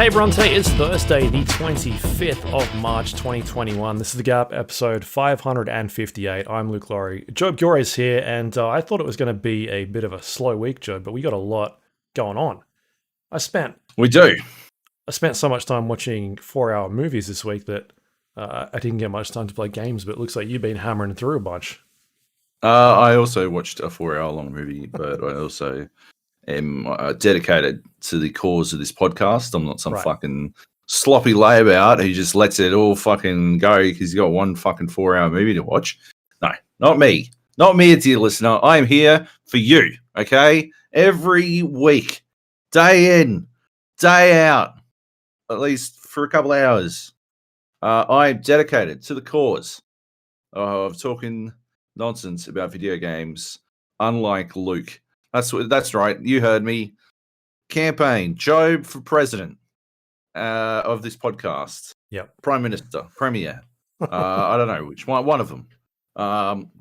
Hey Bronte, it's Thursday, the 25th of March 2021. This is The Gap, episode 558. I'm Luke Lawrie. Joab Gilroy is here, and I thought it was going to be a bit of a slow week, Joab, but we got a lot going on. We do. I spent so much time watching 4-hour movies this week that I didn't get much time to play games, but it looks like you've been hammering through a bunch. I also watched a 4-hour long movie, but I also am dedicated to the cause of this podcast. I'm not some fucking sloppy layabout who just lets it all fucking go because he's got one fucking 4-hour movie to watch. No, not me. Not me, dear listener. I am here for you, okay? Every week, day in, day out, at least for a couple of hours. I am dedicated to the cause of talking nonsense about video games, unlike Luke. That's right. You heard me. Campaign Joab for president of this podcast. Yep. Prime Minister, Premier. I don't know which one. One of them.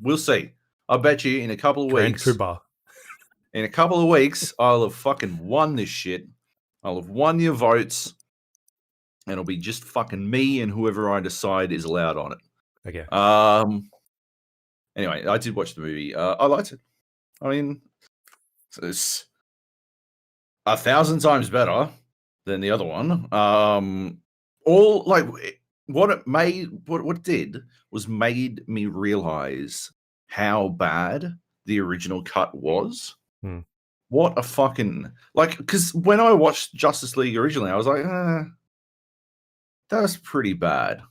We'll see. I bet you in a couple of weeks. In a couple of weeks, I'll have fucking won this shit. I'll have won your votes, and it'll be just fucking me and whoever I decide is allowed on it. Okay. Anyway, I did watch the movie. I liked it. I mean, it's 1,000 times better than the other one. All like what it did was made me realize how bad the original cut was. What a fucking because when I watched Justice League originally, I was like, that was pretty bad.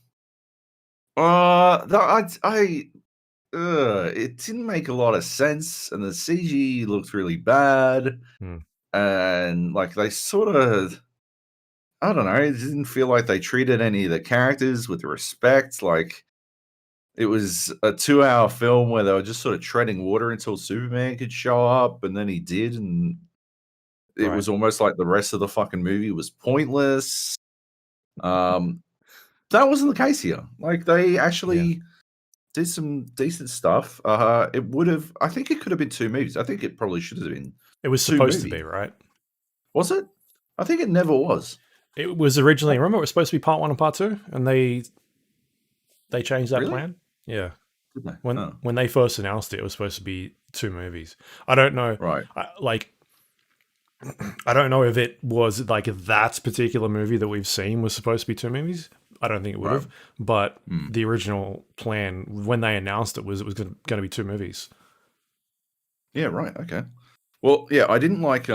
It didn't make a lot of sense, and the CG looked really bad, and they sort of, I don't know, it didn't feel like they treated any of the characters with respect. Like, it was a 2-hour film where they were just sort of treading water until Superman could show up, and then he did, and it was almost like the rest of the fucking movie was pointless. That wasn't the case here. Like, they actually did some decent stuff. It would have, I think it could have been 2 movies. I think it probably should have been. It was supposed to be, right? Was it? I think it never was. It was originally, remember it was supposed to be part 1 and part 2, and they changed that plan? Yeah. When they first announced it was supposed to be 2 movies. I don't know. Right. I don't know if it was like that particular movie that we've seen was supposed to be 2 movies. I don't think it would have, but the original plan when they announced it was going to be 2 movies. Yeah, right. Okay. Well, yeah, I didn't like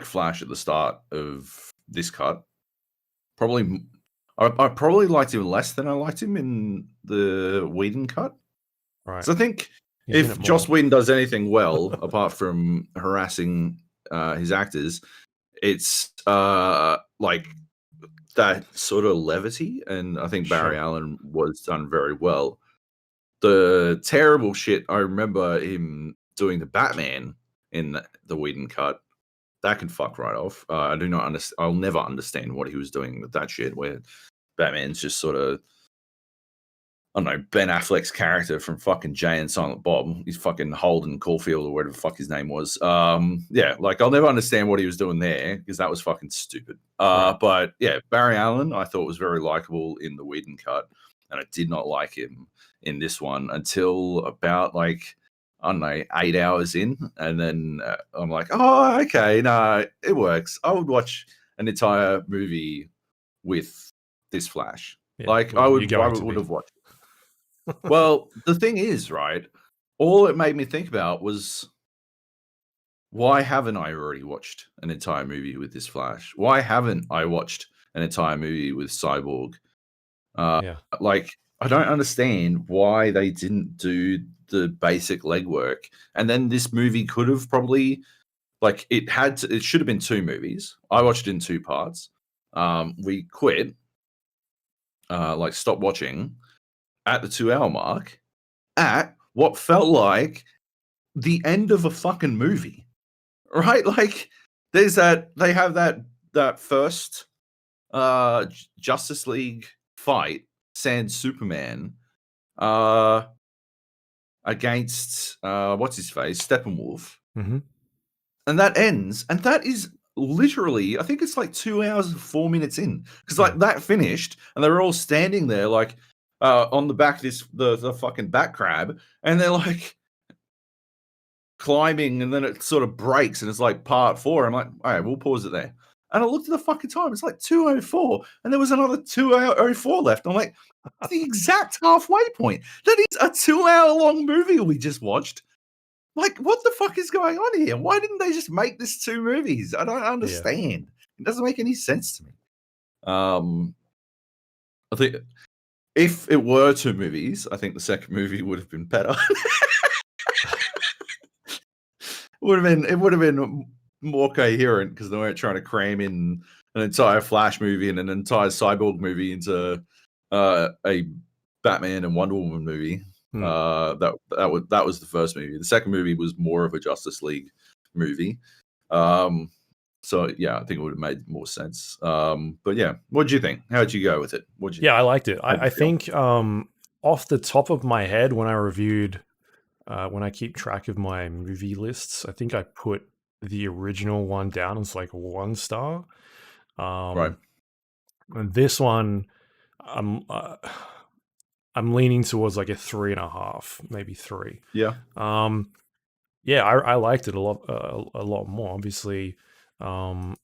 Flash at the start of this cut. Probably, I probably liked him less than I liked him in the Whedon cut. Right. So I think if Joss Whedon does anything well, apart from harassing his actors, it's like that sort of levity, and I think Barry Allen was done very well. The terrible shit, I remember him doing the Batman in the Whedon cut. That can fuck right off. I do not understand. I'll never understand what he was doing with that shit, where Batman's just sort of, I don't know, Ben Affleck's character from fucking Jay and Silent Bob. He's fucking Holden Caulfield or whatever the fuck his name was. Yeah, I'll never understand what he was doing there because that was fucking stupid. But yeah, Barry Allen, I thought was very likable in the Whedon cut, and I did not like him in this one until about I don't know, 8 hours in, and then I'm like, oh, okay, no, it works. I would watch an entire movie with this Flash. Yeah, I would have watched. Well, the thing is, right, all it made me think about was, why haven't I already watched an entire movie with this Flash? Why haven't I watched an entire movie with Cyborg? I don't understand why they didn't do the basic legwork. And then this movie could have probably, it should have been 2 movies. I watched it in 2 parts. We quit, stopped watching at the 2-hour mark at what felt like the end of a fucking movie, right? There's they have that first Justice League fight, sans Superman, against what's his face, Steppenwolf, mm-hmm. and that ends, and that is literally, I think it's like 2 hours and 4 minutes in, because like that finished, and they were all standing there like on the back of the fucking bat crab, and they're like climbing, and then it sort of breaks, and it's like part 4. I'm like, all right, we'll pause it there. And I looked at the fucking time; it's like 2:04, and there was another 2:04 left. I'm like, the exact halfway point. That is a 2-hour long movie we just watched. Like, what the fuck is going on here? Why didn't they just make this 2 movies? I don't understand. It doesn't make any sense to me. I think if it were 2 movies, I think the second movie would have been better. It would have been more coherent, because they weren't trying to cram in an entire Flash movie and an entire Cyborg movie into a Batman and Wonder Woman movie. That was the first movie. The second movie was more of a Justice League movie. So yeah, I think it would have made more sense. But yeah, what did you think? How did you go with it? I liked it. I think off the top of my head, when I reviewed, when I keep track of my movie lists, I think I put the original one down as like 1 star. Right. And this one, I'm leaning towards like a 3.5, maybe 3. Yeah. I liked it a lot more. Obviously, I'm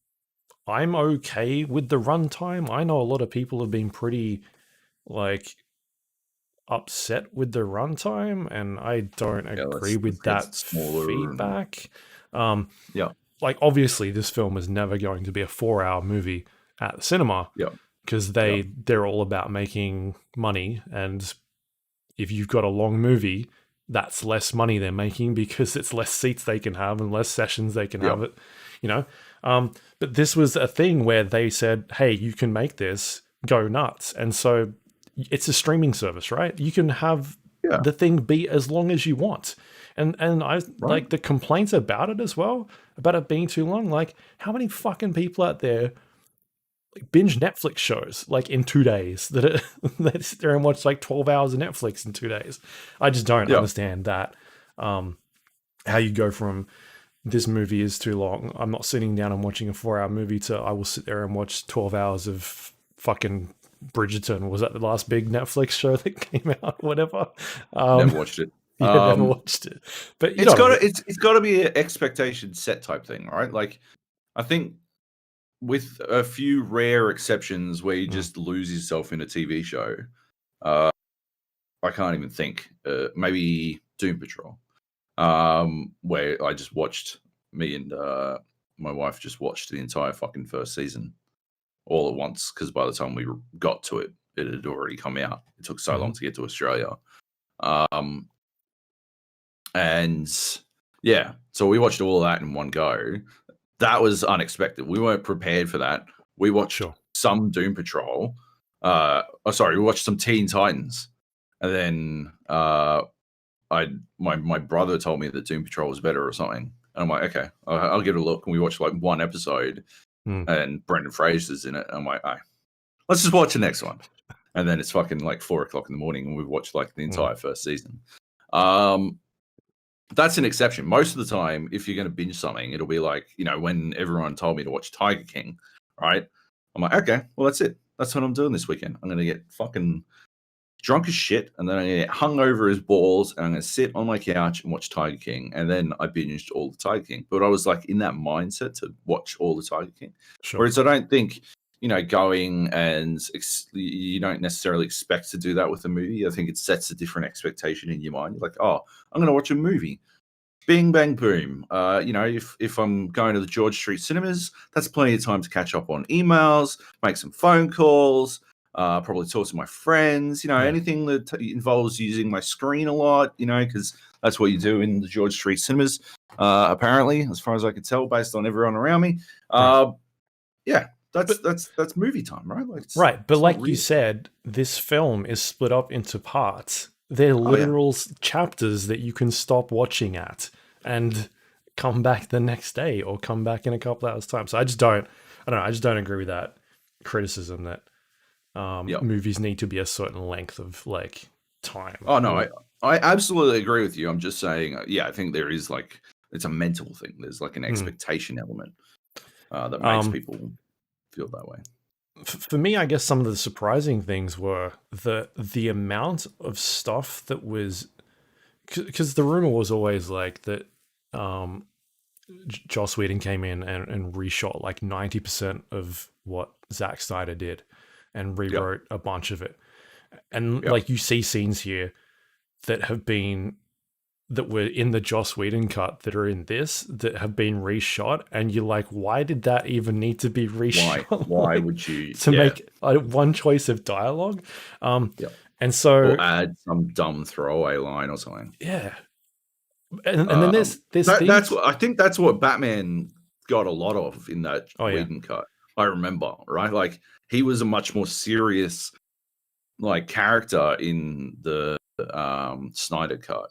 okay with the runtime. I know a lot of people have been pretty like upset with the runtime, and I don't agree with that feedback. Like, obviously this film is never going to be a 4-hour movie at the cinema, because they're all about making money, and if you've got a long movie, that's less money they're making, because it's less seats they can have and less sessions they can have it, you know. But this was a thing where they said, hey, you can make this, go nuts. And so it's a streaming service, right? You can have the thing be as long as you want. And I like the complaints about it as well, about it being too long. Like, how many fucking people out there binge Netflix shows like in 2 days that they sit there and watch like 12 hours of Netflix in 2 days? I just don't understand that. How you go from this movie is too long, I'm not sitting down and watching a 4-hour movie, to I will sit there and watch 12 hours of fucking Bridgerton. Was that the last big Netflix show that came out? Whatever. Never watched it. Never watched it. But it's got to be an expectation set type thing, right? Like, I think with a few rare exceptions where you just lose yourself in a TV show, I can't even think. Maybe Doom Patrol, where I just watched, me and my wife just watched the entire fucking first season all at once, because by the time we got to it, it had already come out. It took so long to get to Australia. And yeah, so we watched all of that in one go. That was unexpected. We weren't prepared for that. We watched some Doom Patrol. We watched some Teen Titans, and then my brother told me that Doom Patrol was better or something, and I'm like, okay, I'll give it a look. And we watched like one episode, and Brendan Fraser's in it. And I'm like, all right, let's just watch the next one. And then it's fucking like 4:00 in the morning, and we've watched like the entire first season. That's an exception. Most of the time, if you're going to binge something, it'll be like, you know, when everyone told me to watch Tiger King, right? I'm like, okay, well, that's it. That's what I'm doing this weekend. I'm going to get fucking drunk as shit, and then I'm going to get hung over as balls, and I'm going to sit on my couch and watch Tiger King. And then I binged all the Tiger King. But I was like in that mindset to watch all the Tiger King. Whereas I don't think, you know, going and you don't necessarily expect to do that with a movie. I think it sets a different expectation in your mind. You're like, oh, I'm going to watch a movie. Bing, bang, boom. You know, if I'm going to the George Street cinemas, that's plenty of time to catch up on emails, make some phone calls, probably talk to my friends, you know, anything that involves using my screen a lot, you know, because that's what you do in the George Street cinemas, apparently, as far as I could tell, based on everyone around me. That's movie time, right? Like, but like you said, this film is split up into parts. They're literal chapters that you can stop watching at and come back the next day, or come back in a couple hours time. So I just don't agree with that criticism that movies need to be a certain length of like time. Oh no, I absolutely agree with you. I'm just saying, I think there is like, it's a mental thing. There's like an expectation element. that makes people feel that way. For me, I guess some of the surprising things were the amount of stuff that was, because the rumor was always like that Joss Whedon came in and reshot like 90% of what Zack Snyder did and rewrote a bunch of it. And like you see scenes here that were in the Joss Whedon cut that are in this that have been reshot, and you're like, why did that even need to be reshot? Why would you to make one choice of dialogue? And so, or add some dumb throwaway line or something. Yeah, and then there's that's what I think. That's what Batman got a lot of in that Whedon cut. I remember, right? Like he was a much more serious like character in the Snyder cut.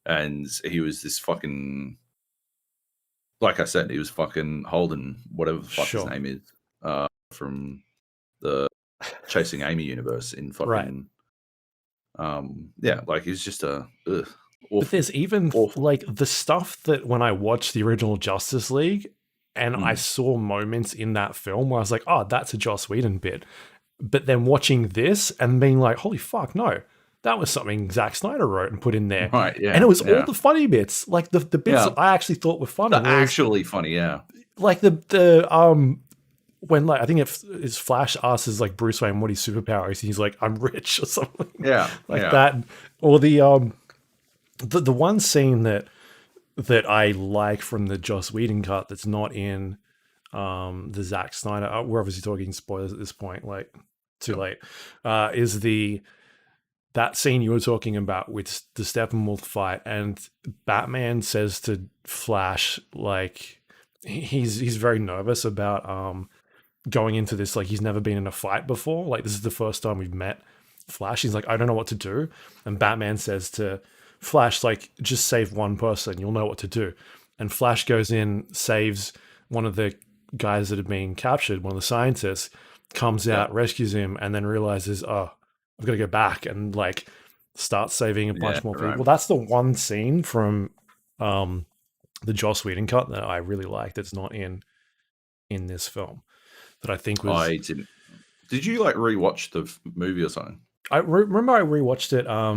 And he was this fucking, like I said, he was fucking Holden, whatever the fuck his name is, from the Chasing Amy universe in fucking, like he's just a awful, but there's even like the stuff that when I watched the original Justice League and I saw moments in that film where I was like, oh, that's a Joss Whedon bit. But then watching this and being like, holy fuck, no. That was something Zack Snyder wrote and put in there. Right, yeah. And it was all the funny bits. Like the bits that I actually thought were funny. Actually funny, yeah. Like when like I think it's Flash asks like Bruce Wayne what his superpower is, and he's like, I'm rich or something. Yeah. Like that. Or the one scene that I like from the Joss Whedon cut that's not in the Zack Snyder, we're obviously talking spoilers at this point, like too late, is that scene you were talking about with the Steppenwolf fight, and Batman says to Flash, like, he's very nervous about going into this, like he's never been in a fight before. Like this is the first time we've met Flash. He's like, I don't know what to do. And Batman says to Flash, like, just save one person, you'll know what to do. And Flash goes in, saves one of the guys that had been captured, one of the scientists, comes out, rescues him, and then realizes, oh, I've got to go back and like start saving a bunch more people. That's the one scene from the Joss Whedon cut that I really liked. That's not in this film. That I think was. I didn't. Did you like rewatch the movie or something? I remember I rewatched it. I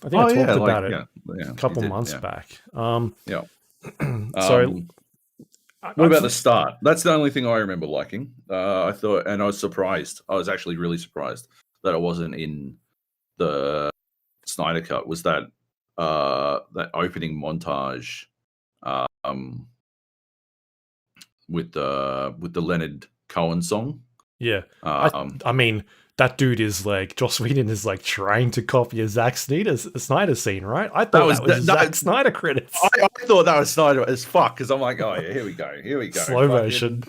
think I talked about it a couple months back. So. What about the start? That's the only thing I remember liking. I thought, and I was surprised. I was actually really surprised that it wasn't in the Snyder cut. Was that that opening montage with the Leonard Cohen song? Yeah, I mean that dude is like Joss Whedon is like trying to copy a Zack Snyder scene, right? I thought that was Zack Snyder credits. I thought that was Snyder as fuck because I'm like, oh yeah, here we go. Slow motion.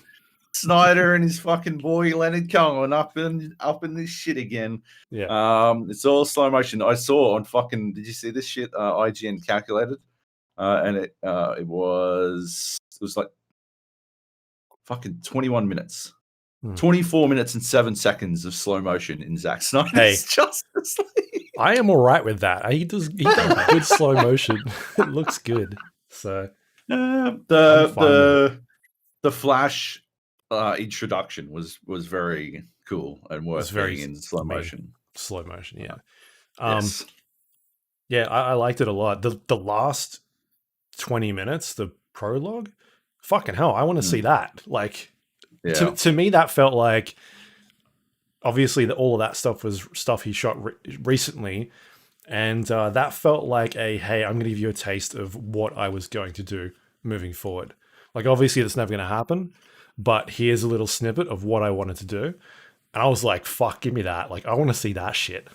Snyder and his fucking boy Leonard Cohen up in this shit again. Yeah. It's all slow motion. I saw on fucking. Did you see this shit? IGN calculated, and it was like fucking 21 minutes. 24 minutes and 7 seconds of slow motion in Zack Snyder's Justice League. I am all right with that. He does good slow motion. It looks good. So the Flash introduction was very cool and worth being in slow motion. Slow motion, yeah. Yes. Yeah, I liked it a lot. The last 20 minutes, the prologue, fucking hell, I want to see that. Like. Yeah. To me, that felt like, obviously, all of that stuff was stuff he shot recently, and that felt like hey, I'm going to give you a taste of what I was going to do moving forward. Like, obviously, that's never going to happen, but here's a little snippet of what I wanted to do, and I was like, fuck, give me that. Like, I want to see that shit.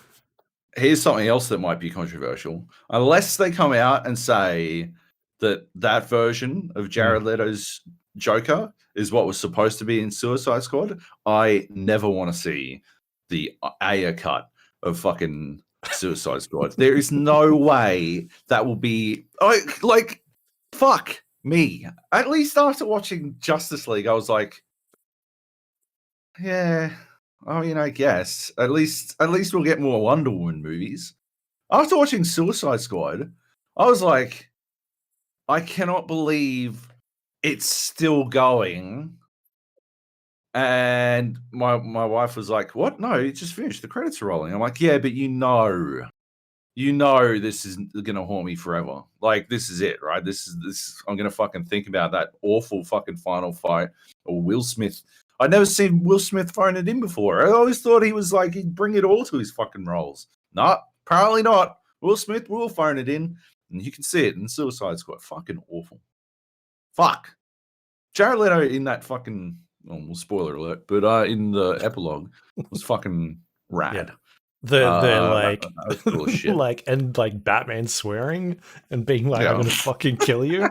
Here's something else that might be controversial. Unless they come out and say that version of Jared Leto's Joker is what was supposed to be in Suicide Squad, I never want to see the Aya cut of fucking Suicide Squad. There is no way that will be like fuck me. At least after watching Justice League, I was like, yeah, I mean, I guess at least we'll get more Wonder Woman movies. After watching Suicide Squad, I was like, I cannot believe it's still going And my wife was like, "What? No, it just finished. The credits are rolling." I'm like, "Yeah, but you know this is gonna haunt me forever. Like, this is it, right? This is. I'm gonna fucking think about that awful fucking final fight or Will Smith. I'd never seen Will Smith phone it in before. I always thought he was like he'd bring it all to his fucking roles. No, apparently not. Will Smith will phone it in, and you can see it in Suicide Squad. Fucking awful. Fuck. Jared Leto in that fucking. Well, spoiler alert, but in the epilogue was fucking rad. Yeah. The like, that was cool as shit. like Batman swearing and being like, "I'm gonna fucking kill you."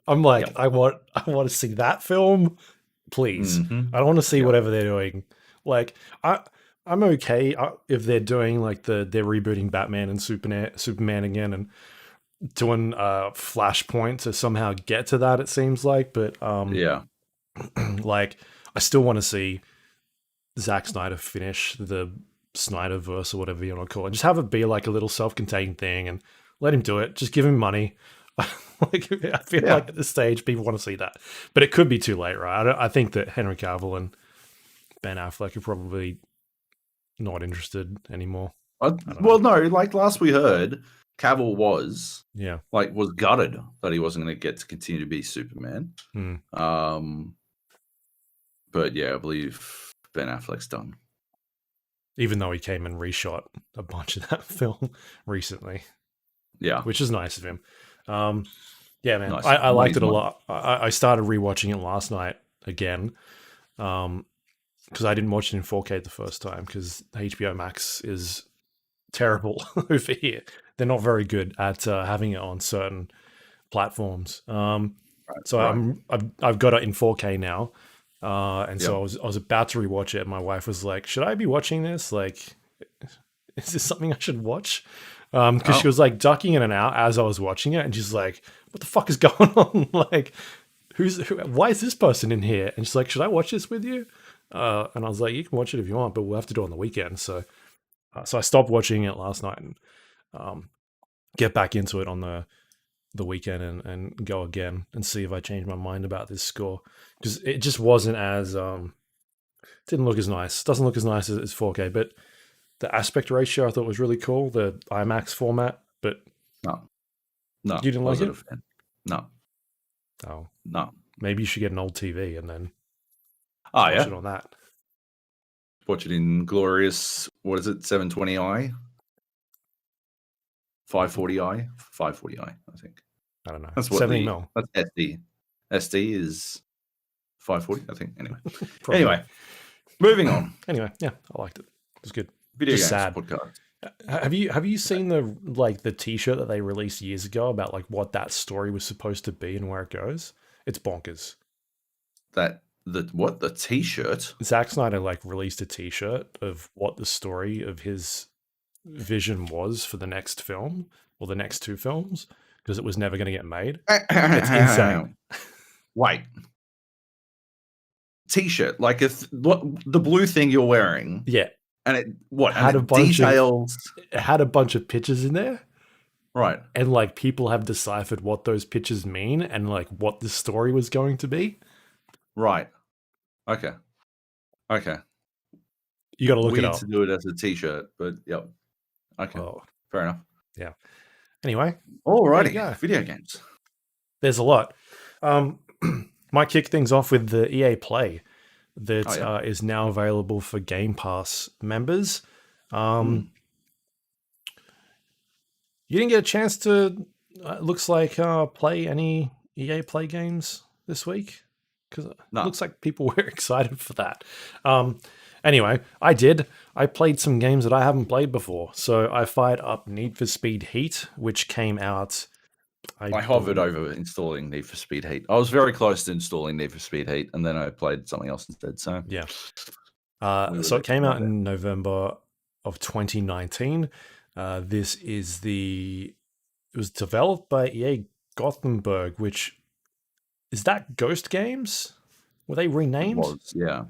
I'm like, I want to see that film, please. Mm-hmm. I don't want to see whatever they're doing. Like, I'm okay if they're doing like they're rebooting Batman and Superman again and doing Flashpoint to somehow get to that. It seems like, but like I still want to see Zack Snyder finish the Snyderverse or whatever you want to call it. Just have it be like a little self-contained thing and let him do it. Just give him money. Like, I feel like at this stage people want to see that, but it could be too late, right? I think that Henry Cavill and Ben Affleck are probably not interested anymore. Well, no, like last we heard, Cavill was was gutted that he wasn't going to get to continue to be Superman. But yeah, I believe Ben Affleck's done. Even though he came and reshot a bunch of that film recently. Yeah. Which is nice of him. Yeah, man. Nice. I liked it a lot. I started rewatching it last night again. Because I didn't watch it in 4K the first time because HBO Max is terrible over here. They're not very good at having it on certain platforms. So I've got it in 4K now. And so I was about to rewatch it and my wife was like, "Should I be watching this? Like, is this something I should watch?" Because she was like ducking in and out as I was watching it and she's like, "What the fuck is going on? Like, why is this person in here?" And she's like, "Should I watch this with you?" And I was like, "You can watch it if you want, but we'll have to do it on the weekend." So I stopped watching it last night and get back into it on the weekend and go again and see if I change my mind about this score, because it just wasn't as didn't look as nice. Doesn't look as nice as 4K, but the aspect ratio I thought was really cool, the IMAX format. But no, you didn't like it? No. Oh no. Maybe you should get an old TV and then watch it on that. Watch it in glorious. What is it? 720i, 540i, 540i. I think. I don't know. That's what 70 mil. That's SD. SD is 540, I think. Anyway. Anyway, moving on. Anyway, yeah, I liked it. It was good. Video just games sad. Podcast. Have you seen the T-shirt that they released years ago about like what that story was supposed to be and where it goes? It's bonkers. The T-shirt? Zack Snyder like released a T-shirt of what the story of his vision was for the next film or the next two films, because it was never going to get made. It's insane. Wait. T-shirt, like the blue thing you're wearing. Yeah. And it had a bunch details. It had a bunch of pictures in there. Right. And like people have deciphered what those pictures mean and like what the story was going to be. Right. Okay. You got to look it up. To do it as a T-shirt, but yep. Okay. Oh. Fair enough. Yeah. Anyway. Alrighty. Video games. There's a lot. Might kick things off with the EA Play that is now available for Game Pass members. You didn't get a chance to, looks like, play any EA Play games this week? Because it looks like people were excited for that. Anyway, I did. I played some games that I haven't played before. So I fired up Need for Speed Heat, which came out... I hovered over installing Need for Speed Heat. I was very close to installing Need for Speed Heat, and then I played something else instead. So yeah. So it came out in November of 2019. It was developed by EA Gothenburg, which is that Ghost Games? Were they renamed? Yeah.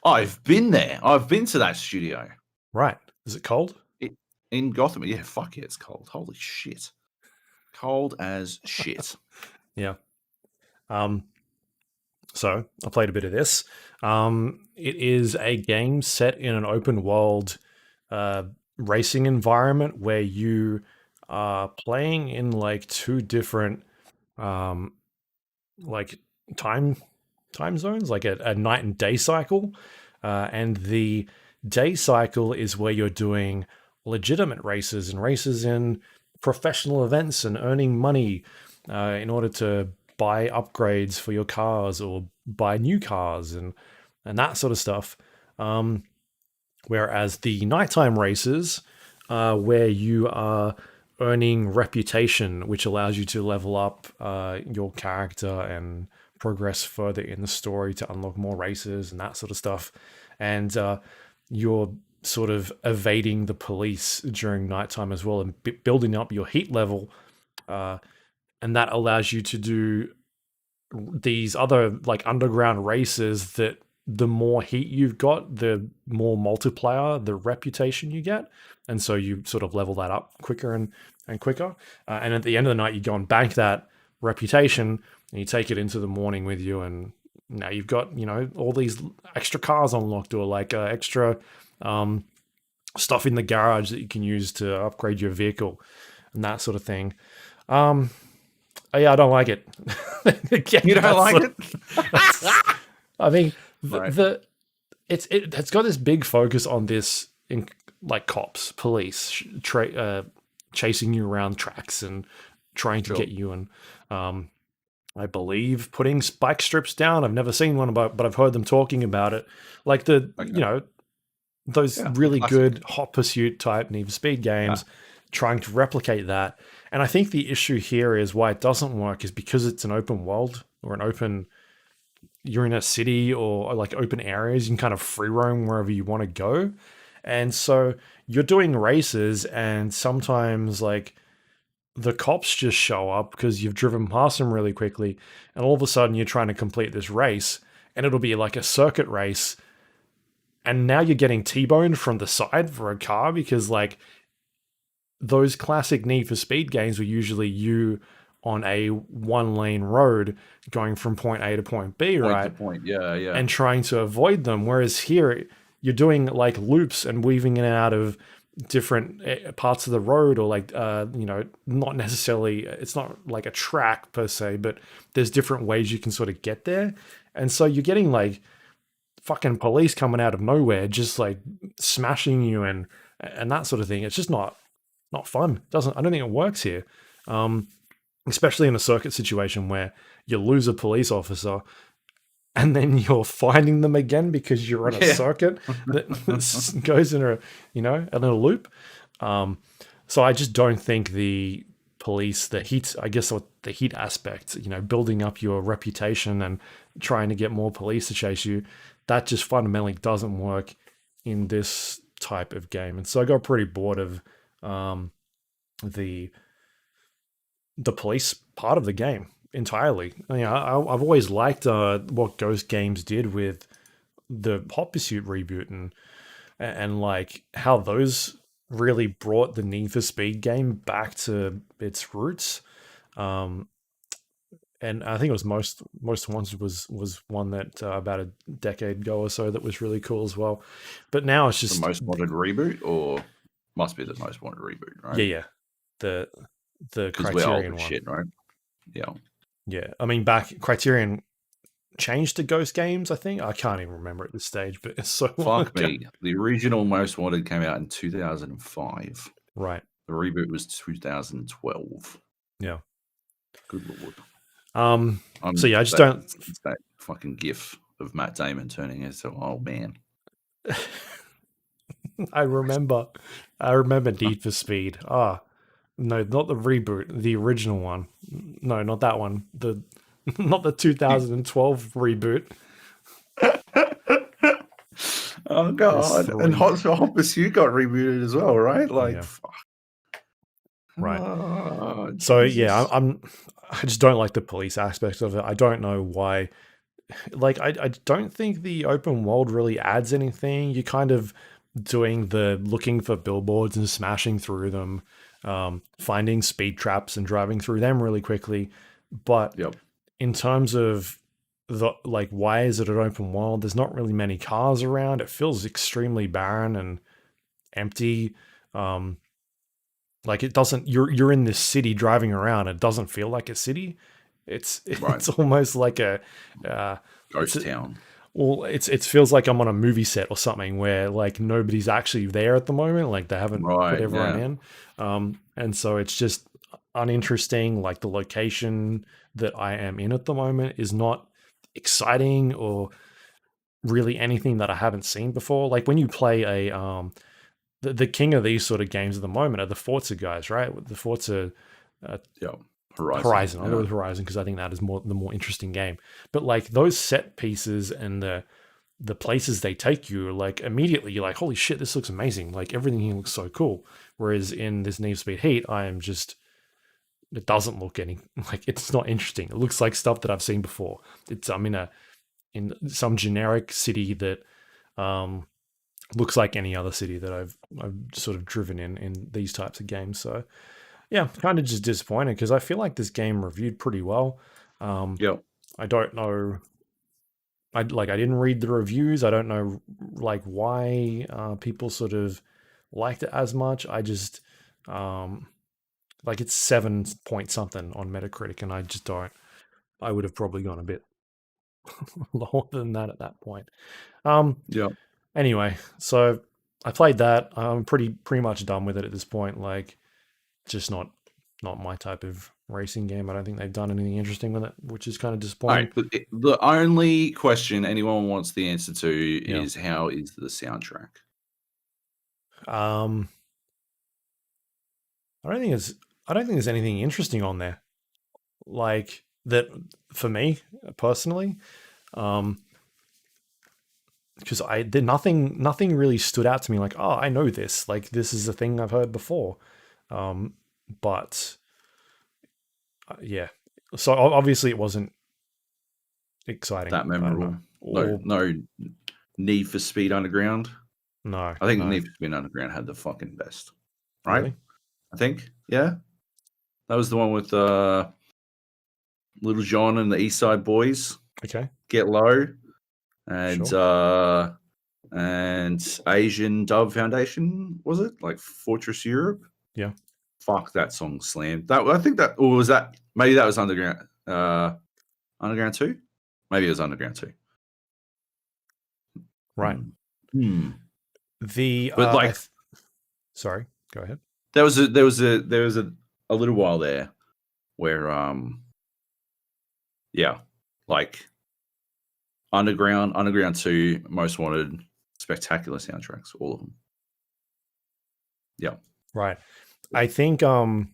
I've been there. I've been to that studio. Right. Is it cold? In Gotham? Yeah, fuck yeah, it's cold. Holy shit. Cold as shit. Yeah. So I played a bit of this. It is a game set in an open world racing environment where you are playing in like two different um, like time zones, like a night and day cycle. And the day cycle is where you're doing legitimate races and races in professional events and earning money in order to buy upgrades for your cars or buy new cars and that sort of stuff. Whereas the nighttime races, where you are earning reputation, which allows you to level up your character and progress further in the story to unlock more races and that sort of stuff. And you're sort of evading the police during nighttime as well and building up your heat level. And that allows you to do these other like underground races that the more heat you've got, the more multiplier the reputation you get. And so you sort of level that up quicker and quicker. And at the end of the night, you go and bank that reputation and you take it into the morning with you. And now you've got, all these extra cars unlocked or like extra stuff in the garage that you can use to upgrade your vehicle and that sort of thing. Yeah, I don't like it. You don't like it? I mean, it's got this big focus on this, like cops, police, chasing you around tracks and trying to get you. And I believe putting spike strips down. I've never seen one, but I've heard them talking about it. Like those really good Hot Pursuit type Need for Speed games, trying to replicate that. And I think the issue here is why it doesn't work is because it's an open world or you're in a city or like open areas. You can kind of free roam wherever you want to go. And so you're doing races and sometimes like the cops just show up because you've driven past them really quickly. And all of a sudden you're trying to complete this race and it'll be like a circuit race. And now you're getting T-boned from the side for a car because like, those classic Need for Speed games were usually you on a one-lane road going from point A to point B, right? Yeah. And trying to avoid them. Whereas here, you're doing like loops and weaving in and out of different parts of the road or like, not necessarily, it's not like a track per se, but there's different ways you can sort of get there. And so you're getting like fucking police coming out of nowhere, just like smashing you and that sort of thing. It's just not fun. I don't think it works here. Especially in a circuit situation where you lose a police officer and then you're finding them again because you're on a circuit that goes in a little loop. So I just don't think the police, the heat aspect, building up your reputation and trying to get more police to chase you, that just fundamentally doesn't work in this type of game. And so I got pretty bored of the police part of the game entirely. I've always liked what Ghost Games did with the Hot Pursuit reboot and like how those really brought the Need for Speed game back to its roots. And I think it was Most Wanted was one that about a decade ago or so that was really cool as well. But now it's just the Most Wanted reboot, or must be the Most Wanted reboot, right? Yeah. The Criterion one. Shit, right? Yeah. I mean, back Criterion changed to Ghost Games, I think. I can't even remember at this stage, but it's so fuck me. The original Most Wanted came out in 2005. Right. The reboot was 2012. Yeah. Good lord. So yeah, I just don't. It's that fucking gif of Matt Damon turning into an old man. I remember Need for Speed. No, not the reboot, the original one. No, not that one. Not the 2012 reboot. Oh god! And Hot Pursuit got rebooted as well, right? Like, fuck. Right. Oh, so yeah, I just don't like the police aspect of it. I don't know why. Like, I don't think the open world really adds anything. You're kind of doing the looking for billboards and smashing through them, finding speed traps and driving through them really quickly. But in terms of why is it an open world? There's not really many cars around. It feels extremely barren and empty. Like it doesn't. You're in this city driving around. It doesn't feel like a city. It's Right. almost like a Ghost town. well, it feels like I'm on a movie set or something where like nobody's actually there at the moment. Like they haven't put everyone in, and so it's just uninteresting. Like the location that I am in at the moment is not exciting or really anything that I haven't seen before. Like when you play the king of these sort of games at the moment are the Forza guys, right? The Forza Horizon. I'll go with Horizon because I think that is the more interesting game. But like those set pieces and the places they take you, like immediately you're like, holy shit, this looks amazing. Like everything here looks so cool. Whereas in this Need for Speed Heat, it doesn't look like it's not interesting. It looks like stuff that I've seen before. I'm in some generic city that looks like any other city that I've sort of driven in these types of games. So yeah, kind of just disappointed because I feel like this game reviewed pretty well. I don't know. I didn't read the reviews. I don't know like why people sort of liked it as much. I just like it's 7 point something on Metacritic, and I just don't. I would have probably gone a bit lower than that at that point. Anyway, so I played that. I'm pretty much done with it at this point. Like, just not my type of racing game. I don't think they've done anything interesting with it, which is kind of disappointing. All right, but the only question anyone wants the answer to is how is the soundtrack? I don't think there's anything interesting on there. Like that for me personally. Because nothing really stood out to me like, oh, I know this. Like this is a thing I've heard before. But yeah. So obviously it wasn't exciting. That memorable. No Need for Speed Underground. No. I think Need for Speed Underground had the fucking best. Right? Really? I think. Yeah. That was the one with Little John and the East Side Boys. Okay. Get Low. And and Asian Dub Foundation, was it? Like Fortress Europe? Yeah. Fuck, that song slammed. Maybe that was Underground Underground 2? Maybe it was Underground 2. Right. Sorry, go ahead. There was a little while there where like Underground 2, Most Wanted, spectacular soundtracks, all of them. Yeah. Right. I think the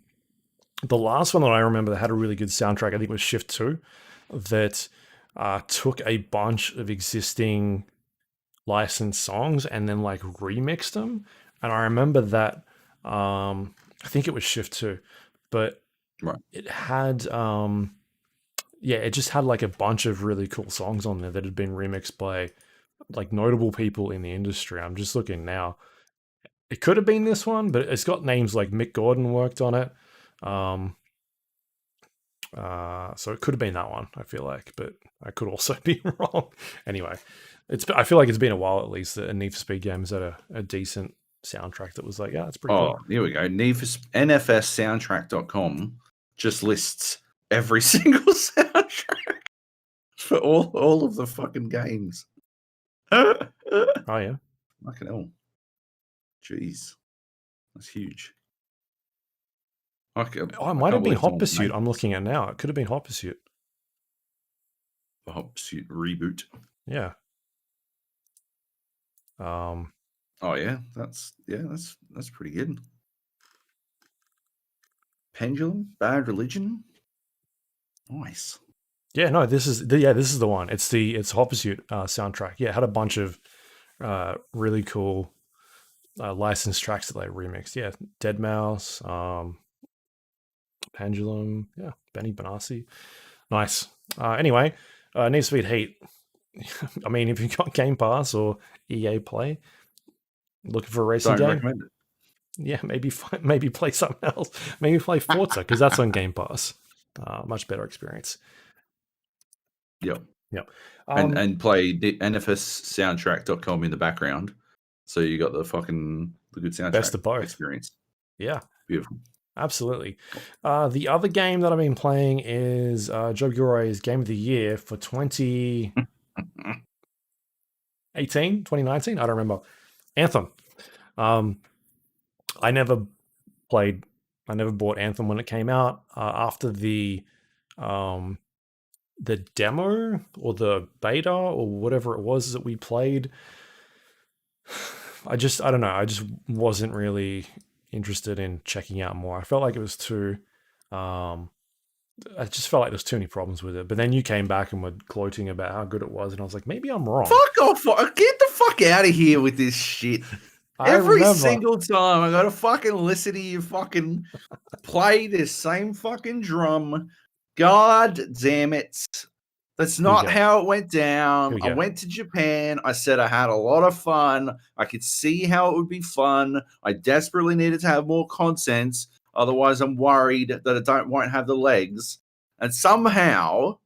last one that I remember that had a really good soundtrack, I think was Shift 2, that took a bunch of existing licensed songs and then like remixed them. And I remember that I think it was Shift 2, but it had it just had like a bunch of really cool songs on there that had been remixed by like notable people in the industry. I'm just looking now. It could have been this one, but it's got names like Mick Gordon worked on it. So it could have been that one, I feel like, but I could also be wrong. Anyway, I feel like it's been a while at least that a Need for Speed game has had a decent soundtrack that was like, yeah, it's pretty cool. Here we go. NFSsoundtrack.com just lists every single soundtrack for all of the fucking games. Oh yeah. Fucking hell. Jeez. That's huge. It might have been Hot Pursuit. I'm looking at now. It could have been Hot Pursuit. The Hot Pursuit reboot. Yeah. Oh yeah, that's pretty good. Pendulum, Bad Religion. Nice. Yeah, no, this is the one. It's Hot Pursuit soundtrack. Yeah, it had a bunch of really cool licensed tracks that they remixed. Yeah, Deadmau5, Pendulum, yeah, Benny Benassi. Nice. Anyway, Need for Speed Heat. I mean, if you've got Game Pass or EA Play, looking for a racing game, recommend it. Yeah, maybe play something else. Maybe play Forza because that's on Game Pass. Much better experience. Yep. Yep. And play the nfssoundtrack.com in the background. So you got the good soundtrack best of both experience. Yeah. Beautiful. Absolutely. The other game that I've been playing is Joab Gilroy's Game of the Year for 2018, 2019. I don't remember. Anthem. I never bought Anthem when it came out. After the demo or the beta or whatever it was that we played, I don't know. I just wasn't really interested in checking out more. I felt like it was too. I just felt like there's too many problems with it. But then you came back and were gloating about how good it was, and I was like, maybe I'm wrong. Fuck off! Get the fuck out of here with this shit. Every single time I gotta fucking listen to you fucking play this same fucking drum. God damn it. That's not how it went down. I went to Japan. I said I had a lot of fun. I could see how it would be fun. I desperately needed to have more content. Otherwise, I'm worried that I won't have the legs. And somehow,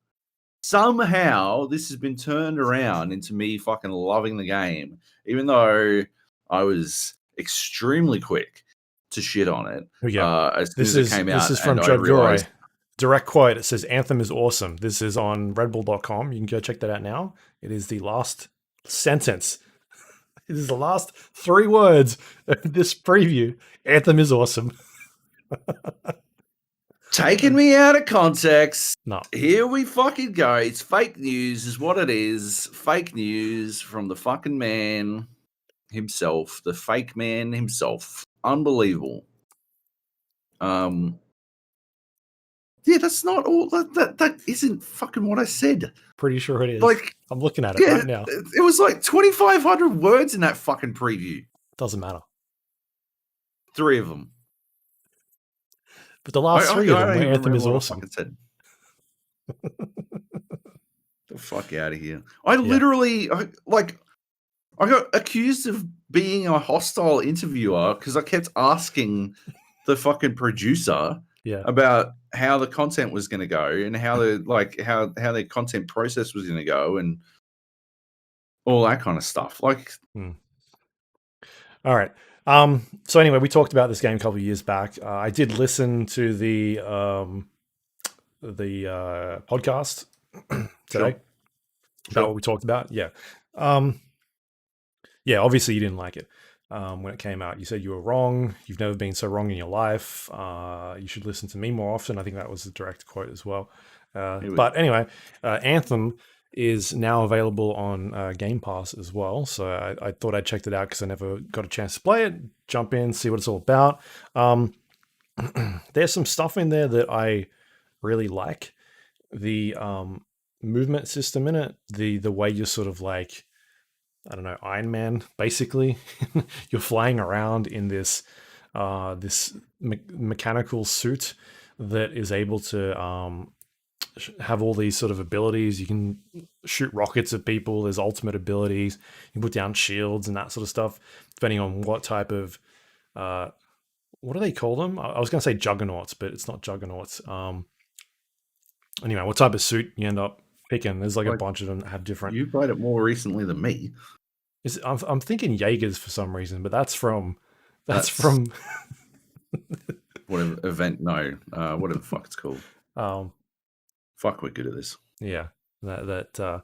this has been turned around into me fucking loving the game, even though I was extremely quick to shit on it as soon as it came out. This is from Joab Gilroy. Direct quote. It says, "Anthem is awesome." This is on redbull.com. You can go check that out now. It is the last sentence. It is the last 3 words of this preview. Anthem is awesome. Taking me out of context. No. Here we fucking go. It's fake news is what it is. Fake news from the fucking man himself. The fake man himself. Unbelievable. Yeah, that's not all. That isn't fucking what I said. Pretty sure it is. Like, I'm looking at it right now. It was like 2,500 words in that fucking preview. Doesn't matter. 3 of them. But the last 3 of them, where Anthem is awesome. Said. The fuck out of here. I literally, I got accused of being a hostile interviewer because I kept asking the fucking producer about how the content was going to go and how how their content process was going to go and all that kind of stuff. Like, all right. So anyway, we talked about this game a couple of years back. I did listen to the podcast today about what we talked about. Yeah. Obviously you didn't like it when it came out. You said you were wrong. You've never been so wrong in your life. You should listen to me more often. I think that was a direct quote as well. But anyway, Anthem is now available on Game Pass as well. So I thought I'd checked it out because I never got a chance to play it. Jump in, see what it's all about. There's some stuff in there that I really like. The movement system in it, the way you're sort of like, I don't know, Iron Man, basically. You're flying around in this mechanical suit that is able to have all these sort of abilities. You can shoot rockets at people. There's ultimate abilities. You can put down shields and that sort of stuff, depending on what type of what do they call them? I was going to say juggernauts, but it's not juggernauts. Anyway, what type of suit you end up picking? There's like a bunch of them that have different. You played it more recently than me. I'm thinking Jaegers for some reason, but that's from whatever event. No, whatever the fuck it's called. Fuck, we're good at this. Yeah, that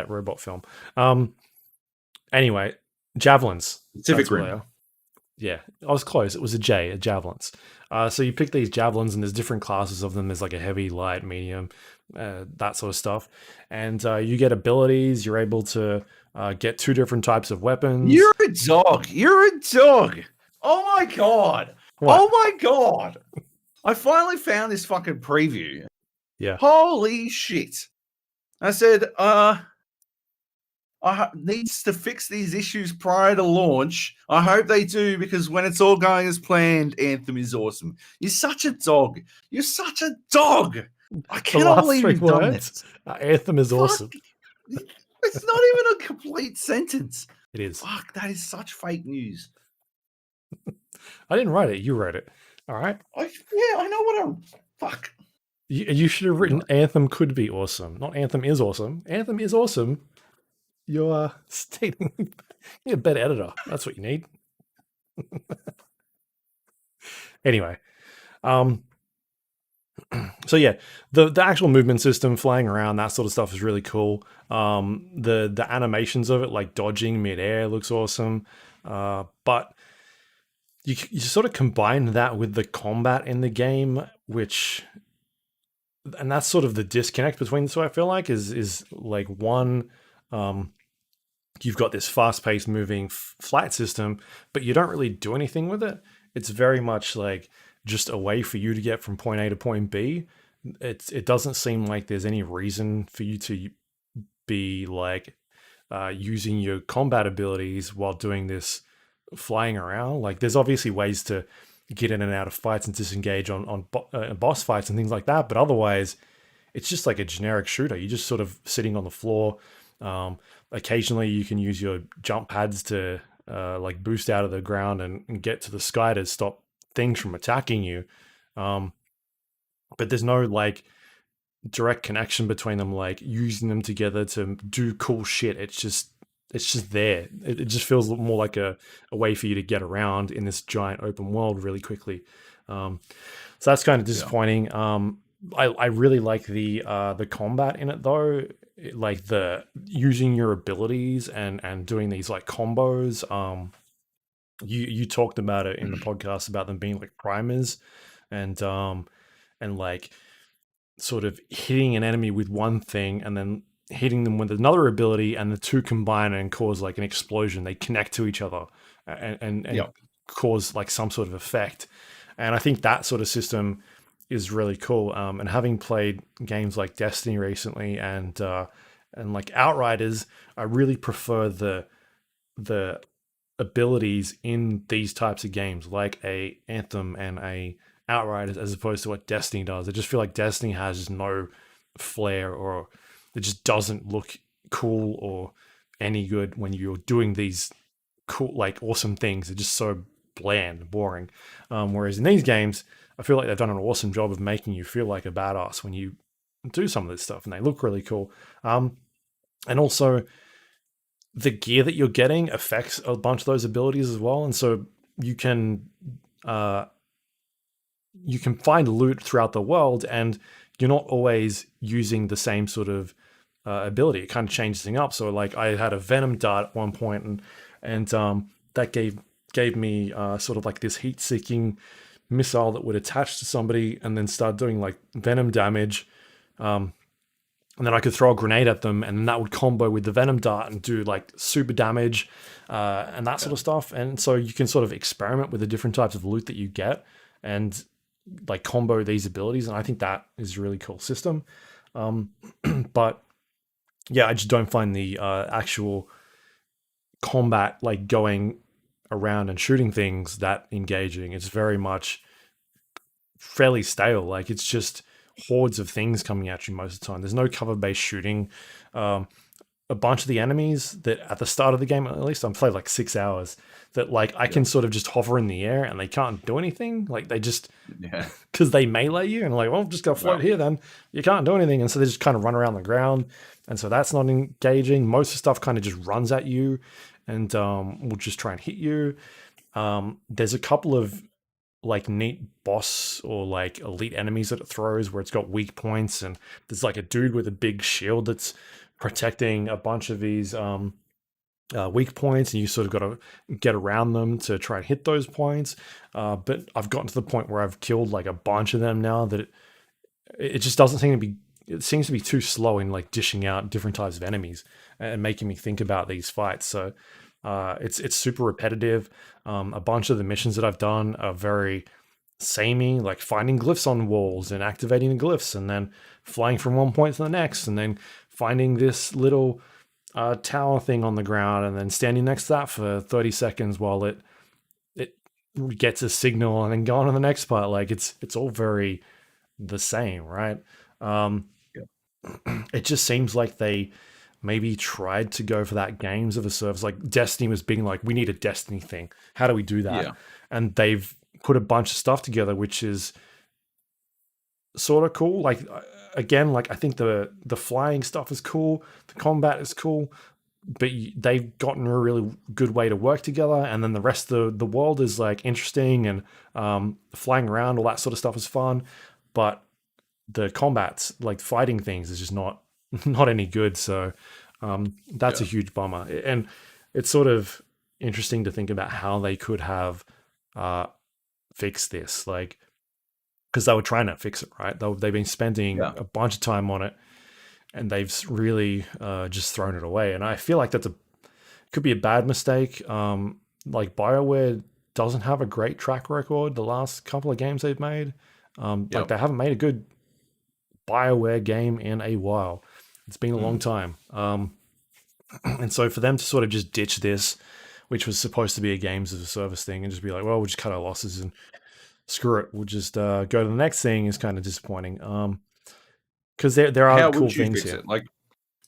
robot film. Anyway, javelins. Pacific Rim. Yeah, I was close. It was a javelins. So you pick these javelins, and there's different classes of them. There's like a heavy, light, medium, that sort of stuff. And you get abilities. You're able to get 2 different types of weapons. You're a dog. Oh my god. What? Oh my god. I finally found this fucking preview. Yeah. Holy shit. I said, needs to fix these issues prior to launch. I hope they do, because when it's all going as planned, Anthem is awesome. You're such a dog. I cannot believe you've done this. Anthem is awesome. It's not even a complete sentence. It is. Fuck, that is such fake news. I didn't write it. You wrote it. All right. I know what I'm... Fuck. You should have written Anthem could be awesome, not Anthem is awesome. Anthem is awesome. You're stating you're a better editor. That's what you need. Anyway, so yeah, the actual movement system, flying around, that sort of stuff is really cool. The animations of it, like dodging midair, looks awesome. But you sort of combine that with the combat in the game, and that's sort of the disconnect between the two. I feel like is like one, you've got this fast-paced moving flight system, but you don't really do anything with it. It's very much like just a way for you to get from point A to point B. It doesn't seem like there's any reason for you to be like using your combat abilities while doing this flying around. Like there's obviously ways to get in and out of fights and disengage on boss fights and things like that, but otherwise it's just like a generic shooter. You're just sort of sitting on the floor. Occasionally you can use your jump pads to like boost out of the ground and get to the sky to stop things from attacking you. But there's no like direct connection between them, like using them together to do cool shit. It's just there. It just feels more like a way for you to get around in this giant open world really quickly. So that's kind of disappointing. Yeah. I really like the combat in it though, like the using your abilities and doing these like combos. You talked about it in the podcast about them being like primers, and like sort of hitting an enemy with one thing and then hitting them with another ability, and the two combine and cause like an explosion. They connect to each other and cause like some sort of effect. And I think that sort of system is really cool. And having played games like Destiny recently and like Outriders, I really prefer the abilities in these types of games, like a Anthem and a Outriders, as opposed to what Destiny does. I just feel like Destiny has no flair, or it just doesn't look cool or any good when you're doing these cool, like awesome things. They're just so bland, boring. Whereas in these games, I feel like they've done an awesome job of making you feel like a badass when you do some of this stuff, and they look really cool. And also, the gear that you're getting affects a bunch of those abilities as well, and so you can find loot throughout the world, and you're not always using the same sort of ability. It kind of changes things up. So like I had a venom dart at one point, and that gave me sort of like this heat-seeking missile that would attach to somebody and then start doing like venom damage. And then I could throw a grenade at them, and that would combo with the venom dart and do like super damage and that sort of stuff. And so you can sort of experiment with the different types of loot that you get and like combo these abilities. And I think that is a really cool system. But yeah, I just don't find the actual combat, like going around and shooting things, that engaging. It's very much fairly stale. Like it's just hordes of things coming at you most of the time. There's no cover-based shooting. A bunch of the enemies that at the start of the game, at least I've played like 6 hours, that like I can sort of just hover in the air and they can't do anything. Like they just, because they melee you, and like, well, just go float here then. You can't do anything. And so they just kind of run around the ground. And so that's not engaging. Most of the stuff kind of just runs at you and will just try and hit you. There's a couple of like neat boss or like elite enemies that it throws where it's got weak points, and there's like a dude with a big shield that's protecting a bunch of these weak points, and you sort of got to get around them to try and hit those points. But I've gotten to the point where I've killed like a bunch of them now that it just doesn't seem to be, it seems to be too slow in like dishing out different types of enemies and making me think about these fights. So it's super repetitive. A bunch of the missions that I've done are very samey, like finding glyphs on walls and activating the glyphs, and then flying from one point to the next, and then finding this little tower thing on the ground, and then standing next to that for 30 seconds while it gets a signal, and then going on the next part. Like it's all very the same, right? It just seems like they maybe tried to go for that games of a service. Like Destiny was being like, we need a Destiny thing. How do we do that? And they've put a bunch of stuff together, which is sort of cool. Like again, like I think the flying stuff is cool, the combat is cool, but they've gotten a really good way to work together. And then the rest of the world is like interesting, and flying around, all that sort of stuff is fun. But the combats, like fighting things, is just not any good. So that's a huge bummer. And it's sort of interesting to think about how they could have fixed this, like, because they were trying to fix it, right? They've been spending a bunch of time on it, and they've really just thrown it away. And I feel like could be a bad mistake. Like BioWare doesn't have a great track record the last couple of games they've made. Like they haven't made a good BioWare game in a while. It's been a long time. And so for them to sort of just ditch this, which was supposed to be a games as a service thing, and just be like, well, we'll just cut our losses and screw it, we'll just go to the next thing, is kind of disappointing. Because there are cool things here. Like,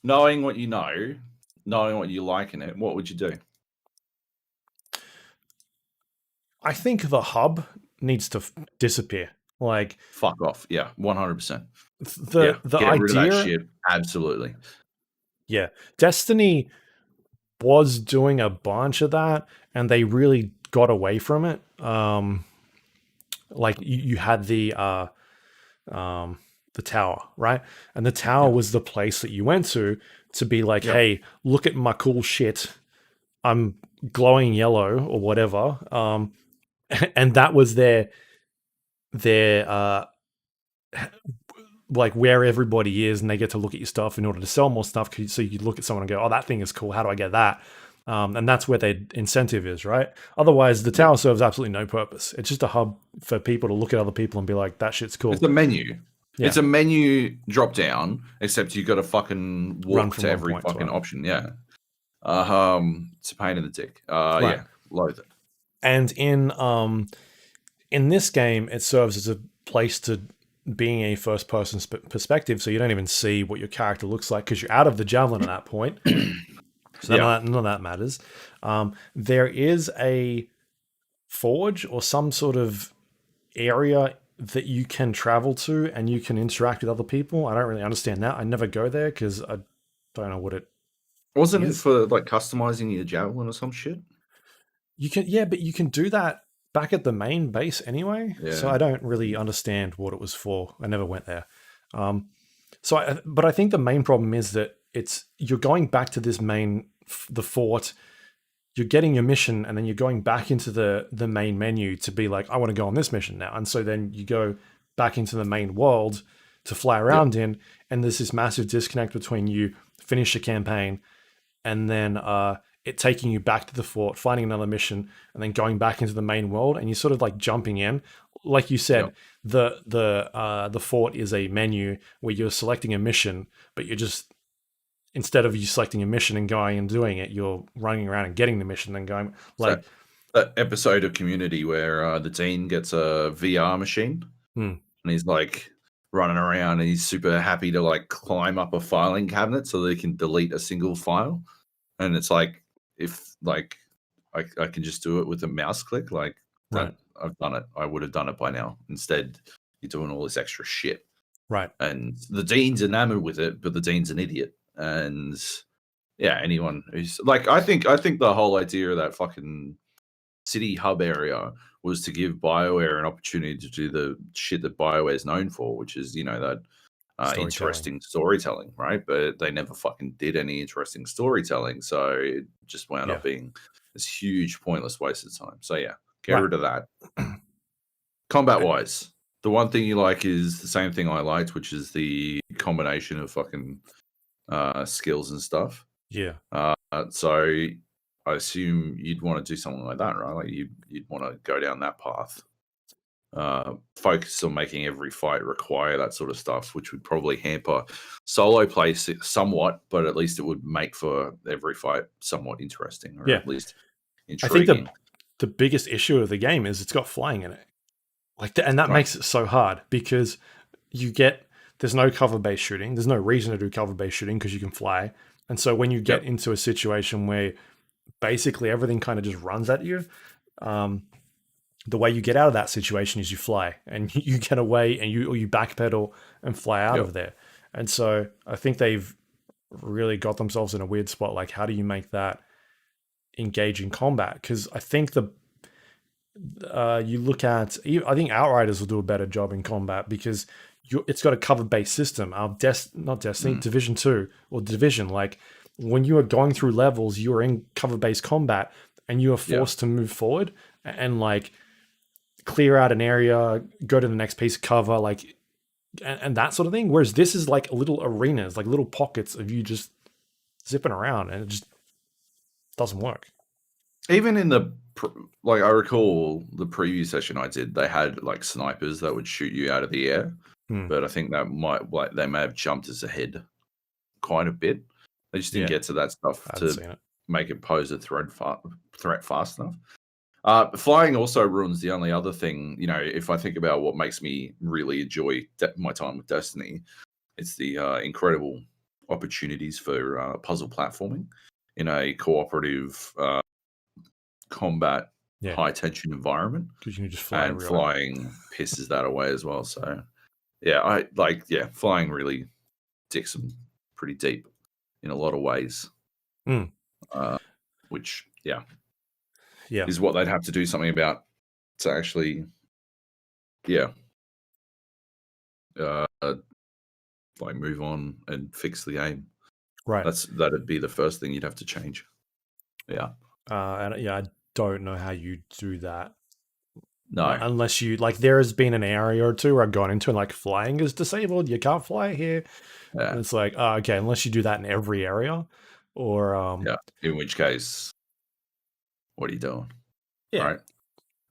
knowing what you know, knowing what you like in it, what would you do? I think the hub needs to disappear. Like, fuck off. Yeah, 100%. The get idea, rid of that shit. Absolutely. Yeah, Destiny was doing a bunch of that, and they really got away from it. Like you had the tower, right? And the tower was the place that you went to be like, hey, look at my cool shit. I'm glowing yellow or whatever. And that was their like where everybody is, and they get to look at your stuff in order to sell more stuff. So you look at someone and go, oh, that thing is cool. How do I get that? And that's where their incentive is, right? Otherwise, the tower serves absolutely no purpose. It's just a hub for people to look at other people and be like, that shit's cool. It's a menu. Yeah. It's a menu drop down, except you got to fucking walk to every fucking option. Yeah. It's a pain in the dick. Right. Yeah, loathe it. And in this game, it serves as a place to being a first person perspective, so you don't even see what your character looks like because you're out of the javelin at that point. So none of that matters. There is a forge or some sort of area that you can travel to, and you can interact with other people. I don't really understand that. I never go there because I don't know what it wasn't is. It for like customizing your javelin or some shit? You can, but you can do that back at the main base anyway. Yeah. So I don't really understand what it was for. I never went there. But I think the main problem is that you're going back to this the fort, you're getting your mission, and then you're going back into the main menu to be like, I want to go on this mission now. And so then you go back into the main world to fly around in, and there's this massive disconnect between you finish a campaign and then it taking you back to the fort, finding another mission, and then going back into the main world, and you're sort of like jumping in. Like you said, the fort is a menu where you're selecting a mission, but you're just, instead of you selecting a mission and going and doing it, you're running around and getting the mission and going like that episode of Community where the teen gets a VR machine and he's like running around and he's super happy to like climb up a filing cabinet so they can delete a single file. And it's like, if like I can just do it with a mouse click, like that, I've done it. I would have done it by now. Instead, you're doing all this extra shit. Right. And the dean's enamored with it, but the dean's an idiot. And yeah, anyone who's like, I think the whole idea of that fucking city hub area was to give BioWare an opportunity to do the shit that BioWare is known for, which is, that interesting storytelling, right? But they never fucking did any interesting storytelling, so it just wound up being this huge pointless waste of time. So yeah, get rid of that. Combat wise, the one thing you like is the same thing I liked, which is the combination of fucking skills and stuff. Yeah. So I assume you'd want to do something like that, right? Like you'd want to go down that path. Focus on making every fight require that sort of stuff, which would probably hamper solo play somewhat, but at least it would make for every fight somewhat interesting, or at least intriguing. I think the biggest issue of the game is it's got flying in it, and that makes it so hard because there's no cover-based shooting. There's no reason to do cover-based shooting because you can fly, and so when you get into a situation where basically everything kind of just runs at you, the way you get out of that situation is you fly and you get away and you backpedal and fly out of there. And so I think they've really got themselves in a weird spot. Like, how do you make that engaging combat? Because I think you look at, I think Outriders will do a better job in combat because it's got a cover-based system. Not Destiny, Division 2 or Division. Like, when you are going through levels, you are in cover-based combat and you are forced to move forward and like clear out an area, go to the next piece of cover, like, and that sort of thing. Whereas this is like little arenas, like little pockets of you just zipping around, and it just doesn't work. Even in the, like, I recall the preview session I did, they had like snipers that would shoot you out of the air. But I think that they may have jumped us ahead quite a bit. They just didn't get to that stuff to make it pose a threat fast enough. Flying also ruins the only other thing, you know, if I think about what makes me really enjoy my time with Destiny, it's the incredible opportunities for puzzle platforming in a cooperative combat high tension environment. Because you can just fly, and flying pisses that away as well. So yeah, flying really digs them pretty deep in a lot of ways. Which is what they'd have to do something about to actually like move on and fix the game. Right. That'd be the first thing you'd have to change. And I don't know how you do that. No. Unless you, like, there has been an area or two where I've gone into and like flying is disabled. You can't fly here. Yeah. And it's like, okay, unless you do that in every area or in which case, what are you doing? Yeah. Right.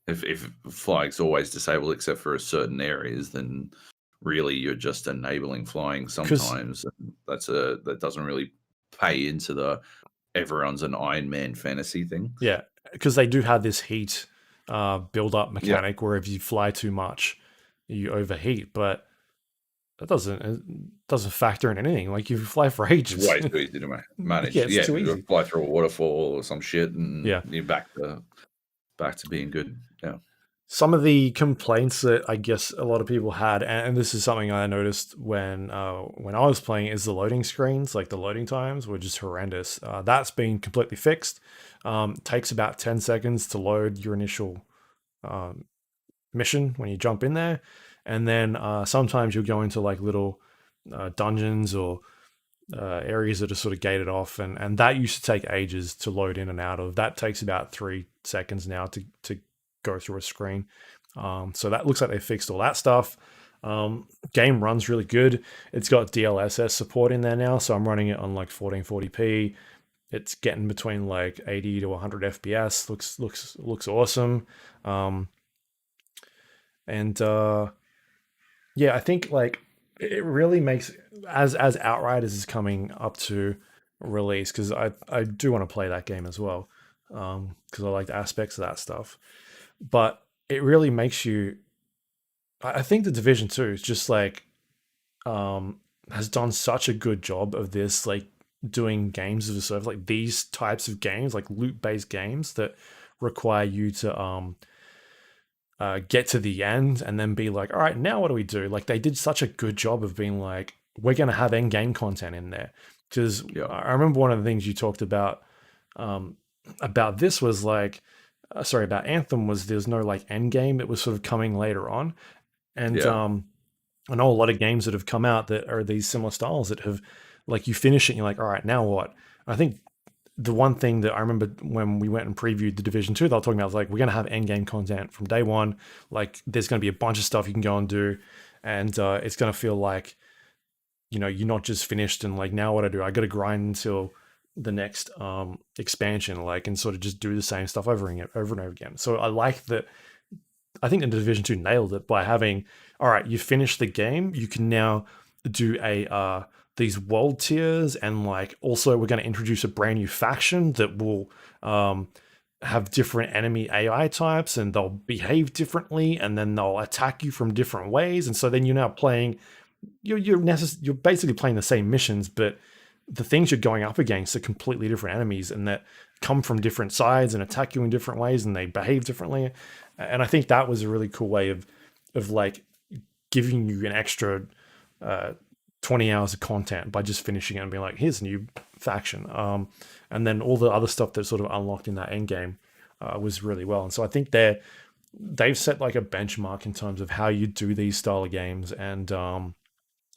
If flying's always disabled except for certain areas, then really you're just enabling flying sometimes. That doesn't really pay into the everyone's an Iron Man fantasy thing. Yeah, because they do have this heat build-up mechanic where if you fly too much, you overheat, but that doesn't factor in anything. Like, you fly for ages. It's way too easy to manage. It's too easy. You fly through a waterfall or some shit, and you're back to being good. Yeah. Some of the complaints that I guess a lot of people had, and this is something I noticed when I was playing, is the loading screens. Like, the loading times were just horrendous. That's been completely fixed. Takes about 10 seconds to load your initial mission when you jump in there. And then sometimes you'll go into like little dungeons or areas that are sort of gated off. And that used to take ages to load in and out of. That takes about 3 seconds now to go through a screen. So that looks like they fixed all that stuff. Game runs really good. It's got DLSS support in there now. So I'm running it on like 1440p. It's getting between like 80 to 100 FPS. Looks awesome. I think like it really makes, as Outriders is coming up to release, because I do want to play that game as well, because I like the aspects of that stuff. But it really makes you, I think the Division 2 is just like has done such a good job of this, like doing games as a service, like these types of games, like loot-based games that require you to get to the end and then be like, all right, now what do we do? Like, they did such a good job of being like, we're going to have end game content in there. Because I remember one of the things you talked about this was like, about Anthem, was there's no like end game. It was sort of coming later on. And I know a lot of games that have come out that are these similar styles that have, like, you finish it and you're like, all right, now what? I think the one thing that I remember when we went and previewed the Division 2, they were talking about was like, we're going to have end game content from day one. Like, there's going to be a bunch of stuff you can go and do. And it's going to feel like, you know, you're not just finished and like, now what I do? I got to grind until the next expansion, like, and sort of just do the same stuff over and over again. So I like that. I think the Division 2 nailed it by having, all right, you finish the game, you can now do these world tiers, and like also we're going to introduce a brand new faction that will have different enemy AI types, and they'll behave differently, and then they'll attack you from different ways. And so then you're now playing, you're basically playing the same missions, but the things you're going up against are completely different enemies and that come from different sides and attack you in different ways and they behave differently. And I think that was a really cool way of like giving you an extra 20 hours of content by just finishing it and being like, here's a new faction. And then all the other stuff that's sort of unlocked in that end game was really well. And so I think they've set like a benchmark in terms of how you do these style of games. And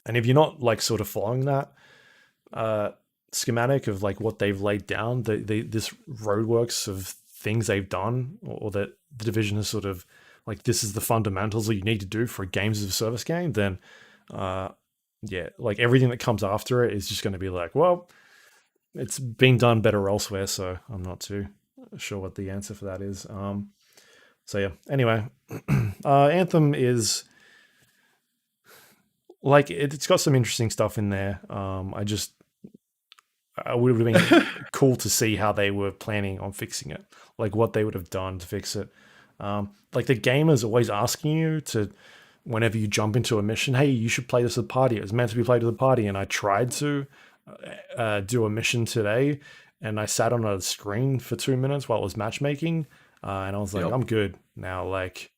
if you're not like sort of following that schematic of like what they've laid down, this roadworks of things they've done, or that the Division is sort of like, this is the fundamentals that you need to do for a games as a service game, then yeah, like everything that comes after it is just going to be like, well, it's been done better elsewhere, so I'm not too sure what the answer for that is. So yeah, anyway, Anthem is like, it's got some interesting stuff in there. I would have been cool to see how they were planning on fixing it, like what they would have done to fix it. Like the game is always asking you to, whenever you jump into a mission, hey, you should play this with a party. It was meant to be played with a party. And I tried to do a mission today and I sat on a screen for 2 minutes while it was matchmaking. And I was like, I'm good now. Like,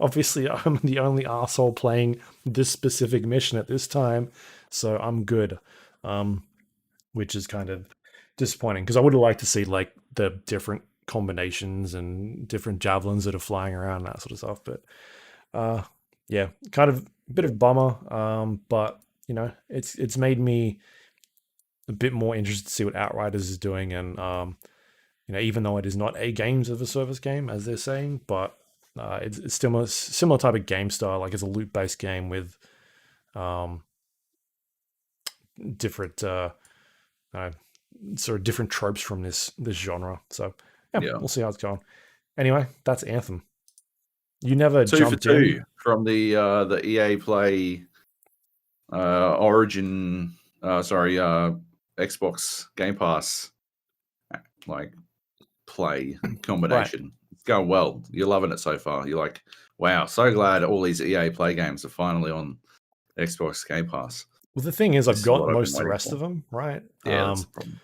obviously I'm the only asshole playing this specific mission at this time. So I'm good. Which is kind of disappointing because I would have liked to see like the different combinations and different javelins that are flying around and that sort of stuff. But yeah, kind of a bit of a bummer. But you know, it's made me a bit more interested to see what Outriders is doing. And you know, even though it is not a games of a service game as they're saying, but it's still a similar type of game style. Like it's a loot based game with different sort of different tropes from this genre. So yeah, we'll see how it's going. Anyway, that's Anthem. You never 2 jumped for 2 in from the EA Play Origin. Xbox Game Pass like play combination. Right. It's going well. You're loving it so far. You're like, wow, so glad all these EA Play games are finally on Xbox Game Pass. Well, the thing is, I've got most of the rest of them, right? Yeah,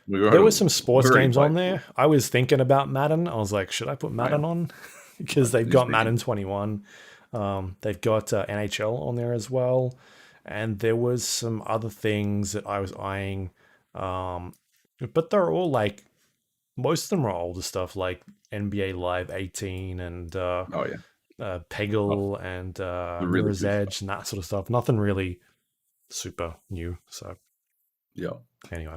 there were some sports games on there. I was thinking about Madden. I was like, should I put Madden on? Because they've got Madden 21. They've got NHL on there as well. And there was some other things that I was eyeing. But they're all like, most of them are older stuff like NBA Live 18 and Peggle and Mirror's Edge and that sort of stuff. Nothing really super new. So yeah, anyway,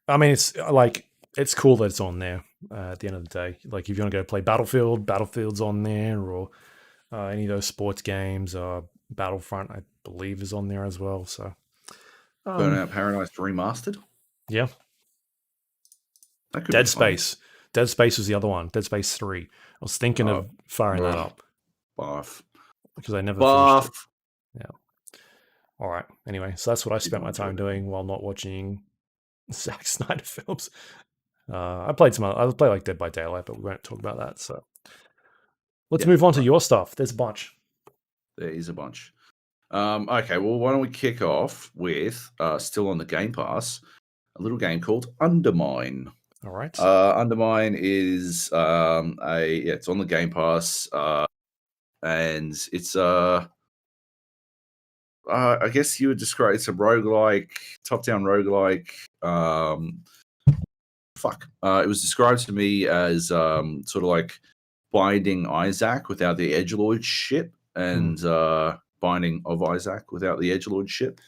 I mean, it's like, it's cool that it's on there at the end of the day. Like if you want to go play Battlefield's on there, or any of those sports games. Battlefront, I believe, is on there as well. So Burnout Paradise Remastered, yeah. Dead Space was the other one. Dead Space 3. I was thinking of firing that up because I never finished it. Yeah. All right. Anyway, so that's what I spent my time doing while not watching Zack Snyder films. I played like Dead by Daylight, but we won't talk about that. So let's move on to your stuff. There's a bunch. There is a bunch. Okay, well, why don't we kick off with still on the Game Pass, a little game called Undermine. All right. Undermine is it's on the Game Pass, and it's I guess you would describe it's a roguelike, top-down roguelike. It was described to me as sort of like Binding Isaac without the edgelord shit, and Binding of Isaac without the edgelord shit,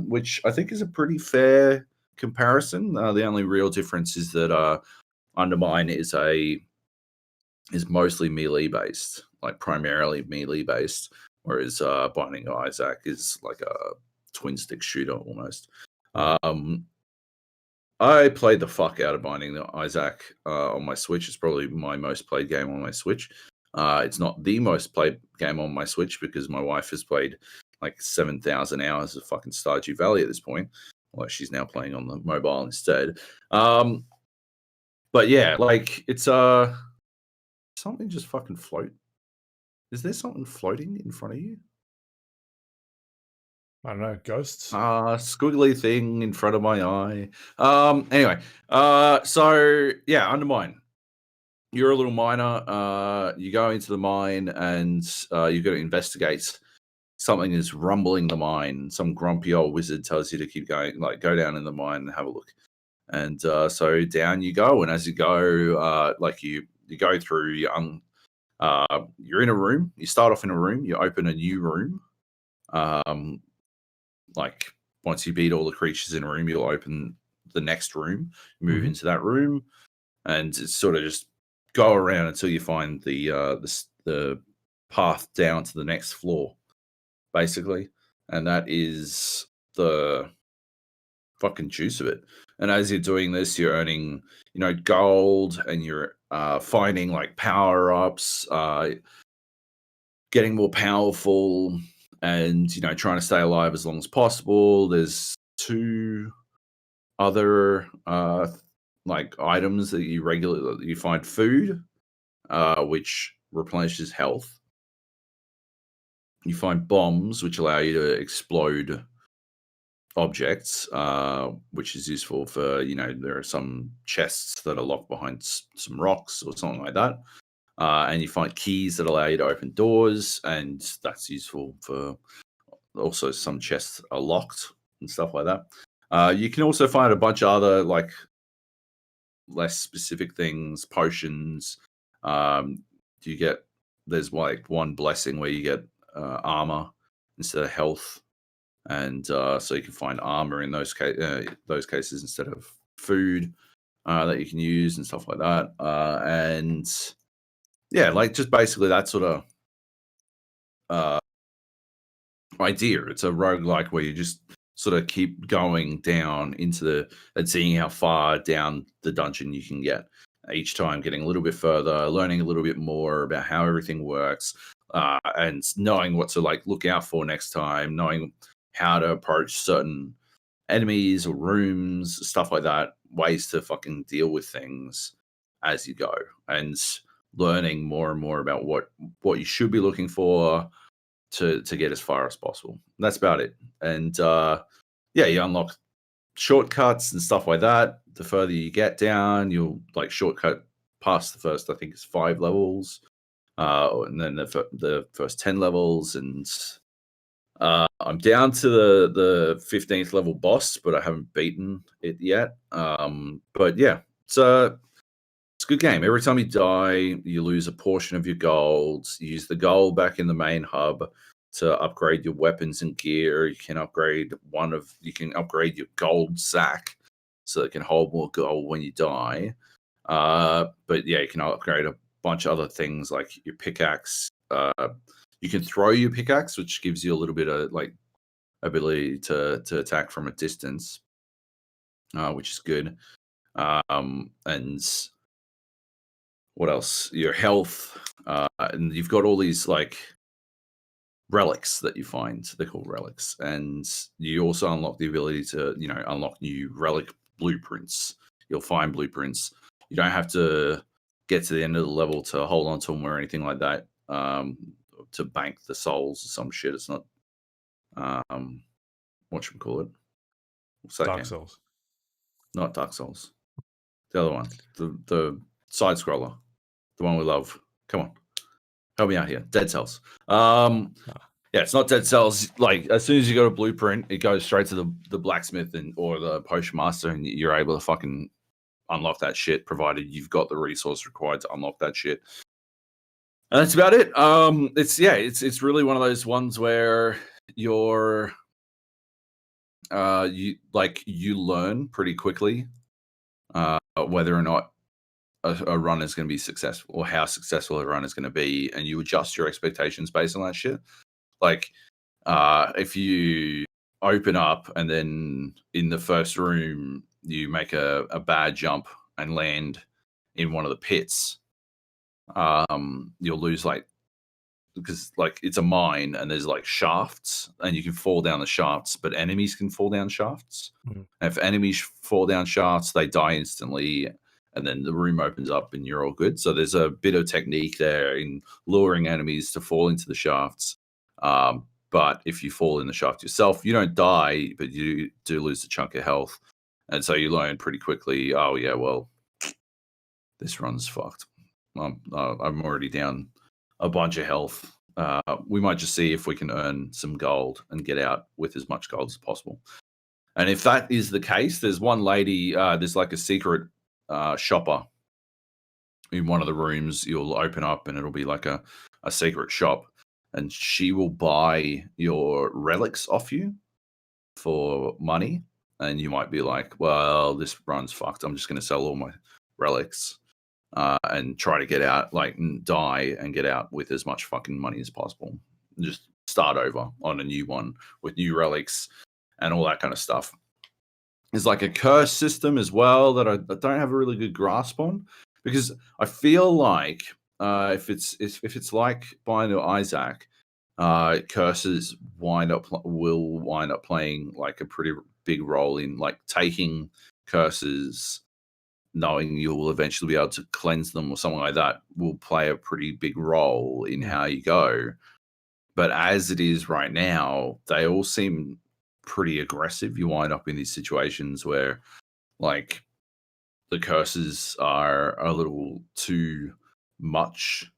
which I think is a pretty fair comparison. The only real difference is that Undermine is mostly melee based, like primarily melee based, whereas Binding of Isaac is like a twin stick shooter almost. I played the fuck out of Binding of Isaac on my Switch. It's probably my most played game on my Switch. It's not the most played game on my Switch because my wife has played like 7,000 hours of fucking Stardew Valley at this point. Although she's now playing on the mobile instead. But yeah, like it's something just fucking float. Is there something floating in front of you? I don't know, ghosts. Squiggly thing in front of my eye. Anyway, so yeah, Undermine. You're a little miner. You go into the mine and you've got to investigate. Something is rumbling the mine. Some grumpy old wizard tells you to keep going, like go down in the mine and have a look. And so down you go. And as you go, like you go through, you're in a room. You start off in a room. You open a new room. Like once you beat all the creatures in a room, you'll open the next room, move into that room, and it's sort of just go around until you find the path down to the next floor, basically. And that is the fucking juice of it. And as you're doing this, you're earning, gold, and you're finding like power ups, getting more powerful, and trying to stay alive as long as possible. There's 2 other like items that you find: food, which replenishes health. You find bombs, which allow you to explode objects, which is useful for, there are some chests that are locked behind some rocks or something like that. And you find keys that allow you to open doors, and that's useful for also some chests are locked and stuff like that. You can also find a bunch of other like less specific things, potions. There's like one blessing where you get armor instead of health, and so you can find armor in those cases instead of food that you can use and stuff like that. And yeah, like just basically that sort of idea. It's a roguelike where you just sort of keep going down and seeing how far down the dungeon you can get each time, getting a little bit further, learning a little bit more about how everything works, and knowing what to like look out for next time, knowing how to approach certain enemies or rooms, stuff like that, ways to fucking deal with things as you go, and learning more and more about what you should be looking for to get as far as possible. That's about it. And yeah, you unlock shortcuts and stuff like that. The further you get down, you'll like shortcut past the first, I think it's 5 levels, and then the first 10 levels, and I'm down to the 15th level boss, but I haven't beaten it yet. But yeah, it's a good game. Every time you die, you lose a portion of your gold. You use the gold back in the main hub to upgrade your weapons and gear. You can upgrade your gold sack so it can hold more gold when you die. But yeah, you can upgrade a bunch of other things like your pickaxe. You can throw your pickaxe, which gives you a little bit of like ability to attack from a distance, which is good. And what else? Your health, and you've got all these like relics that you find. They're called relics, and you also unlock the ability to unlock new relic blueprints. You'll find blueprints. You don't have to get to the end of the level to hold on to them or anything like that, to bank the souls or some shit. It's not whatchamacallit. What's that Dark game? Souls. Not Dark Souls. The other one. The side scroller. The one we love. Come on. Help me out here. Dead Cells. Yeah, it's not Dead Cells. Like as soon as you got a blueprint, it goes straight to the blacksmith or the potion master, and you're able to fucking unlock that shit, provided you've got the resource required to unlock that shit. And that's about it. It's really one of those ones where you learn pretty quickly whether or not a run is going to be successful, or how successful a run is going to be, and you adjust your expectations based on that shit. Like if you open up and then in the first room you make a bad jump and land in one of the pits, you'll lose because like it's a mine and there's like shafts and you can fall down the shafts, but enemies can fall down shafts. And if enemies fall down shafts, they die instantly, and then the room opens up and you're all good. So there's a bit of technique there in luring enemies to fall into the shafts. But if you fall in the shaft yourself, you don't die, but you do lose a chunk of health. And so you learn pretty quickly, oh, yeah, well, this run's fucked. I'm already down a bunch of health. We might just see if we can earn some gold and get out with as much gold as possible. And if that is the case, there's one lady, there's like a secret shopper in one of the rooms you'll open up, and it'll be like a secret shop. And she will buy your relics off you for money. And you might be like, well, this run's fucked. I'm just going to sell all my relics and try to get out, like die and get out with as much fucking money as possible. Just start over on a new one with new relics and all that kind of stuff. There's like a curse system as well that I don't have a really good grasp on, because I feel like if it's like Binding of Isaac, curses will wind up playing like a pretty big role in like taking curses, knowing you will eventually be able to cleanse them or something like that will play a pretty big role in how you go. But as it is right now, they all seem pretty aggressive. You wind up in these situations where like the curses are a little too much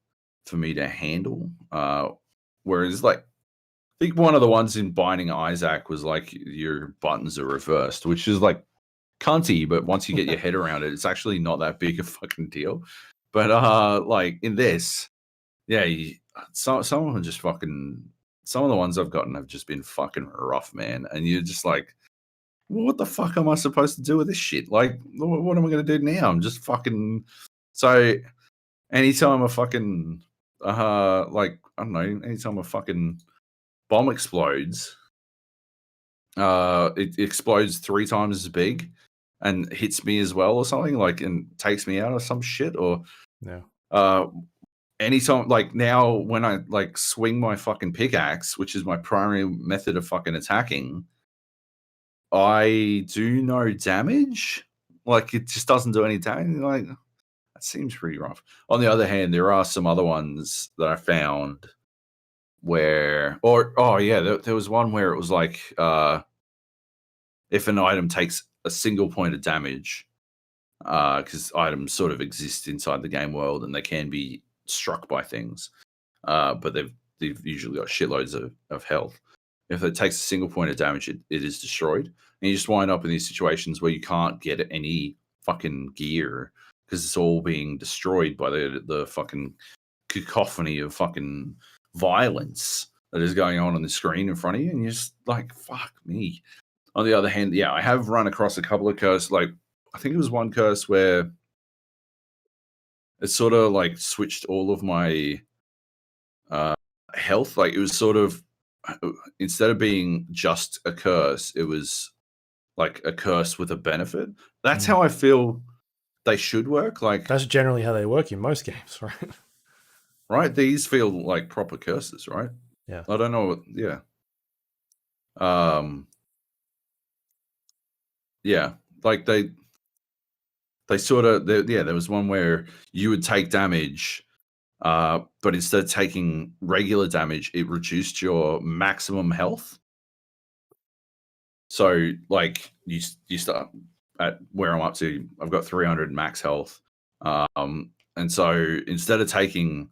for me to handle. Whereas like I think one of the ones in Binding Isaac was like your buttons are reversed, which is like cunty, but once you get your head around it, it's actually not that big a fucking deal. But like in this, yeah, some of them just fucking, some of the ones I've gotten have just been fucking rough, man. And you're just like, what the fuck am I supposed to do with this shit? Like, what am I going to do now? I'm just fucking. So anytime a fucking like I don't know, anytime a fucking bomb explodes, it explodes 3 times as big and hits me as well or something, like, and takes me out or some shit. Or anytime, like now when I like swing my fucking pickaxe, which is my primary method of fucking attacking, I do no damage. Like it just doesn't do any damage. Like that seems pretty rough. On the other hand, there are some other ones that I found where, there was one where it was like, if an item takes a single point of damage, because items sort of exist inside the game world and they can be struck by things, but they've usually got shitloads of health. If it takes a single point of damage, it is destroyed. And you just wind up in these situations where you can't get any fucking gear because it's all being destroyed by the fucking cacophony of fucking violence that is going on the screen in front of you. And you're just like, fuck me. On the other hand, yeah, I have run across a couple of curses. Like, I think it was one curse where it sort of like switched all of my health. Like, it was sort of, instead of being just a curse, it was like a curse with a benefit. That's how I feel they should work. Like, that's generally how they work in most games, right? Right? These feel like proper curses, right? Yeah. I don't know. Yeah. Yeah. Like they sort of, there was one where you would take damage, but instead of taking regular damage, it reduced your maximum health. So like you start at where I'm up to, I've got 300 max health. And so instead of taking,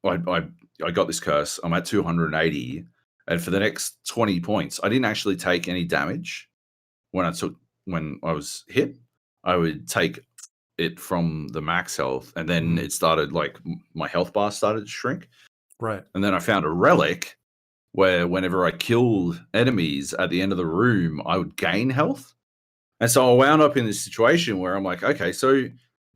I got this curse, I'm at 280, and for the next 20 points, I didn't actually take any damage when I was hit. I would take it from the max health, and then it started, like, my health bar started to shrink. Right. And then I found a relic where whenever I killed enemies at the end of the room, I would gain health. And so I wound up in this situation where I'm like, okay, so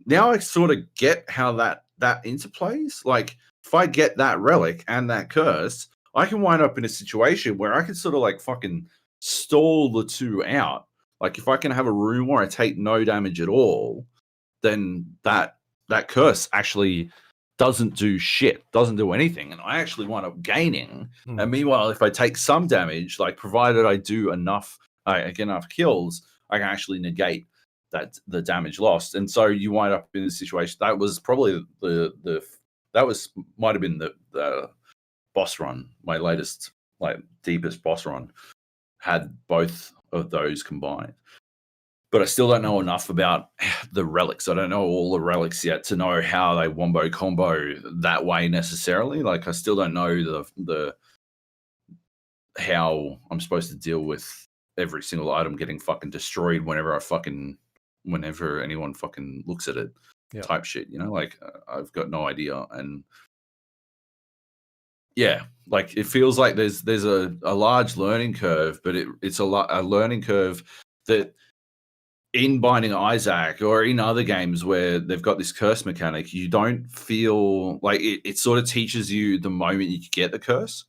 now I sort of get how that interplays. Like, if I get that relic and that curse, I can wind up in a situation where I can sort of like fucking stall the two out. Like, if I can have a room where I take no damage at all, then that curse actually doesn't do shit, doesn't do anything, and I actually wind up gaining. And meanwhile, if I take some damage, like, provided I do enough, I get enough kills, I can actually negate the damage lost. And so you wind up in a situation that was probably might have been the boss run, my latest, like, deepest boss run, had both of those combined. But I still don't know enough about the relics. I don't know all the relics yet to know how they wombo combo that way necessarily. Like, I still don't know the how I'm supposed to deal with every single item getting fucking destroyed whenever anyone fucking looks at it, type shit. You know, like, I've got no idea. And yeah, like, it feels like there's a large learning curve, but it's a learning curve that, in Binding Isaac or in other games where they've got this curse mechanic, you don't feel like it sort of teaches you the moment you get the curse.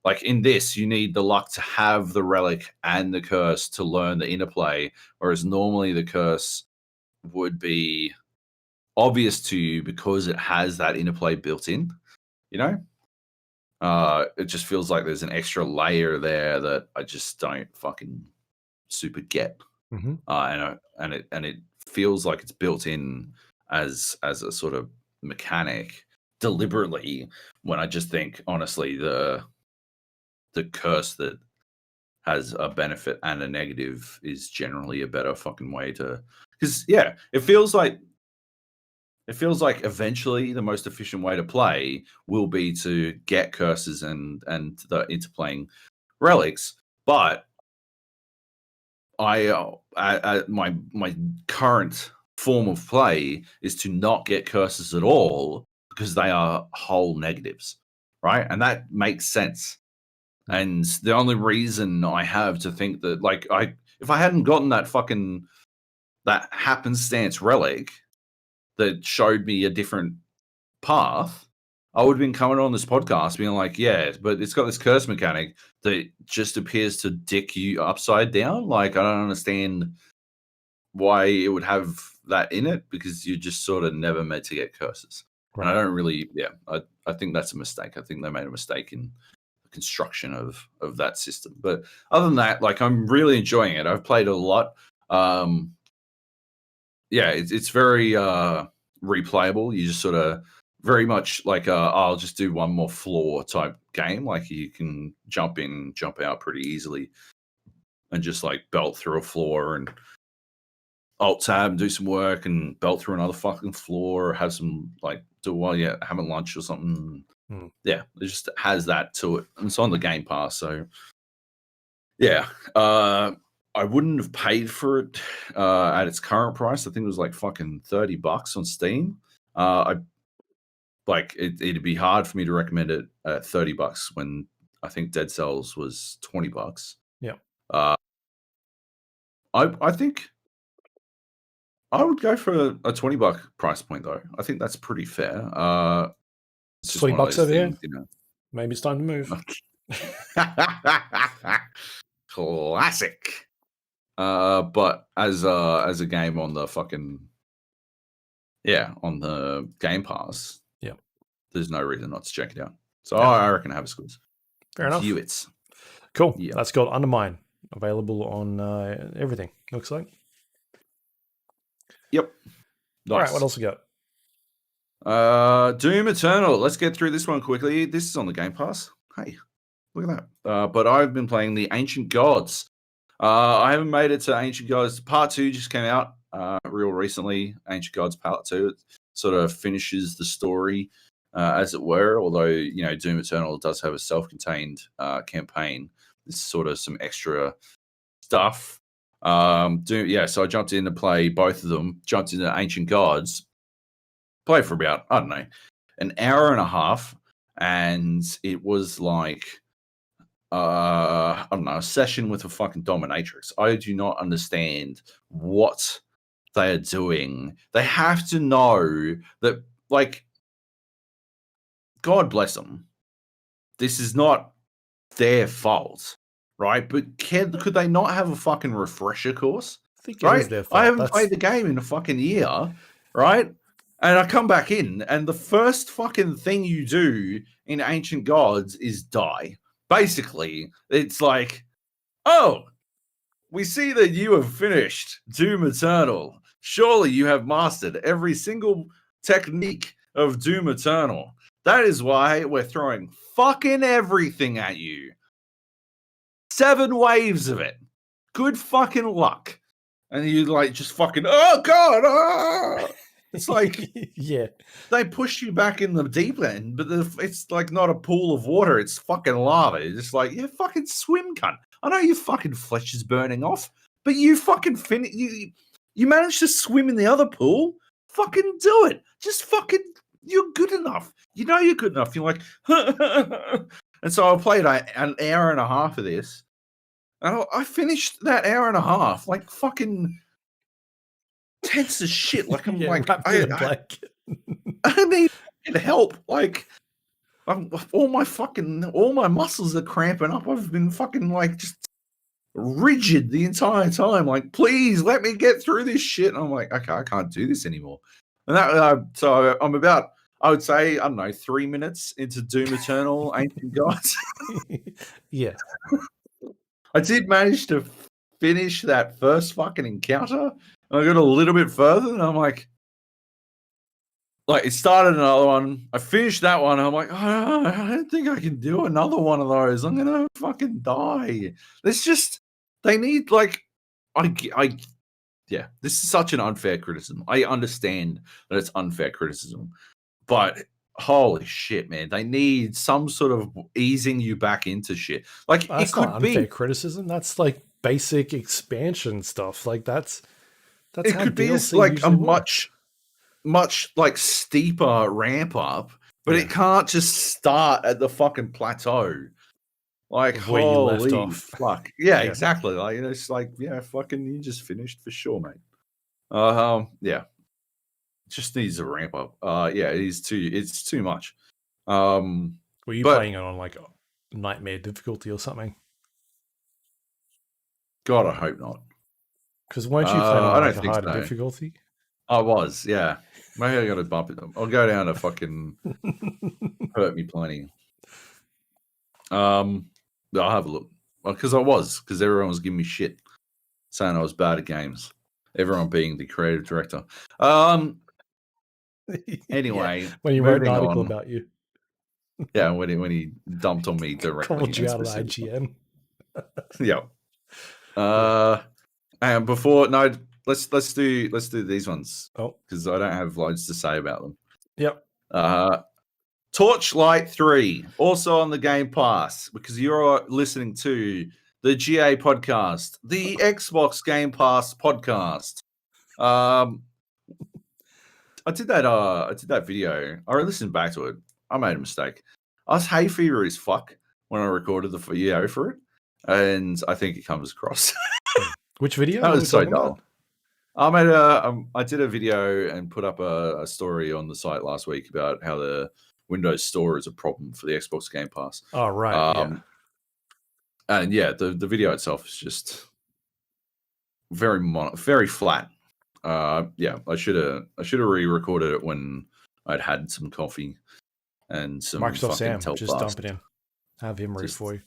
Like, in this, you need the luck to have the relic and the curse to learn the interplay, whereas normally the curse would be obvious to you because it has that interplay built in, you know? It just feels like there's an extra layer there that I just don't fucking super get. Mm-hmm. And it feels like it's built in as a sort of mechanic deliberately, when I just think, honestly, the curse that has a benefit and a negative is generally a better fucking way to, because it feels like eventually the most efficient way to play will be to get curses and the interplaying relics, but my current form of play is to not get curses at all because they are whole negatives, right? And that makes sense. And the only reason I have to think that, like, if I hadn't gotten that happenstance relic that showed me a different path, I would have been coming on this podcast being like, yeah, but it's got this curse mechanic that just appears to dick you upside down. Like, I don't understand why it would have that in it, because you're just sort of never meant to get curses. Right. And I don't really, I think that's a mistake. I think they made a mistake in the construction of that system. But other than that, like, I'm really enjoying it. I've played a lot. It's very replayable. You just sort of, very much like I'll just do one more floor type game. Like, you can jump in, jump out pretty easily and just, like, belt through a floor and alt tab and do some work and belt through another fucking floor, or have some, like, do while you're having lunch or something. Yeah, it just has that to it. And it's on the Game Pass, so yeah. I wouldn't have paid for it at its current price. I think it was like fucking $30 on Steam. It'd be hard for me to recommend it at $30 when I think Dead Cells was $20. Yeah. I think I would go for a $20 price point though. I think that's pretty fair. It's $20 over here. You know. Maybe it's time to move. Classic. But as a game on the fucking on the Game Pass, there's no reason not to check it out. So I reckon I have a squeeze. Fair enough. It's cool. Yeah. That's called Undermine. Available on everything, looks like. Yep. Nice. All right, what else we got? Doom Eternal. Let's get through this one quickly. This is on the Game Pass. Hey, look at that. But I've been playing the Ancient Gods. I haven't made it to Ancient Gods. Part 2 just came out real recently. Ancient Gods Part 2. It sort of finishes the story, as it were, although, you know, Doom Eternal does have a self-contained campaign. There's sort of some extra stuff. So I jumped in to play both of them, jumped into Ancient Gods, played for about, I don't know, an hour and a half, and it was like, I don't know, a session with a fucking dominatrix. I do not understand what they are doing. They have to know that, like, God bless them. This is not their fault, right? But could they not have a fucking refresher course? I think it is their fault. I haven't played the game in a fucking year, right? And I come back in, and the first fucking thing you do in Ancient Gods is die. Basically, it's like, oh, we see that you have finished Doom Eternal. Surely you have mastered every single technique of Doom Eternal. That is why we're throwing fucking everything at you. 7 waves of it. Good fucking luck. And you like just fucking, oh God. Ah! It's like, yeah, they push you back in the deep end, but it's like not a pool of water. It's fucking lava. It's just like, yeah, fucking swim, cunt. I know your fucking flesh is burning off, but you fucking you managed to swim in the other pool. Fucking do it. Just fucking, you're good enough. You know you're good enough. You're like, and so I played an hour and a half of this, and I finished that hour and a half like fucking tense as shit. Like I'm like, I need help. Like all my muscles are cramping up. I've been fucking like just rigid the entire time. Like, please let me get through this shit. And I'm like, okay, I can't do this anymore. And that so I'm about, I would say, I don't know, 3 minutes into Doom Eternal Ancient Gods. Yeah. I did manage to finish that first fucking encounter. And I got a little bit further, and I'm like it started another one. I finished that one. And I'm like, oh, I don't think I can do another one of those. I'm gonna fucking die. It's just, they need like, yeah. This is such an unfair criticism. I understand that it's unfair criticism, but holy shit, man, they need some sort of easing you back into shit. Like, that's it could not be unfair criticism. That's like basic expansion stuff. Like that's it how could be DLC like a works. much like steeper ramp up, but it can't just start at the fucking plateau. Like, where you left holy off. fuck. Yeah, exactly. Like, it's like, yeah, fucking, you just finished for sure, mate. Yeah. It just needs a ramp up. Yeah, it's too much. Were you playing it on like nightmare difficulty or something? God, I hope not. Because weren't you playing on like a harder difficulty? I was, yeah. Maybe I got to bump it. I'll go down to fucking hurt me plenty. I'll have a look. Because everyone was giving me shit, saying I was bad at games. Everyone being the creative director. Anyway, when you wrote an article about you. Yeah, when he dumped on me directly. Called you out of IGN. Yeah. And before, no, let's do these ones. Oh, because I don't have loads to say about them. Yep. Torchlight III, also on the Game Pass, because you're listening to the GA podcast, the Xbox Game Pass podcast. I did that video. I listened back to it. I made a mistake. I was hay fever as fuck when I recorded the video for it, and I think it comes across. Which video? That was so dull. I did a video and put up a story on the site last week about how the Windows Store is a problem for the Xbox Game Pass. Oh, right. And yeah, the video itself is just very flat. Yeah, I should have re-recorded it when I'd had some coffee and some Microsoft Sam. Telfast. Just dump it in. Have him read for you.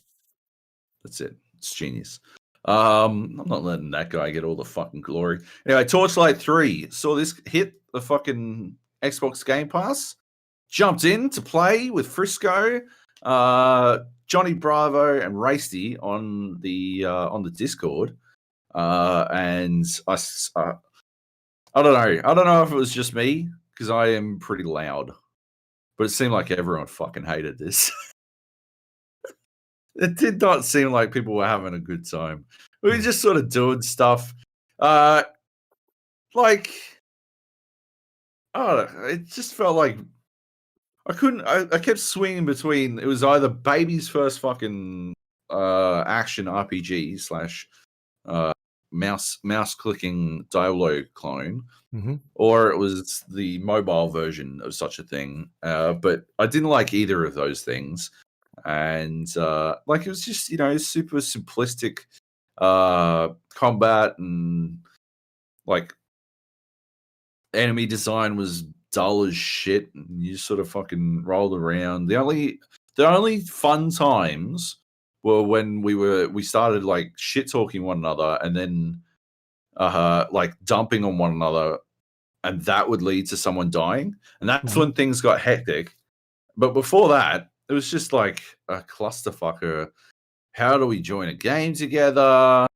That's it. It's genius. I'm not letting that guy get all the fucking glory. Anyway, Torchlight 3. Saw this hit the fucking Xbox Game Pass. Jumped in to play with Frisco, Johnny Bravo, and Rasty on the Discord. And I don't know. I don't know if it was just me, because I am pretty loud. But it seemed like everyone fucking hated this. It did not seem like people were having a good time. We were just sort of doing stuff. Like, I don't know. It just felt like I kept swinging between, it was either baby's first fucking action RPG / mouse clicking Diablo clone, or it was the mobile version of such a thing. But I didn't like either of those things. And like, it was just, super simplistic combat, and like enemy design was dull as shit, and you sort of fucking rolled around. The only fun times were when we started like shit talking one another, and then like dumping on one another, and that would lead to someone dying, and that's when things got hectic. But before that, it was just like a clusterfucker. How do we join a game together?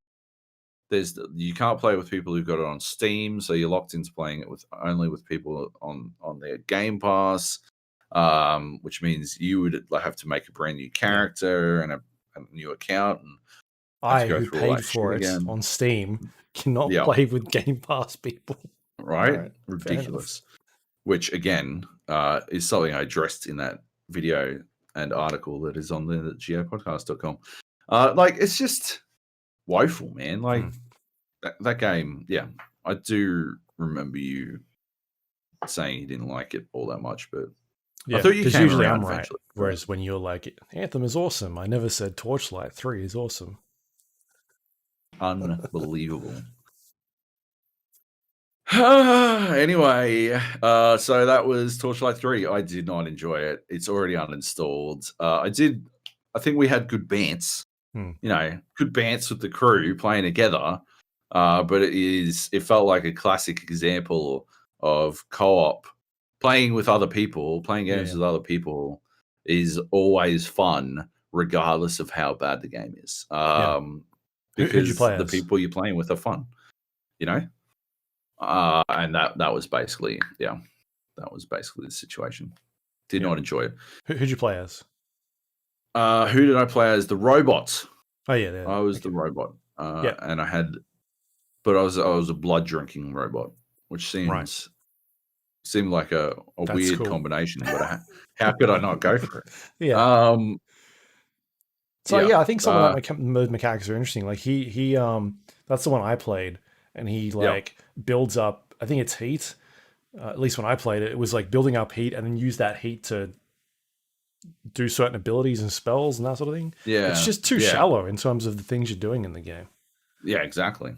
You can't play with people who've got it on Steam, so you're locked into playing it only with people on their Game Pass, which means you would have to make a brand new character and a new account, and I, who paid for it again on Steam, cannot play with Game Pass people. Right? Ridiculous. Which again is something I addressed in that video and article that is on the geopodcast.com. Like, it's just woeful, man. Like that game, I do remember you saying you didn't like it all that much, but I thought you came usually around I'm right. eventually. Whereas when you're like, Anthem is awesome, I never said Torchlight 3 is awesome. Unbelievable. Anyway, so that was Torchlight 3. I did not enjoy it. It's already uninstalled. I think we had good bants. Good bants with the crew playing together. But it felt like a classic example of co-op. Playing with other people, playing games with other people is always fun, regardless of how bad the game is. Because the people you're playing with are fun, and that was basically the situation. Did not enjoy it. Who'd you play as? Who did I play as? The robot. Oh yeah, I was the robot. And I was a blood drinking robot, which seemed like a weird combination. But how could I not go for it? I think some of those mechanics are interesting. Like he that's the one I played, and he builds up. I think it's heat. At least when I played it, it was like building up heat and then use that heat to do certain abilities and spells and that sort of thing. Yeah, it's just too shallow in terms of the things you're doing in the game. Yeah, exactly.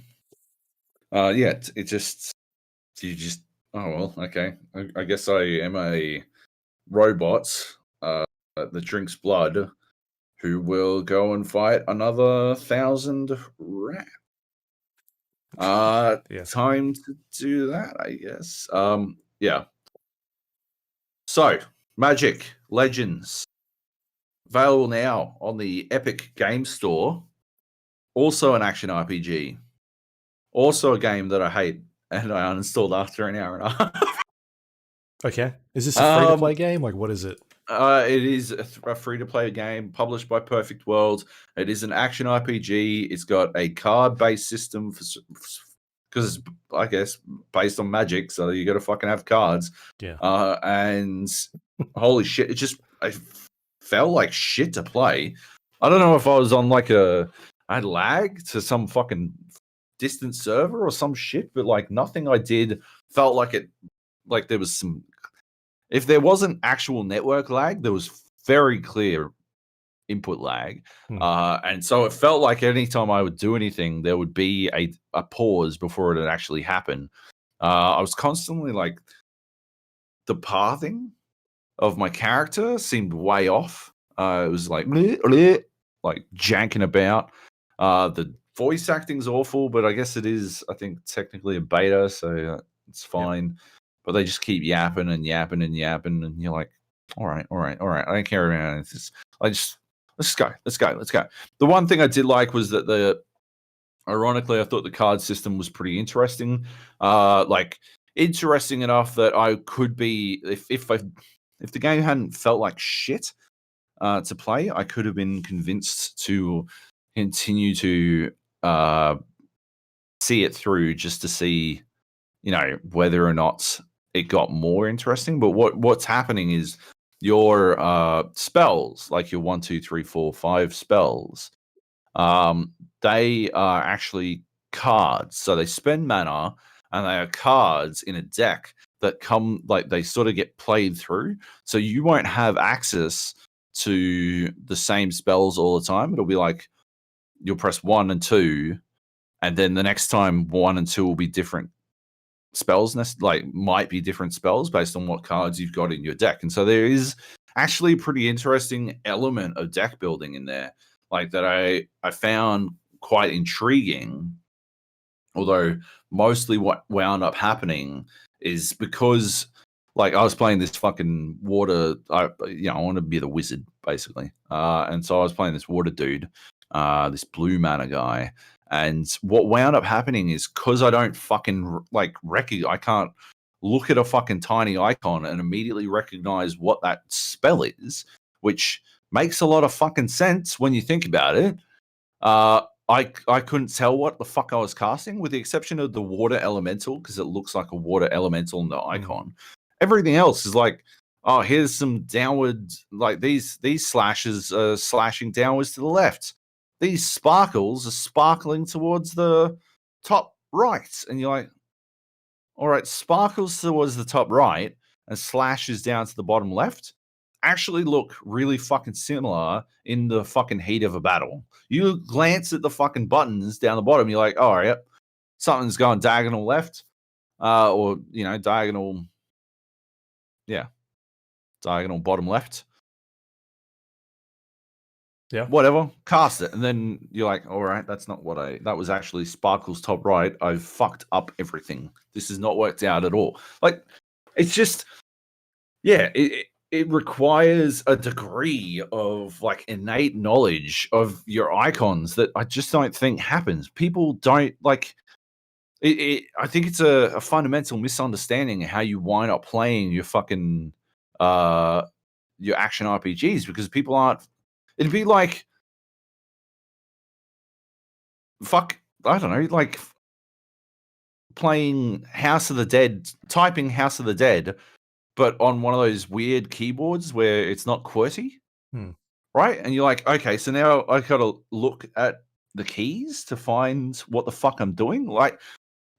Oh well, okay. I guess I am a robot that drinks blood, who will go and fight another 1,000 rats. Time to do that, I guess. So, Magic Legends, available now on the Epic Game Store. Also an action RPG. Also a game that I hate, and I uninstalled after an hour and a half. Okay. Is this a free-to-play game? Like, what is it? It is a free-to-play game published by Perfect World. It is an action RPG. It's got a card-based system because it's, I guess, based on Magic, so you got to fucking have cards. Yeah. And holy shit, I felt like shit to play. I don't know if I was on I had lag to some fucking distant server or some shit, but like nothing I did felt like it. Like there was some. If there wasn't actual network lag, there was very clear input lag. And so it felt like anytime I would do anything, there would be a pause before it would actually happen. I was constantly like, the pathing of my character seemed way off. It was like janking about. The voice acting's awful, but I guess it is, I think, technically a beta, so it's fine. Yep. But they just keep yapping and yapping and yapping, and you're like, all right. I don't care about this. Let's go. The one thing I did like was that ironically, I thought the card system was pretty interesting. Interesting enough that I could be, if the game hadn't felt like shit to play, I could have been convinced to continue to see it through just to see, whether or not it got more interesting. But what's happening is your spells, like your 1, 2, 3, 4, 5 spells, they are actually cards. So they spend mana, and they are cards in a deck that come, they sort of get played through. So you won't have access to the same spells all the time. It'll be like you'll press 1 and 2, and then the next time 1 and 2 will be different spells, might be different spells based on what cards you've got in your deck. And so there is actually a pretty interesting element of deck building in there, that I found quite intriguing. Although mostly what wound up happening is because like I was playing this fucking water. I want to be the wizard basically, and so I was playing this water dude, this blue mana guy. And what wound up happening is because I don't fucking I can't look at a fucking tiny icon and immediately recognize what that spell is, which makes a lot of fucking sense when you think about it. I couldn't tell what the fuck I was casting, with the exception of the water elemental, because it looks like a water elemental in the icon. Everything else is like, oh, here's some downward, like these slashes are slashing downwards to the left. These sparkles are sparkling towards the top right. And you're like, all right, sparkles towards the top right and slashes down to the bottom left actually look really fucking similar in the fucking heat of a battle. You glance at the fucking buttons down the bottom, you're like, oh, yeah, something's going diagonal left, or, diagonal, diagonal bottom left. Yeah. Whatever, cast it. And then you're like, all right, that's not what that was actually sparkles top right. I've fucked up everything. This has not worked out at all. Like, it's just, it requires a degree of like innate knowledge of your icons that I just don't think happens. People don't like it. I think it's a fundamental misunderstanding of how you wind up playing your fucking your action RPGs, because people aren't. It'd be like, I don't know, like playing House of the Dead, typing House of the Dead, but on one of those weird keyboards where it's not QWERTY, right? And you're like, okay, so now I got to look at the keys to find what the fuck I'm doing. Like,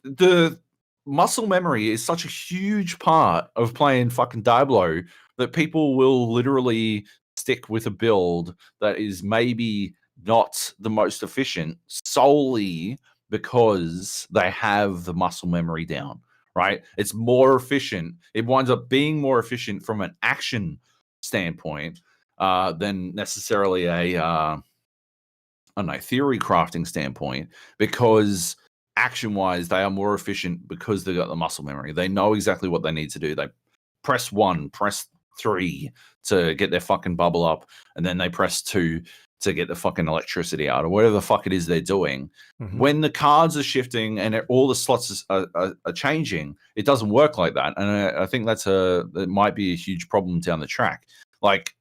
the muscle memory is such a huge part of playing fucking Diablo that people will literally stick with a build that is maybe not the most efficient solely because they have the muscle memory down, right? It's more efficient. It winds up being more efficient from an action standpoint than necessarily a theory crafting standpoint, because action-wise, they are more efficient because they've got the muscle memory. They know exactly what they need to do. They press 1, press 3 to get their fucking bubble up, and then they press 2 to get the fucking electricity out, or whatever the fuck it is they're doing. When the cards are shifting and all the slots are changing, it doesn't work like that. And I think that might be a huge problem down the track. Like,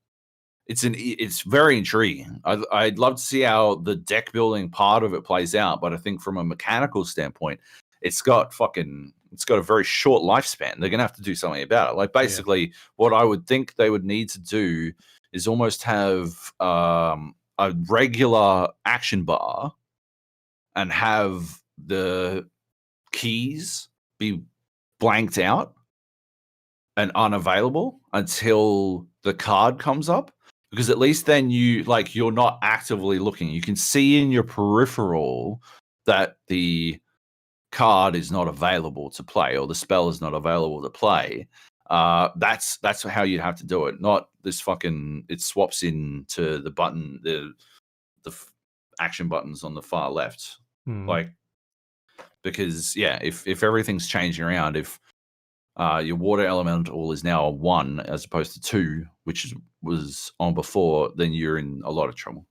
it's very intriguing. I'd love to see how the deck building part of it plays out, but I think from a mechanical standpoint, it's got a very short lifespan. They're gonna have to do something about it. Like, basically, what I would think they would need to do is almost have a regular action bar and have the keys be blanked out and unavailable until the card comes up. Because at least then you're not actively looking. You can see in your peripheral that the card is not available to play, or the spell is not available to play. That's how you'd have to do it. Not this fucking, it swaps into the button, the action buttons on the far left. Like, because if everything's changing around, if your water elemental is now a 1 as opposed to 2, which was on before, then you're in a lot of trouble.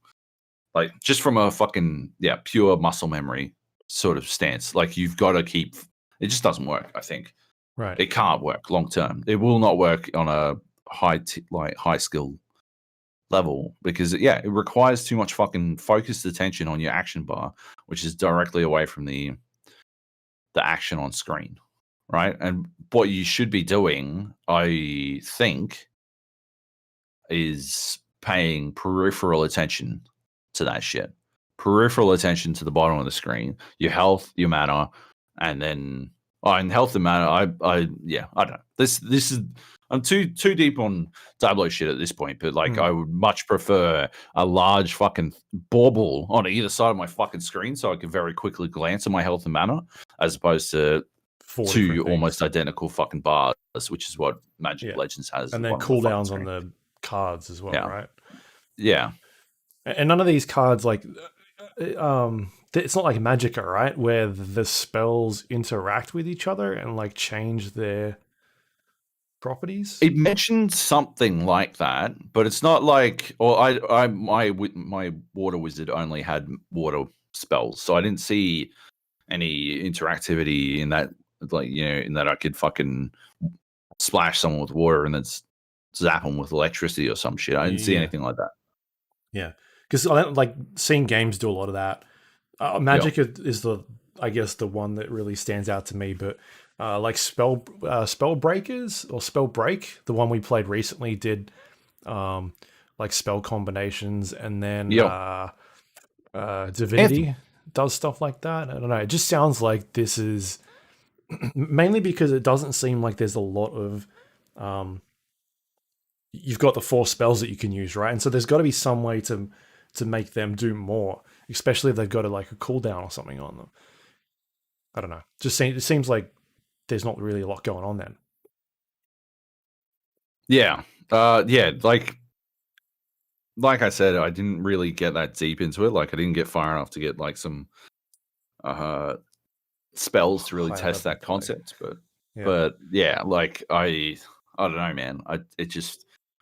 Like, just from a fucking pure muscle memory sort of stance, like, you've got to keep. It just doesn't work. I think it can't work long term. It will not work on a high skill level, because it requires too much fucking focused attention on your action bar, which is directly away from the action on screen. Right. And what you should be doing, I think, is paying peripheral attention to that shit. Peripheral attention to the bottom of the screen, your health, your mana, and then in health and mana, I don't know. This is, I'm too deep on Diablo shit at this point, but like, I would much prefer a large fucking bauble on either side of my fucking screen so I can very quickly glance at my health and mana, as opposed to 2 almost identical fucking bars, which is what Magic Legends has. And then cooldowns on the cards as well, right? Yeah. And none of these cards, like, it's not like Magicka, right? Where the spells interact with each other and like change their properties. It mentioned something like that, but it's not like. Or my water wizard only had water spells, so I didn't see any interactivity in that. Like in that I could fucking splash someone with water and then zap them with electricity or some shit. I didn't see anything like that. Yeah, because I don't like seeing games do a lot of that. Magic is I guess the one that really stands out to me, but like spell breakers or spell break, the one we played recently did like spell combinations, and then divinity Anthem does stuff like that. I don't know. It just sounds like this is mainly because it doesn't seem like there's a lot of you've got the 4 spells that you can use, right? And so there's got to be some way to make them do more, especially if they've got like a cooldown or something on them. I don't know. It seems like there's not really a lot going on then. Yeah. Like I said, I didn't really get that deep into it. Like I didn't get far enough to get like some spells to really test that concept. But yeah, like I don't know, man.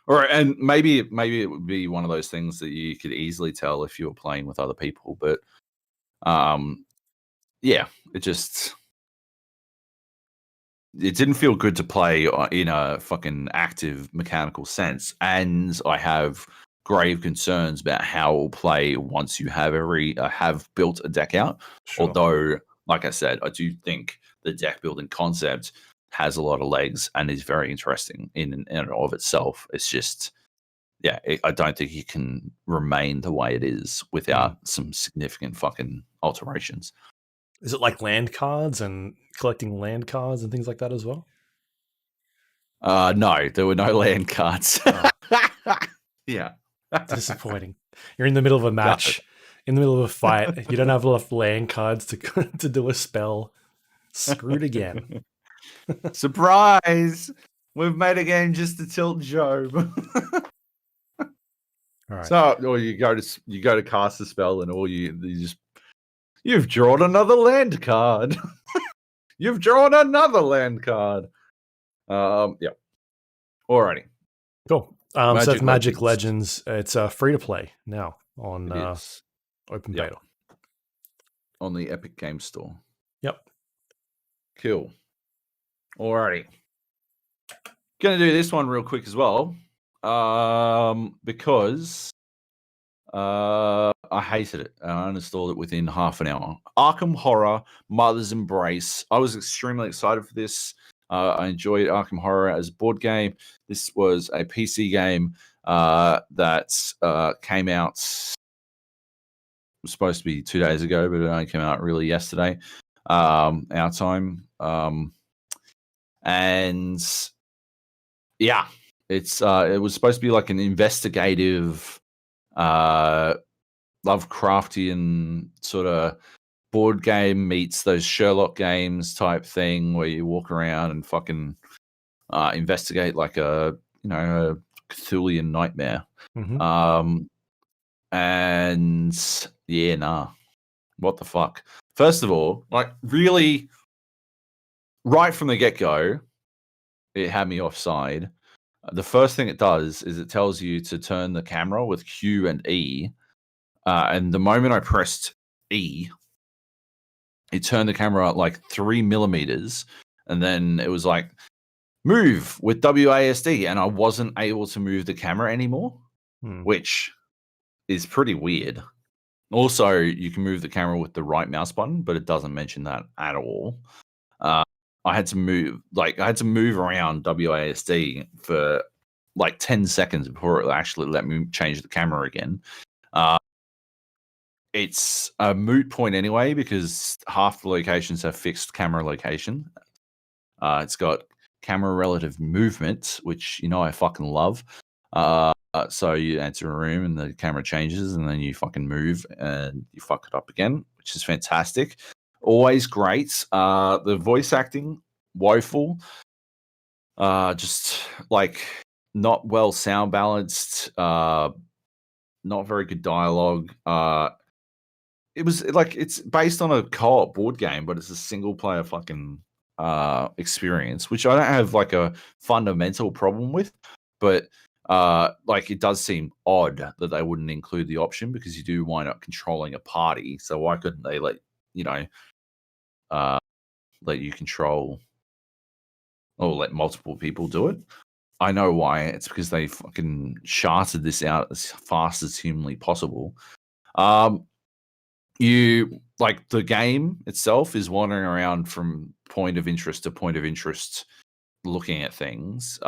And maybe it would be one of those things that you could easily tell if you were playing with other people. But yeah, it didn't feel good to play in a fucking active mechanical sense, and I have grave concerns about how it will play once you have built a deck out. Sure. Although, like I said, I do think the deck building concept has a lot of legs and is very interesting in and of itself. It's just, I don't think it can remain the way it is without some significant fucking alterations. Is it like land cards and collecting land cards and things like that as well? No, there were no land cards. Oh. Yeah. Disappointing. You're in the middle of a match, in the middle of a fight. You don't have enough land cards to do a spell. Screwed again. Surprise! We've made a game just to tilt Joab. All right. So, or you go to cast a spell, and you've drawn another land card. You've drawn another land card. Yeah. Alrighty. Cool. So it's Magic Legends. It's free to play now on open beta. On the Epic Games Store. Yep. Cool. Alrighty. Gonna do this one real quick as well. Because I hated it. I uninstalled it within half an hour. Arkham Horror, Mother's Embrace. I was extremely excited for this. I enjoyed Arkham Horror as a board game. This was a PC game that came out. It was supposed to be 2 days ago, but it only came out really yesterday, our time. And yeah, it was supposed to be like an investigative, Lovecraftian sort of board game meets those Sherlock games type thing where you walk around and fucking investigate like a Cthulhian nightmare. Mm-hmm. And yeah, nah. What the fuck? First of all, like really right from the get-go, it had me offside. The first thing it does is it tells you to turn the camera with Q and E. And the moment I pressed E, it turned the camera like 3 millimeters, and then it was like move with WASD, and I wasn't able to move the camera anymore, which is pretty weird. Also, you can move the camera with the right mouse button, but it doesn't mention that at all. I had to move around WASD for like 10 seconds before it actually let me change the camera again. It's a moot point anyway, because half the locations have fixed camera location. It's got camera relative movement, which I fucking love. So you enter a room and the camera changes, and then you fucking move and you fuck it up again, which is fantastic. Always great. The voice acting, woeful. Just like not well sound balanced. Not very good dialogue. It was like it's based on a co-op board game, but it's a single player fucking experience, which I don't have like a fundamental problem with, but like it does seem odd that they wouldn't include the option because you do wind up controlling a party. So why couldn't they let you control or let multiple people do it? I know why. It's because they fucking charted this out as fast as humanly possible. You like the game itself is wandering around from point of interest to point of interest, looking at things,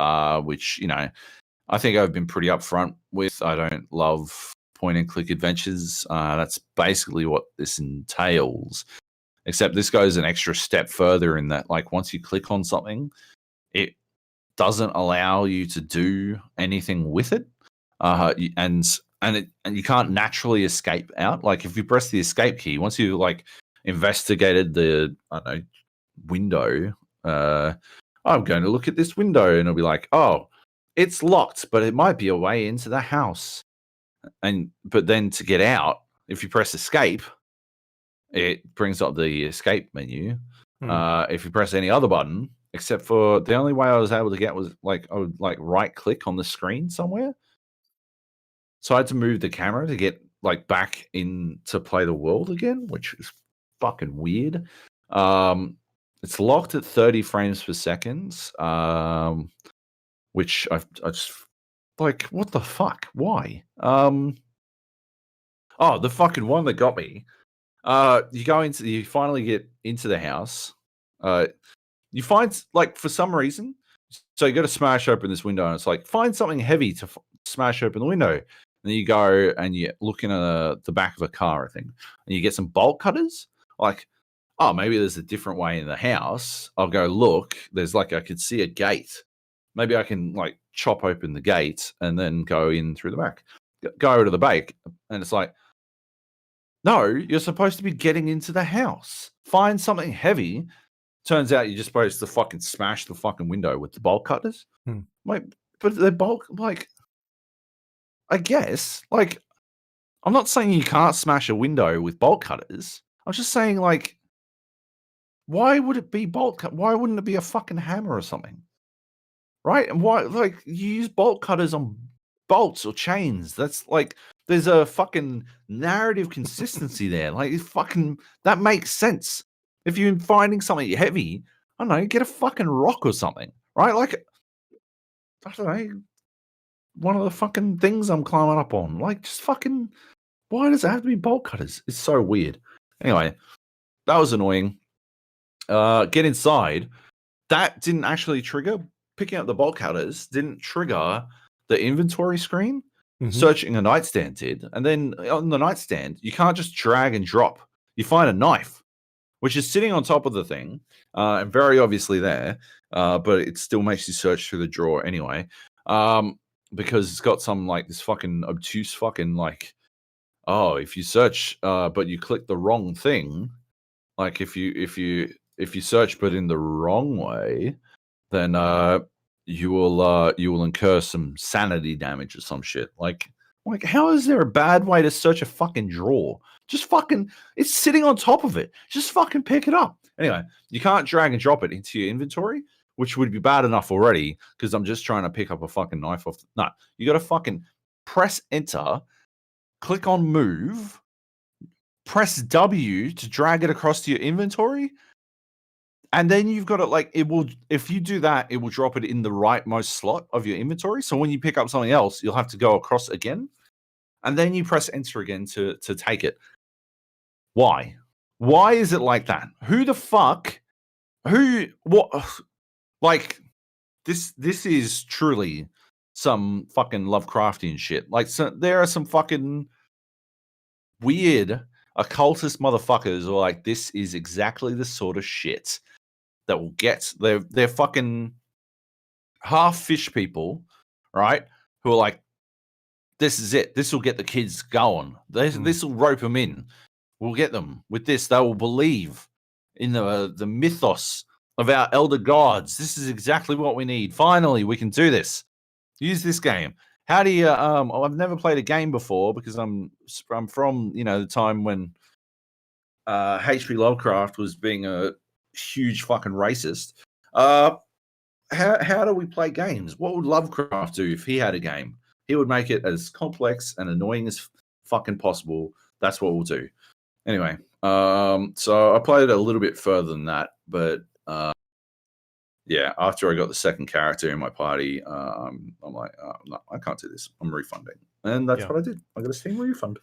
which I think I've been pretty upfront with. I don't love point and click adventures. That's basically what this entails. Except this goes an extra step further in that, like, once you click on something, it doesn't allow you to do anything with it, and you can't naturally escape out. Like if you press the escape key, once you like investigated the window, I'm going to look at this window, and it'll be like, oh, it's locked, but it might be a way into the house. But then to get out, if you press escape, it brings up the escape menu. If you press any other button, except for the only way I was able to get was like I would like right click on the screen somewhere. So I had to move the camera to get like back in to play the world again, which is fucking weird. It's locked at 30 frames per second, which I just like, what the fuck? Why? The fucking one that got me. You finally get into the house. You find, like, for some reason, so you got to smash open this window, and it's like, find something heavy to smash open the window. And then you go and you look in the back of a car, I think, and you get some bolt cutters. Like, oh, maybe there's a different way in the house. I'll go look. There's like, I could see a gate. Maybe I can like chop open the gate and then go in through the back. Go to the back, and it's like, no, you're supposed to be getting into the house. Find something heavy. Turns out you're just supposed to fucking smash the fucking window with the bolt cutters. Like, but the bolt, like, I guess, like, I'm not saying you can't smash a window with bolt cutters. I'm just saying, like, why would it be bolt cut? Why wouldn't it be a fucking hammer or something? Right? And why, like, you use bolt cutters on bolts or chains. That's like, there's a fucking narrative consistency there. Like, that makes sense. If you're finding something heavy, I don't know, get a fucking rock or something, right? Like, I don't know, one of the fucking things I'm climbing up on. Like, just fucking, why does it have to be bolt cutters? It's so weird. Anyway, that was annoying. Get inside. That didn't actually trigger. Picking up the bolt cutters didn't trigger the inventory screen. Searching a nightstand did. And then on the nightstand, you can't just drag and drop. You find a knife, which is sitting on top of the thing, and very obviously there, but it still makes you search through the drawer anyway, because it's got some like this fucking obtuse fucking like, oh, if you search, but you click the wrong thing, like if you search but in the wrong way, then you will incur some sanity damage or some shit. Like how is there a bad way to search a fucking drawer? Just fucking, it's sitting on top of it. Just fucking pick it up. Anyway, you can't drag and drop it into your inventory, which would be bad enough already because I'm just trying to pick up a fucking knife off. No, you got to fucking press enter, click on move, press W to drag it across to your inventory. And then you've got it like, it will, if you do that, it will drop it in the rightmost slot of your inventory. So when you pick up something else, you'll have to go across again. And then you press enter again to take it. Why? Why is it like that? Who the fuck? What? Like, this is truly some fucking Lovecraftian shit. Like, so there are some fucking weird occultist motherfuckers who are like, this is exactly the sort of shit that will get. They're fucking half fish people, right? Who are like, this is it. This will get the kids going. This will rope them in. We'll get them with this. They will believe in the mythos of our elder gods. This is exactly what we need. Finally, we can do this. Use this game. How do you? I've never played a game before because I'm from the time when H.P. Lovecraft was being a huge fucking racist. How do we play games? What would Lovecraft do if he had a game? He would make it as complex and annoying as fucking possible. That's what we'll do. Anyway, so I played it a little bit further than that, but yeah, after I got the second character in my party, I'm like, no, I can't do this. I'm refunding, and that's what I did. I got a Steam refund.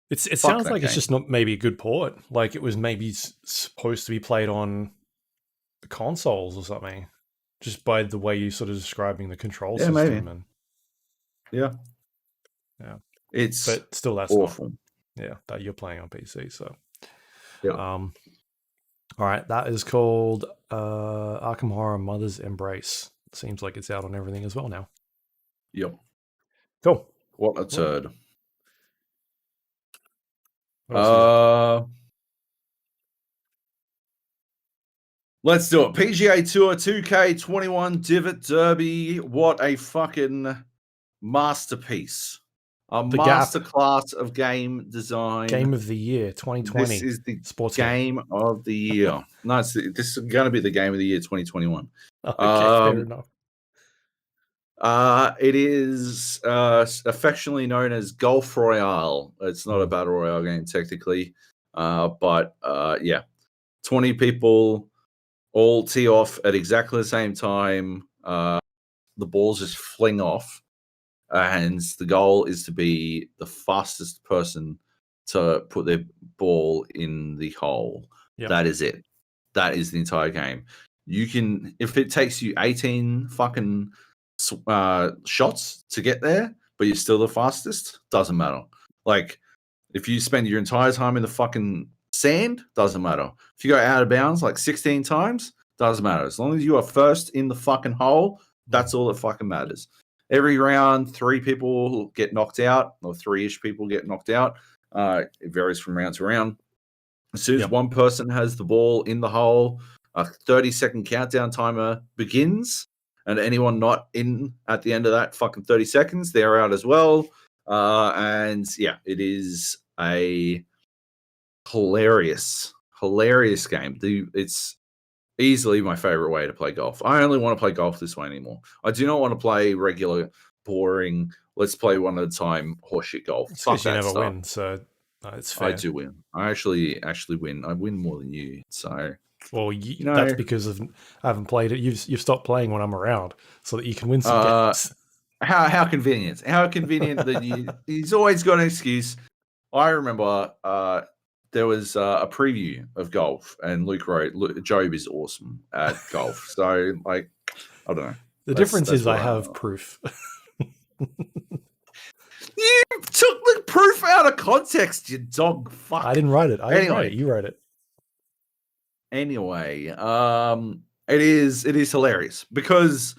It sounds like it's just not maybe a good port. Like it was maybe supposed to be played on the consoles or something, just by the way you sort of describing the control system. Maybe. And yeah, but still that's awful. That you're playing on PC. So yeah. All right, that is called Arkham Horror Mother's Embrace. Seems like it's out on everything as well now. Yep. Cool. What a turd. Let's do it. PGA Tour 2K21 Divot Derby. What a fucking masterpiece. A masterclass of game design. Game of the year 2020. This is the game of the year. No, this is going to be the game of the year 2021. Okay, fair enough. It is affectionately known as Golf Royale. It's not a battle royale game technically, but 20 people all tee off at exactly the same time. The balls just fling off. And the goal is to be the fastest person to put their ball in the hole. Yep. That is it. That is the entire game. You can, if it takes you 18 fucking shots to get there, but you're still the fastest, doesn't matter. Like, if you spend your entire time in the fucking sand, doesn't matter. If you go out of bounds like 16 times, doesn't matter. As long as you are first in the fucking hole, that's all that fucking matters. Every round, 3 people get knocked out, or 3-ish people get knocked out. It varies from round to round. As soon as one person has the ball in the hole, a 30-second countdown timer begins, and anyone not in at the end of that fucking 30 seconds, they're out as well. It is a hilarious game. It's easily my favorite way to play golf. I only want to play golf this way anymore. I do not want to play regular, boring, let's play one at a time horseshit golf. It's because you never win, so it's fair. I do win. I actually win. I win more than you. So, well, that's because I haven't played it. You've stopped playing when I'm around, so that you can win some games. How convenient? How convenient that he's always got an excuse. I remember there was a preview of golf, and Luke wrote, Joab is awesome at golf. So, like, I don't know. The difference is I have proof. You took the proof out of context, you dog fuck. I didn't write it. You wrote it. Anyway, it is hilarious because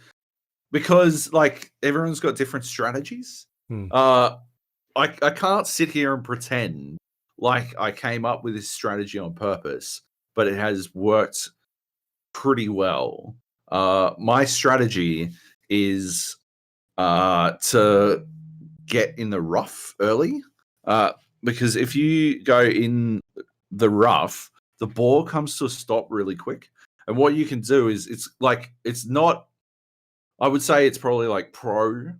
like everyone's got different strategies. I can't sit here and pretend like I came up with this strategy on purpose, but it has worked pretty well. My strategy is to get in the rough early, because if you go in the rough, the ball comes to a stop really quick. And what you can do is it's not, I would say it's probably like pro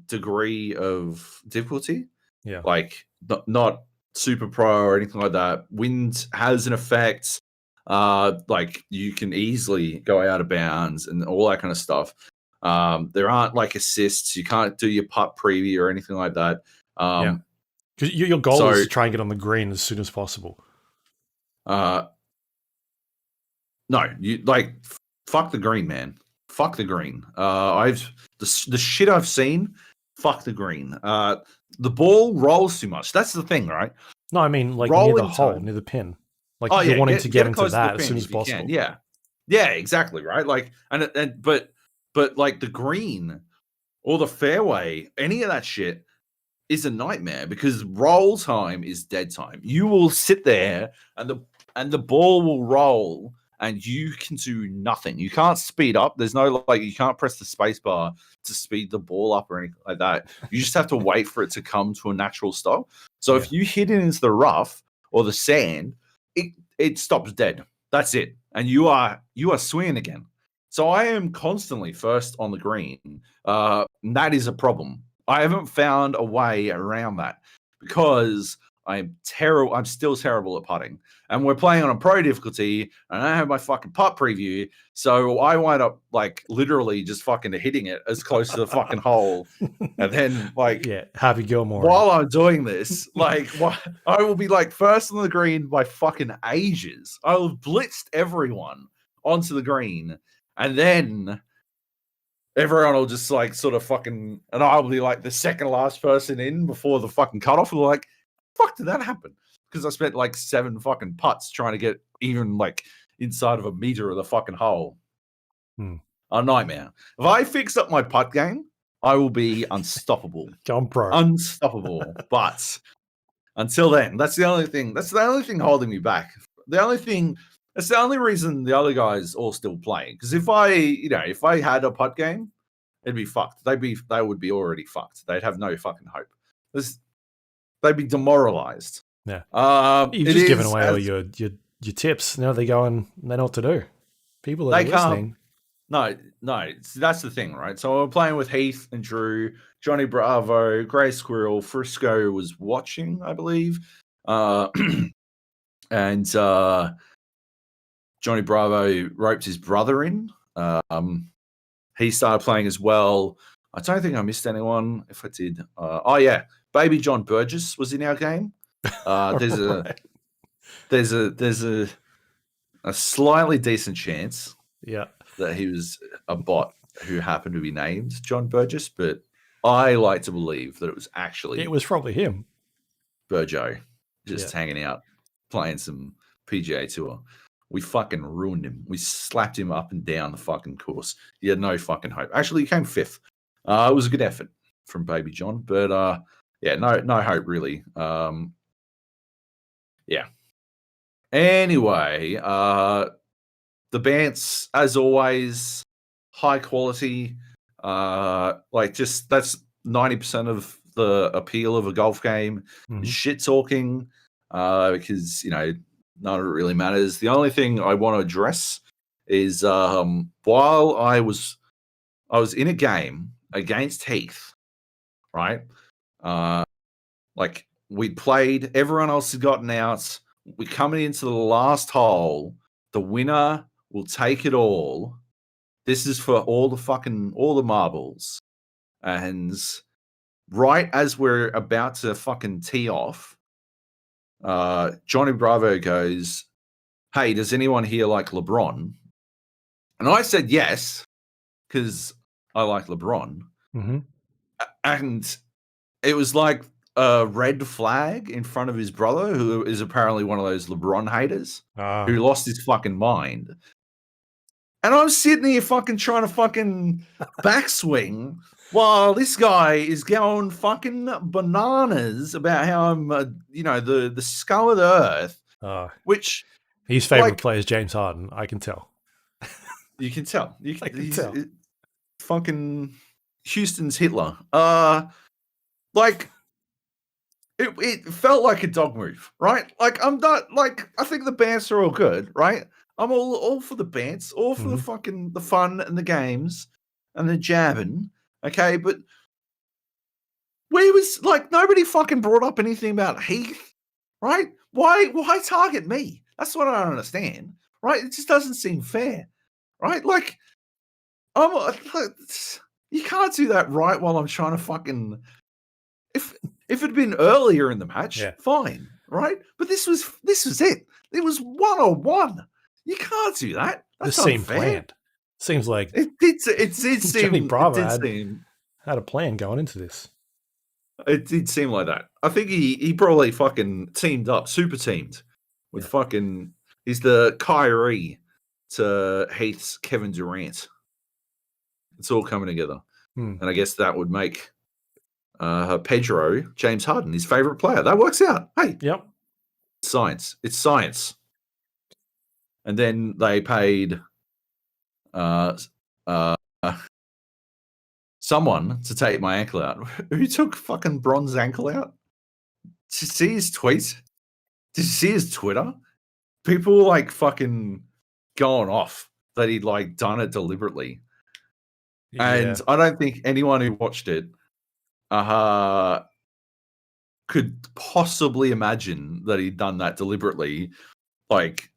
degree of difficulty. Yeah. Like not super pro or anything like that. Wind has an effect. Like you can easily go out of bounds and all that kind of stuff. There aren't like assists. You can't do your putt preview or anything like that. Because your goal is to try and get on the green as soon as possible. No, you like fuck the green, man. Fuck the green. The shit I've seen. Fuck the green. The ball rolls too much. That's the thing, right? No, I mean like near the hole, near the pin. Like you're wanting to get into that as soon as possible. Yeah, exactly, right. Like but like the green or the fairway, any of that shit is a nightmare because roll time is dead time. You will sit there and the ball will roll and you can do nothing. You can't speed up. There's no you can't press the space bar to speed the ball up or anything like that. You just have to wait for it to come to a natural stop. So if you hit it into the rough or the sand, it stops dead. That's it. And you are swinging again. So I am constantly first on the green. That is a problem. I haven't found a way around that because I'm terrible. I'm still terrible at putting. And we're playing on a pro difficulty, and I have my fucking putt preview. So I wind up like literally just fucking hitting it as close to the fucking hole. And then like Happy Gilmore. While I'm doing this, like I will be like first on the green by fucking ages. I will have blitzed everyone onto the green, and then everyone will just like sort of fucking, and I'll be like the second last person in before the fucking cutoff. And like, fuck, did that happen? Because I spent like 7 fucking putts trying to get even like inside of a meter of the fucking hole. A nightmare. If I fix up my putt game, I will be unstoppable. Gone pro. Unstoppable. But until then, that's the only thing. That's the only thing holding me back. That's the only reason the other guys all still playing. Because if I had a putt game, it'd be fucked. They would be already fucked. They'd have no fucking hope. They'd be demoralized. Yeah. You've just given away all your tips. Now they go and they know what to do. People that are listening. No, that's the thing, right? So we're playing with Heath and Drew, Johnny Bravo, Grey Squirrel, Frisco was watching, I believe. And Johnny Bravo roped his brother in. He started playing as well. I don't think I missed anyone. If I did, Baby John Burgess was in our game. There's a slightly decent chance. Yeah. That he was a bot who happened to be named John Burgess, but I like to believe that it was probably him. Burjo, just hanging out, playing some PGA Tour. We fucking ruined him. We slapped him up and down the fucking course. He had no fucking hope. Actually, he came 5th. It was a good effort from Baby John, but no hope really. Anyway, the Bants, as always, high quality. That's 90% of the appeal of a golf game. Shit talking, because none of it really matters. The only thing I want to address is while I was in a game against Heath, right? We'd played, everyone else had gotten out. We're coming into the last hole. The winner will take it all. This is for all the marbles. And right as we're about to fucking tee off, Johnny Bravo goes, "Hey, does anyone here like LeBron?" And I said yes, because I like LeBron. And it was like a red flag in front of his brother, who is apparently one of those LeBron haters, who lost his fucking mind. And I'm sitting here fucking trying to fucking backswing while this guy is going fucking bananas about how I'm, the scum of the earth. Which his favorite player is James Harden. I can tell. You can tell. I can tell. Fucking Houston's Hitler. It felt like a dog move, right? Like I'm not like I think the Bants are all good, right? I'm all for the Bants, all for the fucking the fun and the games and the jabbing, okay? But we was like nobody fucking brought up anything about Heath, right? Why target me? That's what I don't understand, right? It just doesn't seem fair, right? Like you can't do that right while I'm trying to fucking if it had been earlier in the match, fine, right? But this was it. It was 1-on-1. You can't do that. That's this seemed planned. Seems like it did seem. Johnny Bravo had a plan going into this. It did seem like that. I think he probably fucking teamed up, super teamed with fucking. He's the Kyrie to Heath's Kevin Durant. It's all coming together, and I guess that would make Pedro James Harden his favorite player. That works out. Hey, yep, science. It's science. And then they paid someone to take my ankle out. Who took fucking Bron's ankle out? Did you see his tweet? Did you see his Twitter? people like fucking going off that he'd like done it deliberately. Yeah. And I don't think anyone who watched it could possibly imagine that he'd done that deliberately. Like,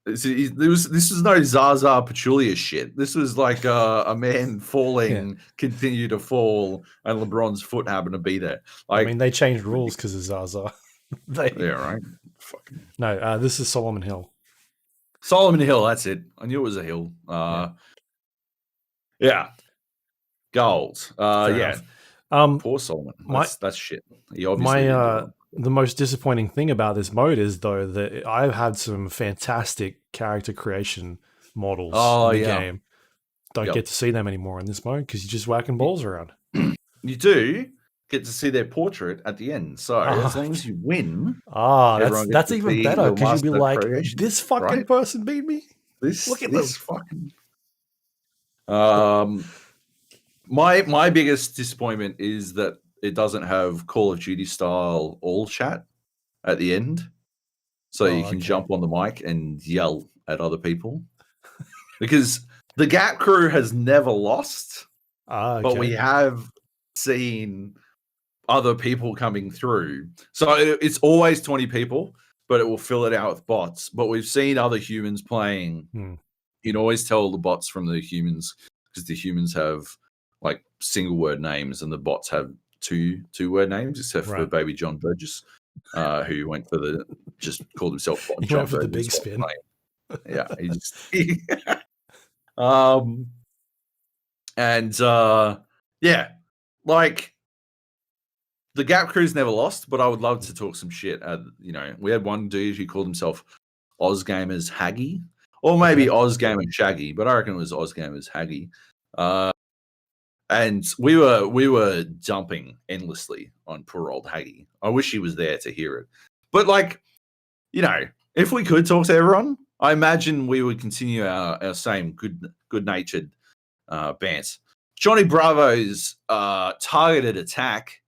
this is no Zaza Pachulia shit. This was like a man falling, continue to fall, and LeBron's foot happened to be there. Like, I mean, they changed rules because of Zaza. Yeah, right. Fucking. No, this is Solomon Hill. Solomon Hill, that's it. I knew it was a hill. Yeah. Gold. Yeah. Poor Solomon. That's shit. He obviously didn't do it. The most disappointing thing about this mode is, though, that I've had some fantastic character creation models in the game. Don't get to see them anymore in this mode because you're just whacking balls around. You do get to see their portrait at the end. So as long as you win, that's even better because you'll be like, this fucking person beat me. Look at this fucking. My biggest disappointment is that it doesn't have Call of Duty style all chat at the end, so you can jump on the mic and yell at other people. Because the Gap crew has never lost, but we have seen other people coming through. So it's always 20 people, but it will fill it out with bots. But we've seen other humans playing. You can always tell the bots from the humans because the humans have like single word names and the bots have two word names, except for baby John Burgess, who went for just called himself John Burgess. For the big spin. Yeah, like the Gap crew's never lost, but I would love to talk some shit. We had one dude who called himself Ozgamers Haggy, or maybe Ozgamer Shaggy, but I reckon it was Ozgamers Haggy. And we were jumping endlessly on poor old Haggy. I wish he was there to hear it. But if we could talk to everyone, I imagine we would continue our same good-natured bants. Johnny Bravo's targeted attack,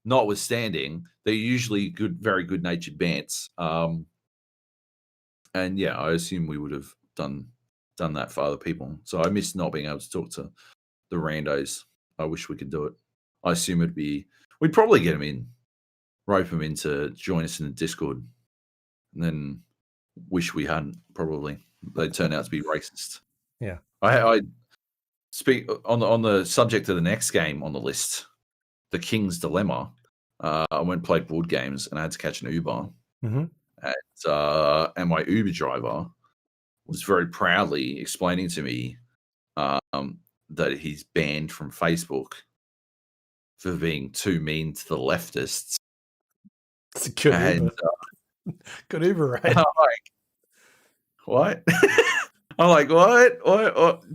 notwithstanding, they're usually very good-natured bants. And yeah, I assume we would have done that for other people. So I miss not being able to talk to the randos. I wish we could do it. I assume we'd probably get them in, rope them in to join us in the Discord, and then wish we hadn't. Probably they'd turn out to be racist. Yeah. I speak on the subject of the next game on the list, the King's Dilemma. I went and played board games and I had to catch an Uber, and my Uber driver was very proudly explaining to me that he's banned from Facebook for being too mean to the leftists. It's a good Uber. Good Uber, right? I'm like, what? I'm like, what?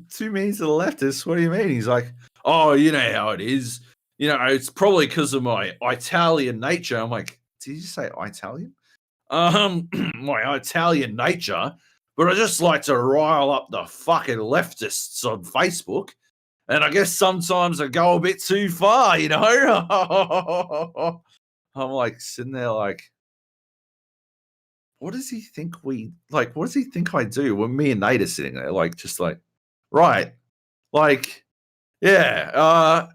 Too mean to the leftists? What do you mean? He's like, oh, you know how it is. It's probably because of my Italian nature. I'm like, did you say Italian? My Italian nature. But I just like to rile up the fucking leftists on Facebook. And I guess sometimes I go a bit too far, I'm like sitting there like, what does he think what does he think I do when me and Nate are sitting there? Like, just like, right. Like, yeah.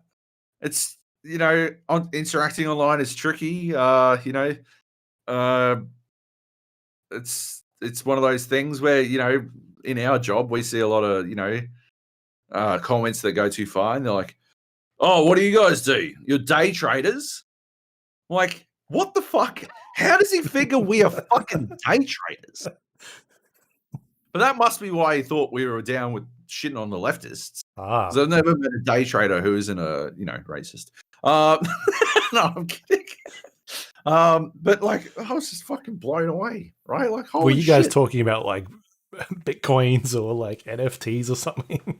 It's, interacting online is tricky. It's one of those things where, in our job, we see a lot of, comments that go too far, and they're like, oh, what do you guys do? You're day traders? I'm like, what the fuck? How does he figure we are fucking day traders? But that must be why he thought we were down with shitting on the leftists. So I've never met a day trader who isn't a, racist. No, I'm kidding. But like, I was just fucking blown away, right? Like, holy were you guys shit. talking about like Bitcoins or like NFTs or something?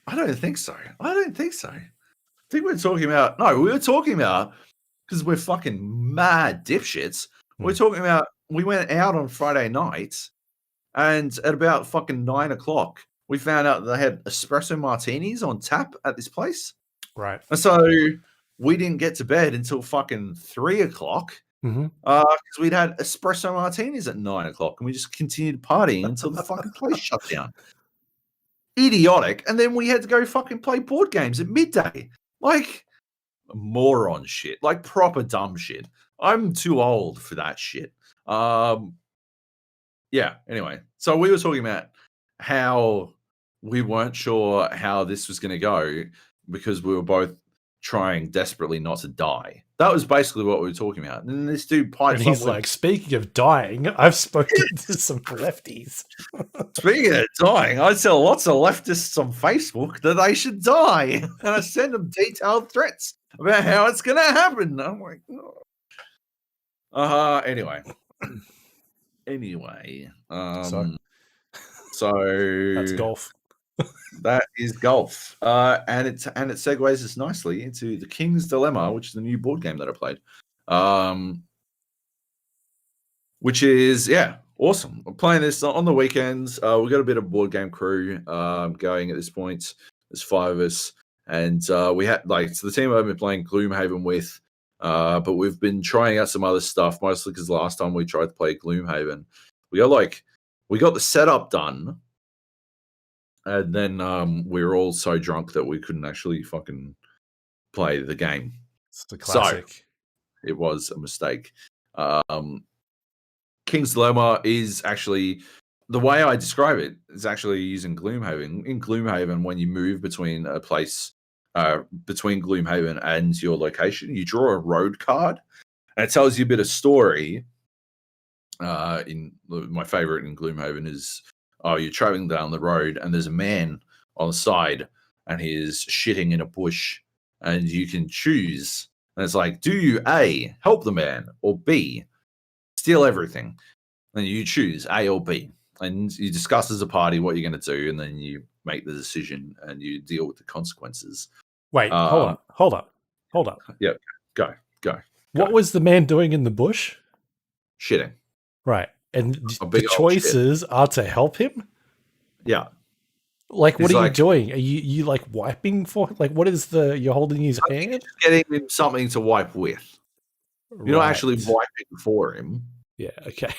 I don't think so. I think we were talking about because we're fucking mad dipshits. We're talking about, we went out on Friday night, and at about fucking 9 o'clock, we found out they had espresso martinis on tap at this place. Right. And so we didn't get to bed until fucking 3 o'clock. Because we'd had espresso martinis at 9 o'clock, and we just continued partying until the fucking place shut down. Idiotic. And then we had to go fucking play board games at midday. Like, moron shit. Like, proper dumb shit. I'm too old for that shit. Yeah, anyway. So we were talking about how we weren't sure how this was going to go because we were both trying desperately not to die. That was basically what we were talking about. And this dude pipes and he's like, speaking of dying, I've spoken to some lefties. Speaking of dying, I tell lots of leftists on Facebook that they should die. And I send them detailed threats about how it's going to happen. I'm like, oh. Anyway. So that's golf. That is golf. And it segues us nicely into The King's Dilemma, which is the new board game that I played. Which is, awesome. I'm playing this on the weekends. We've got a bit of board game crew going at this point. There's 5 of us. And we had, so the team I've been playing Gloomhaven with, but we've been trying out some other stuff, mostly because last time we tried to play Gloomhaven, we got the setup done, and then we were all so drunk that we couldn't actually fucking play the game. It's the classic. So, it was a mistake. King's Dilemma is actually, the way I describe it, is actually using Gloomhaven. In Gloomhaven, when you move between a place, between Gloomhaven and your location, you draw a road card, and it tells you a bit of story. My favorite in Gloomhaven is, you're traveling down the road, and there's a man on the side, and he is shitting in a bush, and you can choose. And it's like, do you A, help the man, or B, steal everything? And you choose A or B. And you discuss as a party what you're going to do, and then you make the decision, and you deal with the consequences. Wait, hold up. Yep, go. What was the man doing in the bush? Shitting. Right. And the choices are to help him? Yeah. Like, what are you doing? Are you like wiping for? Like, what is you're holding his hand? Getting him something to wipe with. You're not actually wiping for him. Yeah. Okay.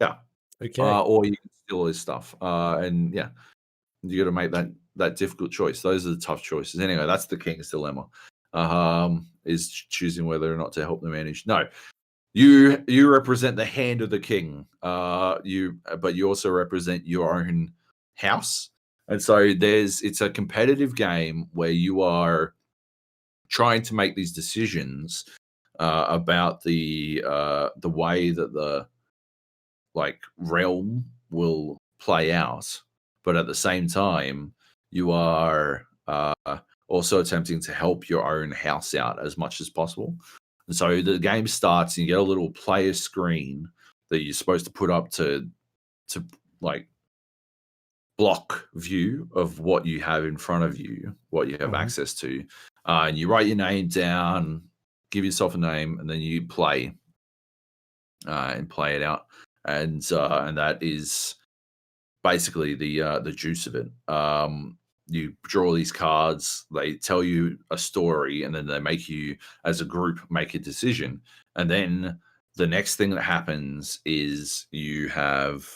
Yeah. Okay. Or you can steal his stuff. And yeah, you got to make that difficult choice. Those are the tough choices. Anyway, that's the King's Dilemma. Is choosing whether or not to help the manage. No. You represent the hand of the king. But you also represent your own house. And so it's a competitive game where you are trying to make these decisions about the way that the realm will play out, but at the same time you are also attempting to help your own house out as much as possible. And so the game starts and you get a little player screen that you're supposed to put up to block view of what you have in front of you, what you have access to. And you write your name down, give yourself a name, and then you play and play it out. And that is basically the juice of it. You draw these cards, they tell you a story, and then they make you, as a group, make a decision. And then the next thing that happens is you have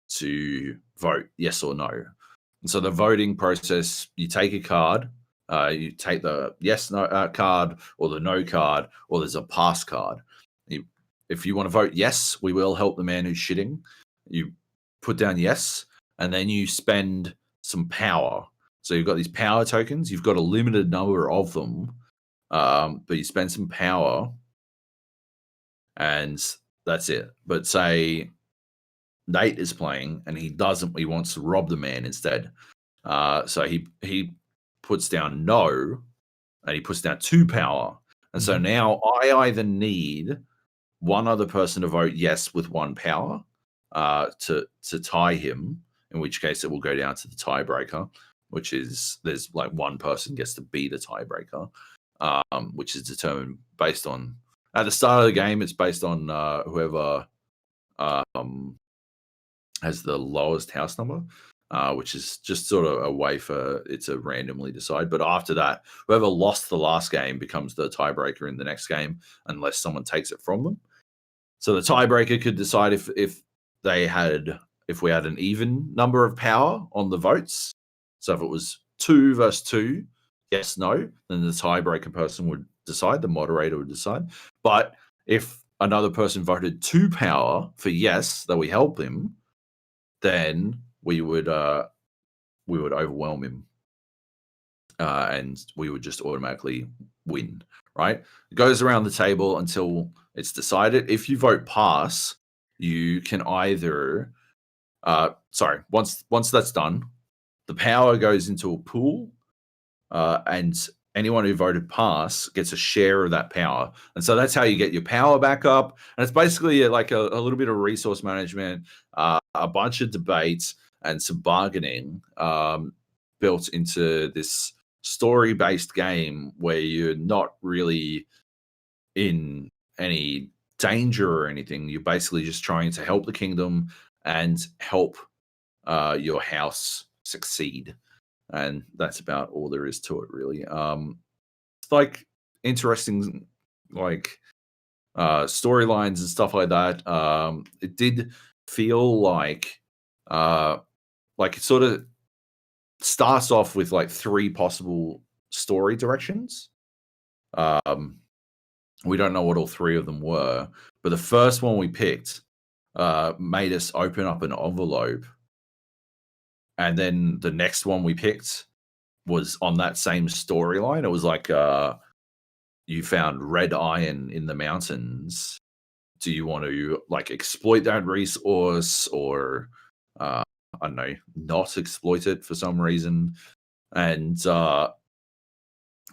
to vote yes or no. And so the voting process, you take a card, you take the yes no card or the no card, or there's a pass card. If you want to vote yes, we will help the man who's shitting. You put down yes, and then you spend some power. So you've got these power tokens. You've got a limited number of them, but you spend some power, and that's it. But say Nate is playing, and he wants to rob the man instead. So he puts down no, and he puts down 2 power. And so now I either need one other person to vote yes with 1 power to tie him, in which case it will go down to the tiebreaker, which is there's one person gets to be the tiebreaker, which is determined based on, at the start of the game, it's based on whoever has the lowest house number. which is just sort of a way for it to randomly decide. But after that, whoever lost the last game becomes the tiebreaker in the next game, unless someone takes it from them. So the tiebreaker could decide if we had an even number of power on the votes. So if it was 2 versus 2, yes, no, then the tiebreaker person would decide, the moderator would decide. But if another person voted 2 power for yes, that we help him, then we would overwhelm him, and we would just automatically win, right? It goes around the table until it's decided. If you vote pass, you can either once that's done, the power goes into a pool, and anyone who voted pass gets a share of that power. And so that's how you get your power back up. And it's basically like a little bit of resource management, a bunch of debates, and some bargaining built into this story-based game where you're not really in any danger or anything. You're basically just trying to help the kingdom and help your house succeed. And that's about all there is to it, really. It's like interesting, like storylines and stuff like that. It did feel like it sort of starts off with like 3 possible story directions. We don't know what all 3 of them were, but the first one we picked made us open up an envelope. And then the next one we picked was on that same storyline. It was like you found red iron in the mountains. Do you want to like exploit that resource, or I don't know, not exploit it for some reason? And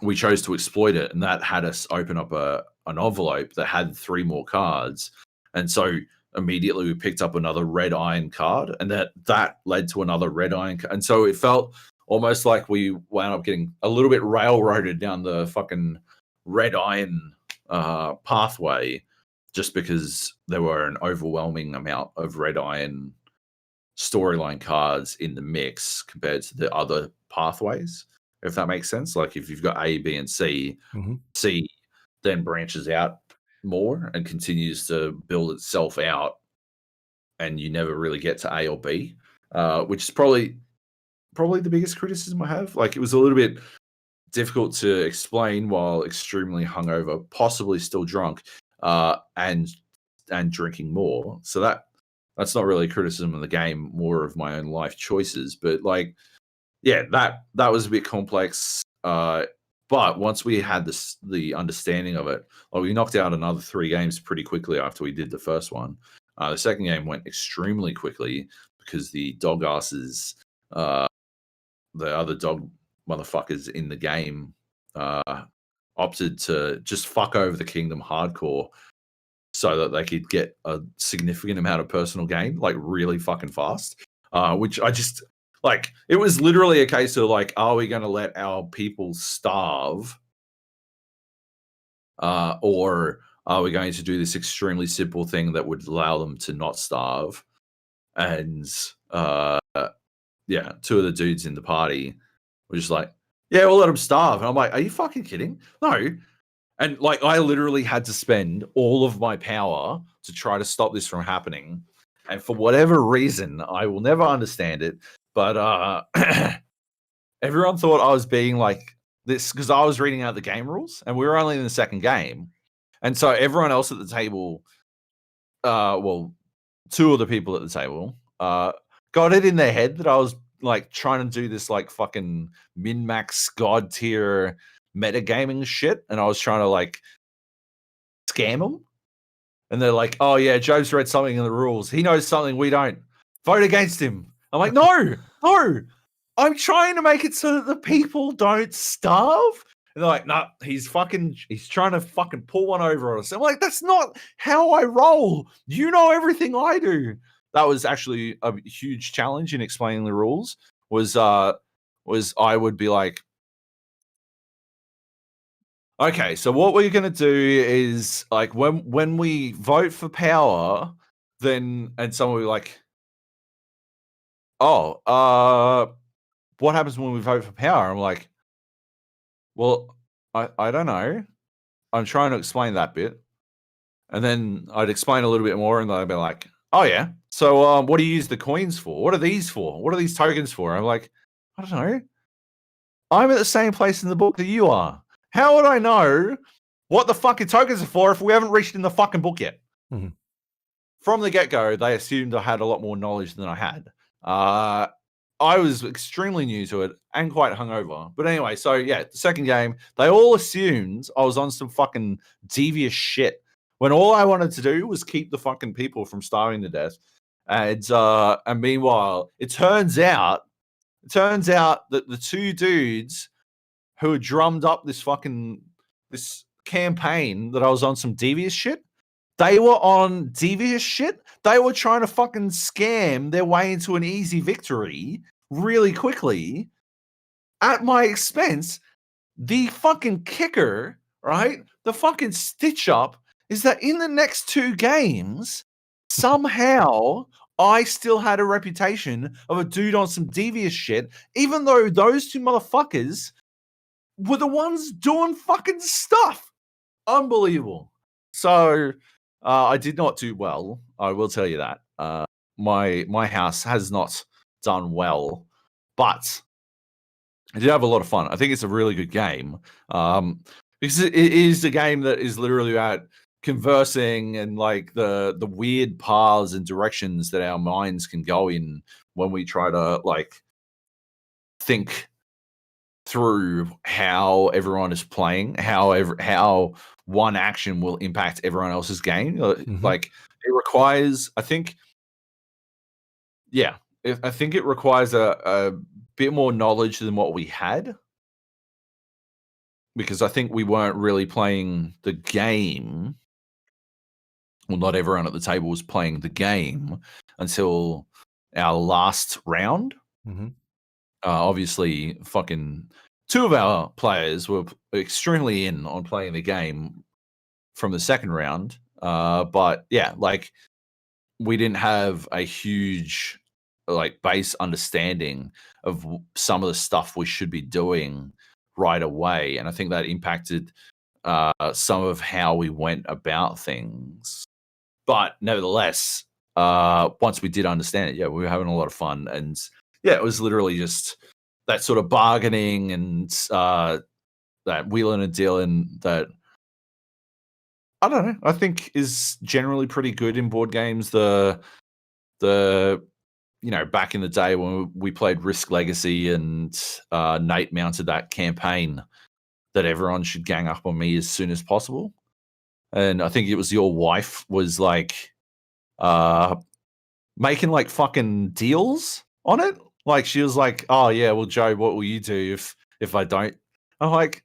we chose to exploit it, and that had us open up an envelope that had 3 more cards. And so immediately we picked up another red iron card, and that led to another red iron card. And so it felt almost like we wound up getting a little bit railroaded down the fucking red iron pathway, just because there were an overwhelming amount of red iron storyline cards in the mix compared to the other pathways, if that makes sense. Like if you've got A, B, and C, C then branches out more and continues to build itself out, and you never really get to A or B, which is probably the biggest criticism I have. Like it was a little bit difficult to explain while extremely hungover, possibly still drunk, and drinking more. So that's not really a criticism of the game, more of my own life choices. But like, yeah, that was a bit complex. But once we had the understanding of it, like we knocked out another 3 games pretty quickly after we did the first one. The second game went extremely quickly because the dog asses, the other dog motherfuckers in the game, opted to just fuck over the kingdom hardcore so that they could get a significant amount of personal gain, like really fucking fast. Which I just like, it was literally a case of like, are we going to let our people starve? Or are we going to do this extremely simple thing that would allow them to not starve? And yeah, 2 of the dudes in the party were just like, yeah, we'll let them starve. And I'm like, are you fucking kidding? No. And like, I literally had to spend all of my power to try to stop this from happening. And for whatever reason, I will never understand it, but everyone thought I was being like this because I was reading out the game rules, and we were only in the second game. And so everyone else at the table, well, 2 of the people at the table, got it in their head that I was like trying to do this like fucking min-max god tier metagaming shit, and I was trying to like scam them. And they're like, oh yeah, Joab's read something in the rules. He knows something we don't. Vote against him. I'm like, no. I'm trying to make it so that the people don't starve. And they're like, nah, he's trying to fucking pull one over us. I'm like, that's not how I roll. You know everything I do. That was actually a huge challenge in explaining the rules. Was I would be like, okay, so what we're gonna do is like when we vote for power, then and someone will be like, what happens when we vote for power? I'm like, well, I don't know. I'm trying to explain that bit. And then I'd explain a little bit more, and they'd be like, oh, yeah. So what do you use the coins for? What are these for? What are these tokens for? I'm like, I don't know. I'm at the same place in the book that you are. How would I know what the fucking tokens are for if we haven't reached in the fucking book yet? Mm-hmm. From the get-go, they assumed I had a lot more knowledge than I had. I was extremely new to it and quite hungover. But anyway, so yeah, the second game, they all assumed I was on some fucking devious shit when all I wanted to do was keep the fucking people from starving to death. And meanwhile, it turns out that the two dudes who had drummed up this campaign that I was on some devious shit, they were on devious shit. They were trying to fucking scam their way into an easy victory really quickly at my expense. The fucking kicker, right? The fucking stitch up is that in the next two games, somehow I still had a reputation of a dude on some devious shit, even though those two motherfuckers were the ones doing fucking stuff. Unbelievable. So I did not do well. I will tell you that. My house has not done well, but I did have a lot of fun. I think it's a really good game because it is a game that is literally about conversing and like the weird paths and directions that our minds can go in when we try to like think through how everyone is playing, how one action will impact everyone else's game. Like it requires, I think it requires a bit more knowledge than what we had, because I think we weren't really playing the game. Well, not everyone at the table was playing the game until our last round. Obviously, fucking two of our players were extremely in on playing the game from the second round. But yeah, like we didn't have a huge like base understanding of some of the stuff we should be doing right away. And I think that impacted some of how we went about things. But nevertheless, once we did understand it, yeah, we were having a lot of fun. And yeah, it was literally just that sort of bargaining and that wheeling and dealing that, I don't know, I think is generally pretty good in board games. The back in the day when we played Risk Legacy and Nate mounted that campaign that everyone should gang up on me as soon as possible. And I think it was your wife was like making like fucking deals on it. Like she was like, oh yeah, well, Joe, what will you do if I don't? I'm like,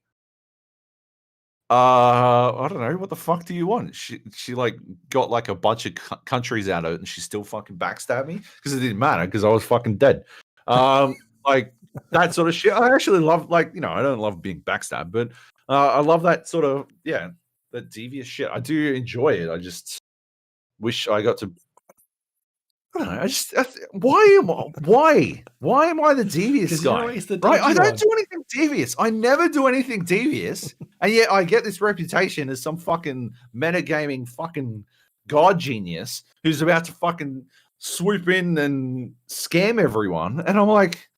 I don't know. What the fuck do you want? She like got like a bunch of countries out of it, and she still fucking backstabbed me because it didn't matter because I was fucking dead. Like that sort of shit. I actually love, like, I don't love being backstabbed, but I love that sort of, that devious shit. I do enjoy it. I just wish I got to. I don't know. Why am I the devious guy? Right? I don't do anything devious. I never do anything devious, and yet I get this reputation as some fucking metagaming fucking god genius who's about to fucking swoop in and scam everyone. And I'm like,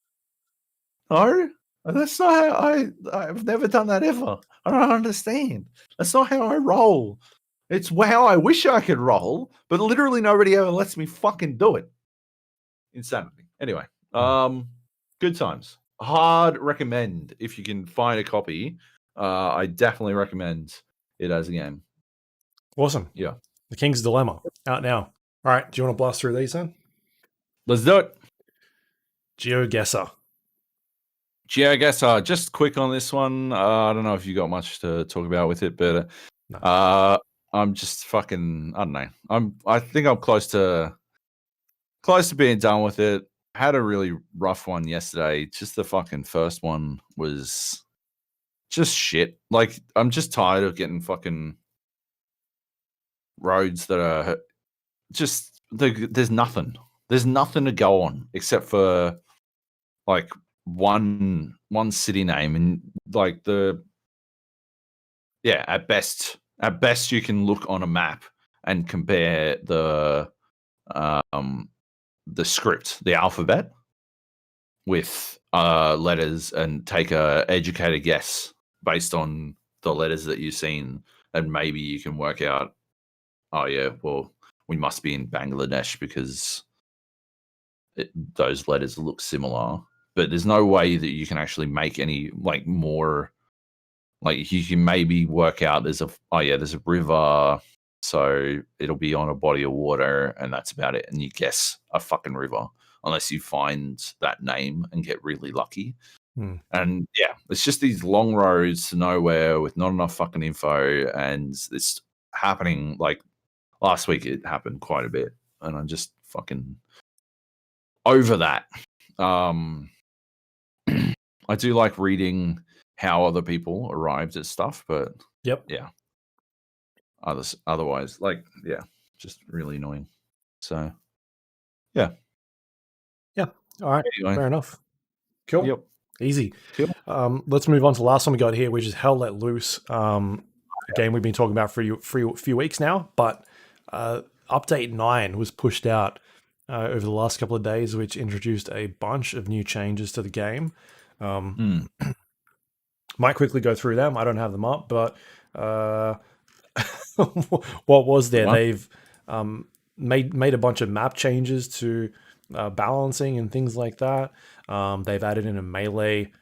no, that's not how I've never done that ever. I don't understand. That's not how I roll. It's how I wish I could roll, but literally nobody ever lets me fucking do it. Insanity. Anyway, good times. Hard recommend if you can find a copy. I definitely recommend it as a game. Awesome. Yeah. The King's Dilemma, out now. All right, do you want to blast through these then? Let's do it. Geoguessr. Geoguessr, just quick on this one. I don't know if you got much to talk about with it, but no. I'm just fucking, I don't know. I think I'm close to being done with it. Had a really rough one yesterday. Just the fucking first one was just shit. Like, I'm just tired of getting fucking roads that are just, there's nothing. there's nothing to go on except for like one city name, and like at best you can look on a map and compare the script, the alphabet, with letters, and take a educated guess based on the letters that you've seen, and maybe you can work out, oh yeah, well, we must be in Bangladesh because those letters look similar. But there's no way that you can actually make any like more. Like you can maybe work out there's a river, so it'll be on a body of water, and that's about it. And you guess a fucking river, unless you find that name and get really lucky. And yeah, it's just these long roads to nowhere with not enough fucking info, and it's happening. Like last week, it happened quite a bit, and I'm just fucking over that. I do like reading how other people arrived at stuff, but yeah, otherwise, like, yeah, just really annoying. So yeah. All right, Anyway. fair enough. Cool. Yep. Easy. Cool. Let's move on to the last one we got here, which is Hell Let Loose. A game we've been talking about for a few weeks now, but update 9 was pushed out over the last couple of days, which introduced a bunch of new changes to the game. Might quickly go through them. I don't have them up, but what was there? They've made a bunch of map changes to balancing and things like that. They've added in a melee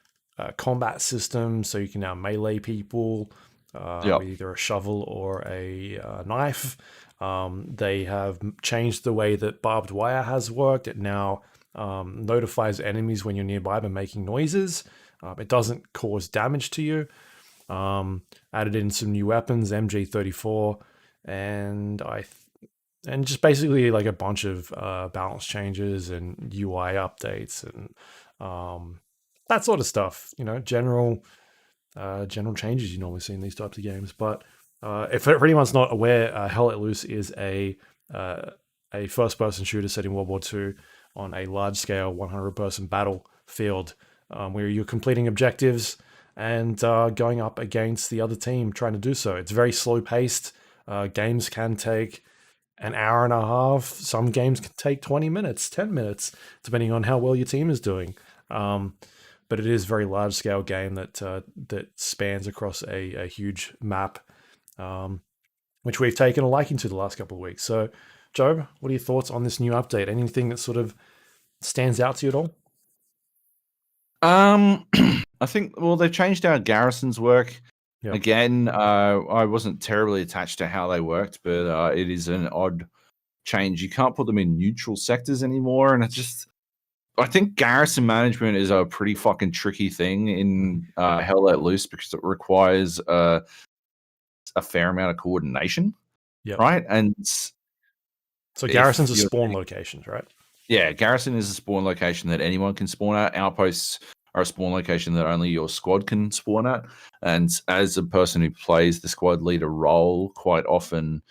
combat system, so you can now melee people with either a shovel or a knife. They have changed the way that barbed wire has worked. It now notifies enemies when you're nearby by making noises. It doesn't cause damage to you. Added in some new weapons, MG34, and just basically like a bunch of balance changes and UI updates and that sort of stuff. You know, general changes you normally see in these types of games. But if anyone's not aware, Hell Let Loose is a first-person shooter set in World War II on a large-scale 100-person battlefield where you're completing objectives and going up against the other team trying to do so. It's very slow-paced. Games can take an hour and a half. Some games can take 20 minutes, 10 minutes, depending on how well your team is doing. But it is a very large-scale game that spans across a huge map, which we've taken a liking to the last couple of weeks. So, Joab, what are your thoughts on this new update? Anything that sort of stands out to you at all? I think, well, they've changed how garrisons work. Yep. Again, I wasn't terribly attached to how they worked, but it is an odd change. You can't put them in neutral sectors anymore, and I think garrison management is a pretty fucking tricky thing in Hell Let Loose because it requires a fair amount of coordination, right? And so garrisons are spawn locations, right? Yeah, garrison is a spawn location that anyone can spawn at. Outposts are a spawn location that only your squad can spawn at. And as a person who plays the squad leader role, quite often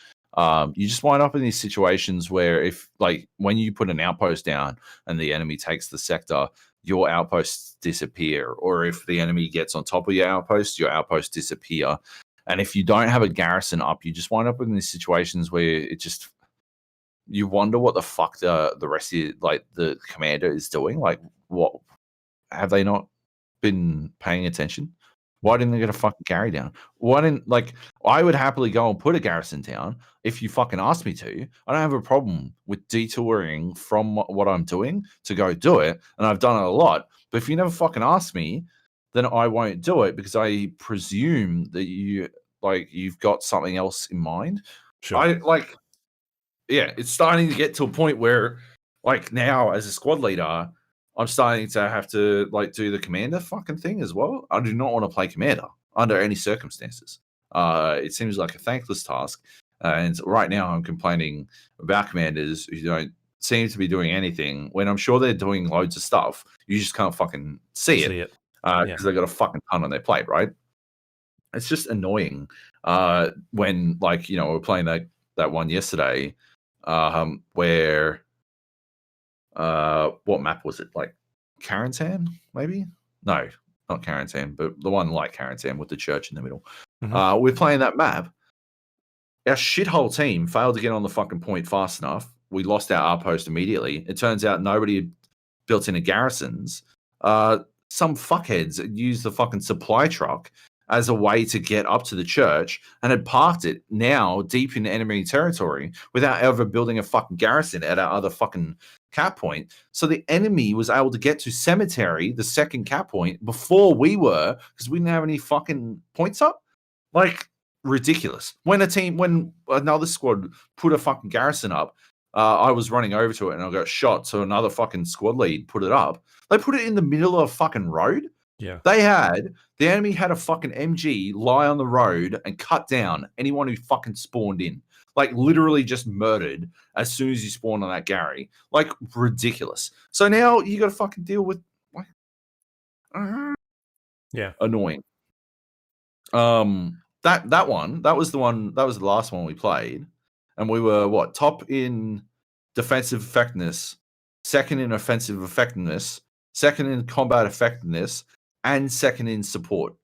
you just wind up in these situations where if, like, when you put an outpost down and the enemy takes the sector, your outposts disappear. Or if the enemy gets on top of your outposts disappear. And if you don't have a garrison up, you just wind up in these situations where it just... you wonder what the fuck the rest of the commander is doing. Like, what have they not been paying attention? Why didn't they get a fucking Gary down? Why didn't, like, I would happily go and put a garrison down if you fucking asked me to. I don't have a problem with detouring from what I'm doing to go do it, and I've done it a lot. But if you never fucking ask me, then I won't do it because I presume that you've got something else in mind. Sure. Yeah, it's starting to get to a point where, like, now as a squad leader, I'm starting to have to, like, do the commander fucking thing as well. I do not want to play commander under any circumstances. It seems like a thankless task. And right now I'm complaining about commanders who don't seem to be doing anything when I'm sure they're doing loads of stuff. You just can't fucking see it. Because they've got a fucking ton on their plate, right? It's just annoying when, like, you know, we're playing that one yesterday where what map was it? Like Carentan, maybe? No, not Carentan, but the one like Carentan with the church in the middle. We're playing that map. Our shithole team failed to get on the fucking point fast enough. We lost our outpost immediately. It turns out nobody had built in garrisons. Some fuckheads used the fucking supply truck as a way to get up to the church and had parked it now deep in enemy territory without ever building a fucking garrison at our other fucking cap point. So the enemy was able to get to cemetery, the second cap point, before we were, because we didn't have any fucking points up. Like, ridiculous. When another squad put a fucking garrison up, I was running over to it and I got shot. So another fucking squad lead put it up. They put it in the middle of a fucking road. Yeah. The enemy had a fucking MG lie on the road and cut down anyone who fucking spawned in. Like, literally just murdered as soon as you spawn on that Gary. Like, ridiculous. So now you got to fucking deal with, like, annoying. That was the last one we played, and we were top in defensive effectiveness, second in offensive effectiveness, second in combat effectiveness, and second in support,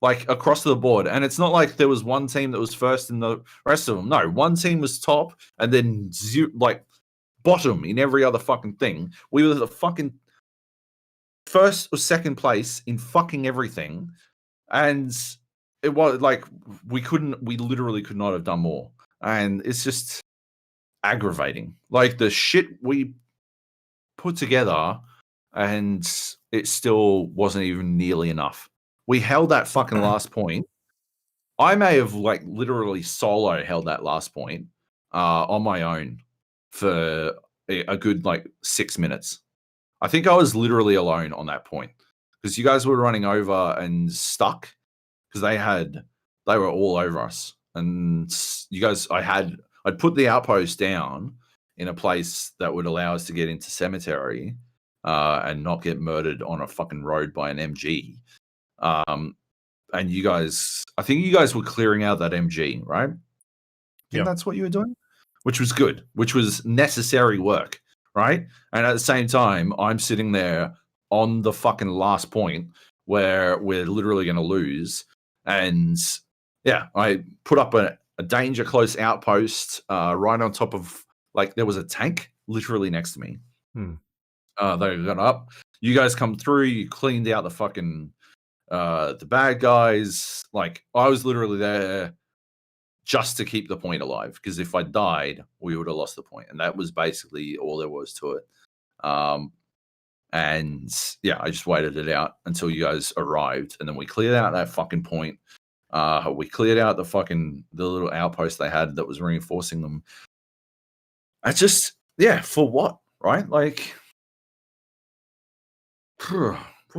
like across the board. And it's not like there was one team that was first in the rest of them. No, one team was top and then bottom in every other fucking thing. We were the fucking first or second place in fucking everything, and it was like we literally could not have done more. And it's just aggravating. Like, the shit we put together, and it still wasn't even nearly enough. We held that fucking last point. I may have literally solo held that last point on my own for a good 6 minutes. I think I was literally alone on that point because you guys were running over and stuck because they were all over us. And you guys, I'd put the outpost down in a place that would allow us to get into cemetery and not get murdered on a fucking road by an MG. And you guys, I think you guys were clearing out that MG, right? Yeah, that's what you were doing, which was good, which was necessary work, right? And at the same time, I'm sitting there on the fucking last point where we're literally going to lose. And yeah, I put up a danger close outpost right on top of, there was a tank literally next to me. They got up. You guys come through. You cleaned out the fucking the bad guys. I was literally there just to keep the point alive, because if I died, we would have lost the point, and that was basically all there was to it. And yeah, I just waited it out until you guys arrived, and then we cleared out that fucking point. We cleared out the little outpost they had that was reinforcing them. I just, for what, right? What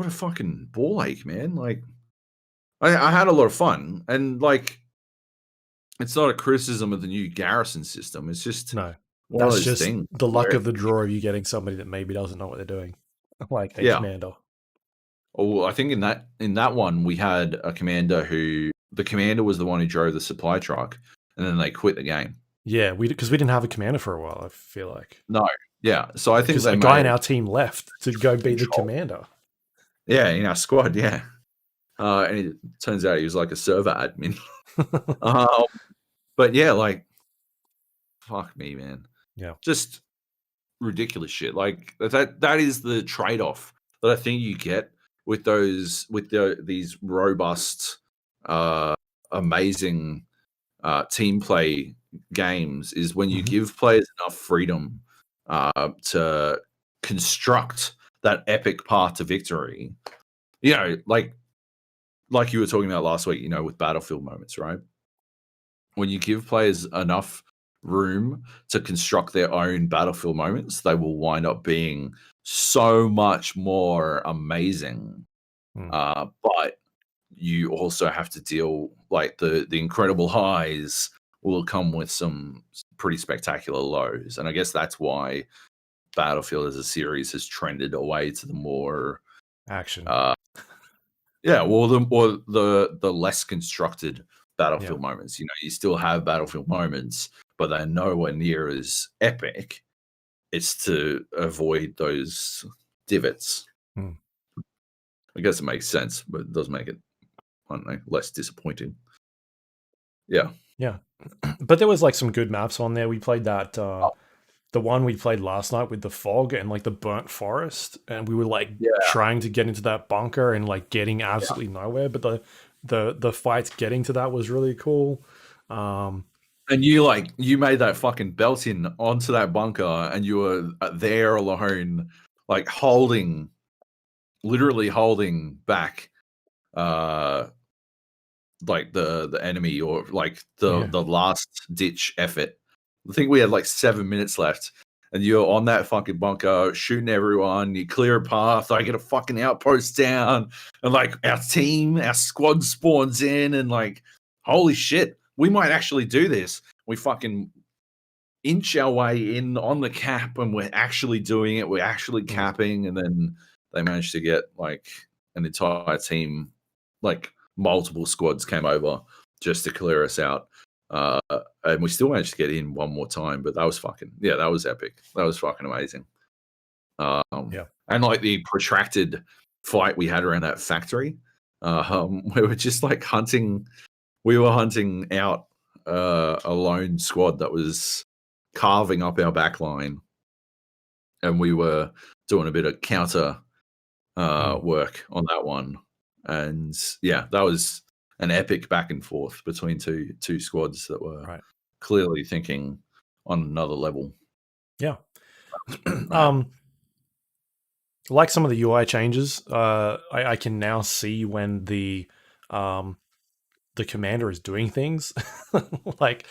a fucking ball ache, man. I had a lot of fun, and it's not a criticism of the new garrison system. It's just that's just the luck of the draw of you getting somebody that maybe doesn't know what they're doing, like a commander. Oh, I think in that one we had a commander the commander was the one who drove the supply truck, and then they quit the game. Yeah, because we didn't have a commander for a while, I feel like. No, yeah. So I think a guy in our team left to go be the commander. Yeah, in our squad, yeah. And it turns out he was like a server admin. But yeah, fuck me, man. Yeah. Just ridiculous shit. That is the trade-off that I think you get with these robust, amazing team play games, is when you give players enough freedom to construct that epic path to victory. Like you were talking about last week, with battlefield moments, right? When you give players enough room to construct their own battlefield moments, they will wind up being so much more amazing. But you also have to deal, the incredible highs will come with some pretty spectacular lows. And I guess that's why Battlefield as a series has trended away to the more action. The less constructed battlefield moments. You still have battlefield moments, but they're nowhere near as epic it's to avoid those divots. I guess it makes sense, but it does make it, I don't know, less disappointing. Yeah. But there was like some good maps on there. We played that the one we played last night with the fog and like the burnt forest, and we were like trying to get into that bunker and like getting absolutely nowhere. But the fights getting to that was really cool. And you made that fucking belt in onto that bunker, and you were there alone, like literally holding back, like the enemy, or like the last ditch effort. I think we had like 7 minutes left, and you're on that fucking bunker shooting everyone. You clear a path. I get a fucking outpost down, and like our squad spawns in, and like, holy shit, we might actually do this. We fucking inch our way in on the cap, and we're actually doing it. We're actually capping, and then they managed to get like an entire team, like multiple squads came over just to clear us out. And we still managed to get in one more time, but that was that was epic. That was fucking amazing. And like the protracted fight we had around that factory, we were just like hunting. We were hunting out a lone squad that was carving up our back line, and we were doing a bit of counter work on that one. And that was an epic back and forth between two squads that were clearly thinking on another level. Yeah. Like some of the UI changes, I can now see when the commander is doing things like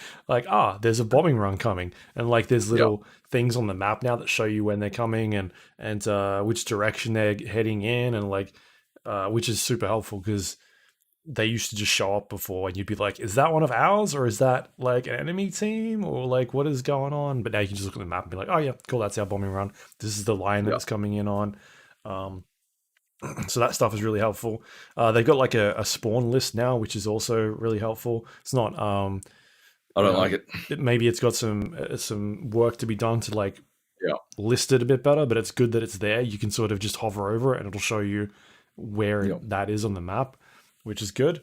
there's a bombing run coming, and like there's little things on the map now that show you when they're coming and which direction they're heading in, and like which is super helpful because they used to just show up before and you'd be like, is that one of ours, or is that like an enemy team, or like what is going on? But now you can just look at the map and be like, oh yeah, cool, that's our bombing run. This is the line that's coming in on. So that stuff is really helpful. They've got like a spawn list now, which is also really helpful. It's not I don't like it. Maybe it's got some work to be done to like list it a bit better, but it's good that it's there. You can sort of just hover over it and it'll show you where that is on the map, which is good.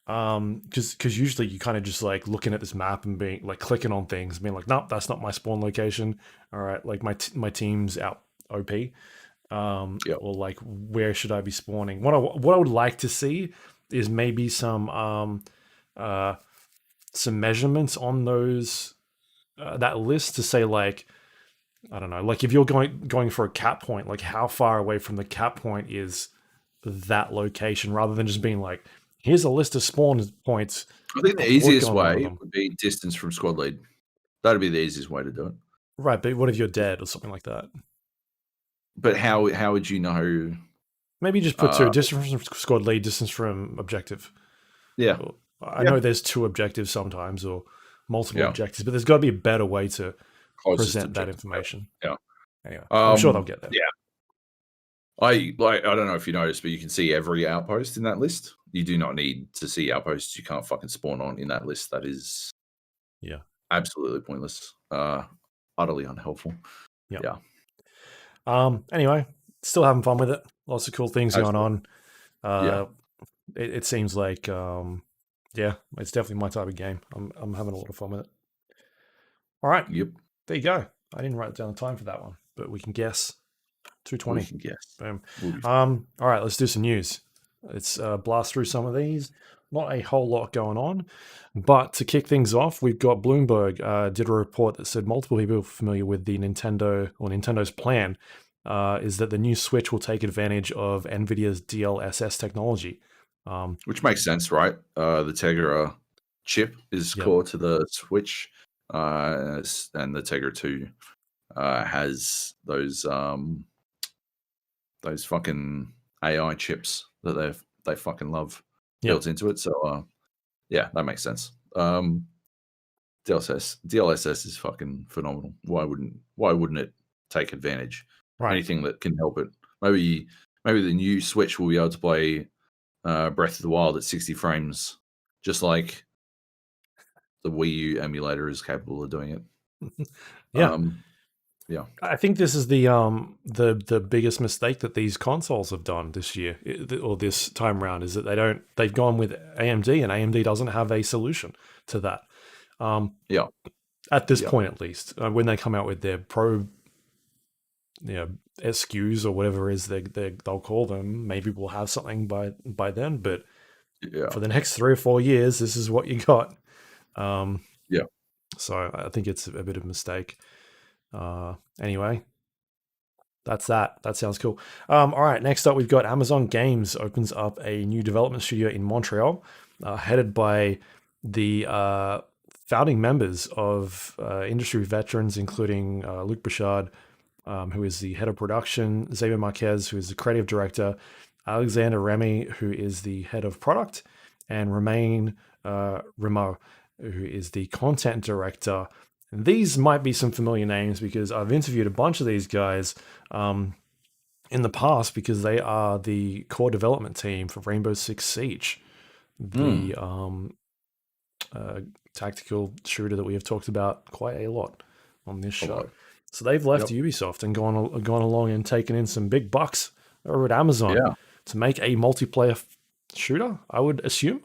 Because usually you kind of just like looking at this map and being like clicking on things, being like, nope, that's not my spawn location. All right, like my team's out OP. Or like, where should I be spawning? What I would like to see is maybe some measurements on those that list to say, like, I don't know, like if you're going for a cap point, like how far away from the cap point is that location, rather than just being like, here's a list of spawn points. I think the easiest way would be distance from squad lead. That'd be the easiest way to do it. Right, but what if you're dead or something like that? But how would you know? Maybe just put two: distance from squad lead, distance from objective. Yeah, I know there's two objectives sometimes, or multiple objectives, but there's got to be a better way to present that information. Yeah. Anyway, I'm sure they'll get there. Yeah. I don't know if you noticed, but you can see every outpost in that list. You do not need to see outposts you can't fucking spawn on in that list. That is absolutely pointless. Utterly unhelpful. Yeah. Anyway, still having fun with it. Lots of cool things going on. It seems like it's definitely my type of game. I'm having a lot of fun with it. All right. Yep. There you go. I didn't write down the time for that one, but we can guess. 2:20. We can guess. Boom. All right, let's do some news. Let's blast through some of these. Not a whole lot going on, but to kick things off, we've got Bloomberg did a report that said multiple people familiar with the Nintendo's plan is that the new Switch will take advantage of NVIDIA's DLSS technology. Which makes sense, right? The Tegra chip is core to the Switch, and the Tegra 2 has those fucking AI chips that they fucking love built into it. So that makes sense. DLSS is fucking phenomenal. Why wouldn't it take advantage? Right. Anything that can help it. Maybe the new Switch will be able to play Breath of the Wild at 60 frames, just like the Wii U emulator is capable of doing it. Yeah. I think this is the biggest mistake that these consoles have done this year or this time round is that they've gone with AMD and AMD doesn't have a solution to that. Yeah. At this Yeah. point, at least, when they come out with their pro, SKUs or whatever it is they'll call them, maybe we'll have something by then. But Yeah. for the next 3 or 4 years, this is what you got. Yeah. So I think it's a bit of a mistake. Anyway, that's that. That sounds cool. All right, next up, we've got Amazon Games opens up a new development studio in Montreal, headed by the founding members of industry veterans, including Luc Bouchard, who is the head of production, Xavier Marquez, who is the creative director, Alexander Remy, who is the head of product, and Romain Rameau, who is the content director. And these might be some familiar names because I've interviewed a bunch of these guys in the past because they are the core development team for Rainbow Six Siege, the tactical shooter that we have talked about quite a lot on this show. So they've left Ubisoft and gone along and taken in some big bucks over at Amazon to make a multiplayer shooter, I would assume.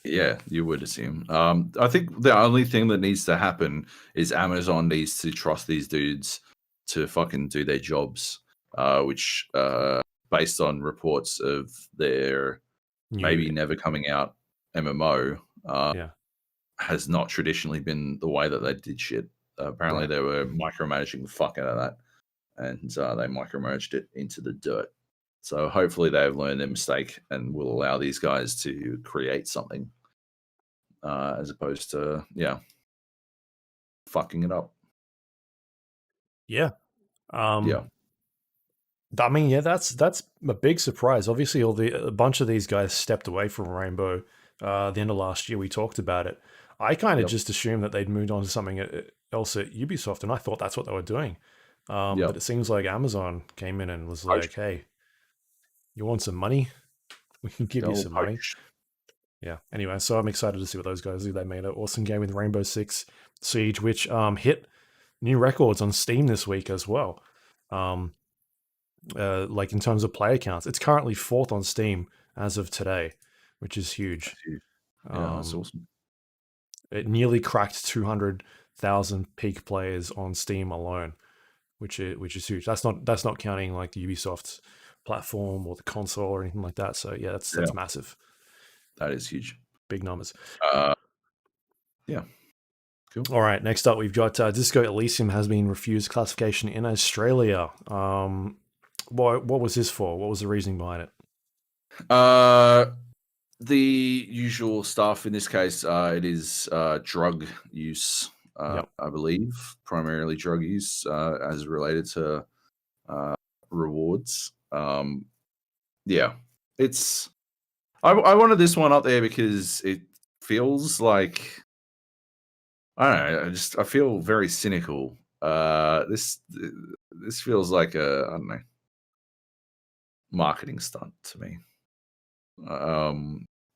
Yeah, you would assume. I think the only thing that needs to happen is Amazon needs to trust these dudes to fucking do their jobs, which, based on reports of their maybe never coming out MMO, has not traditionally been the way that they did shit. Apparently, they were micromanaging the fuck out of that, and they micromanaged it into the dirt. So hopefully they've learned their mistake and will allow these guys to create something, as opposed to fucking it up. Yeah. I mean, that's a big surprise. Obviously, a bunch of these guys stepped away from Rainbow the end of last year. We talked about it. I kind of just assumed that they'd moved on to something else at Ubisoft, and I thought that's what they were doing. But it seems like Amazon came in and was like, "Hey, you want some money? We can give you some money." Yeah. Anyway, so I'm excited to see what those guys do. They made an awesome game with Rainbow Six Siege, which hit new records on Steam this week as well. Like in terms of player counts, it's currently 4th on Steam as of today, which is huge. Yeah, that's awesome. It nearly cracked 200,000 peak players on Steam alone, which is huge. That's not counting like the Ubisoft platform or the console or anything like that. So yeah, that's massive. That is huge. Big numbers. Yeah. Cool. All right, next up we've got Disco Elysium has been refused classification in Australia. What was this for? What was the reasoning behind it? The usual stuff. In this case, it is drug use, I believe, primarily drug use as related to rewards. It's. I wanted this one up there because it feels like, I don't know. I feel very cynical. This feels like a, I don't know, marketing stunt to me.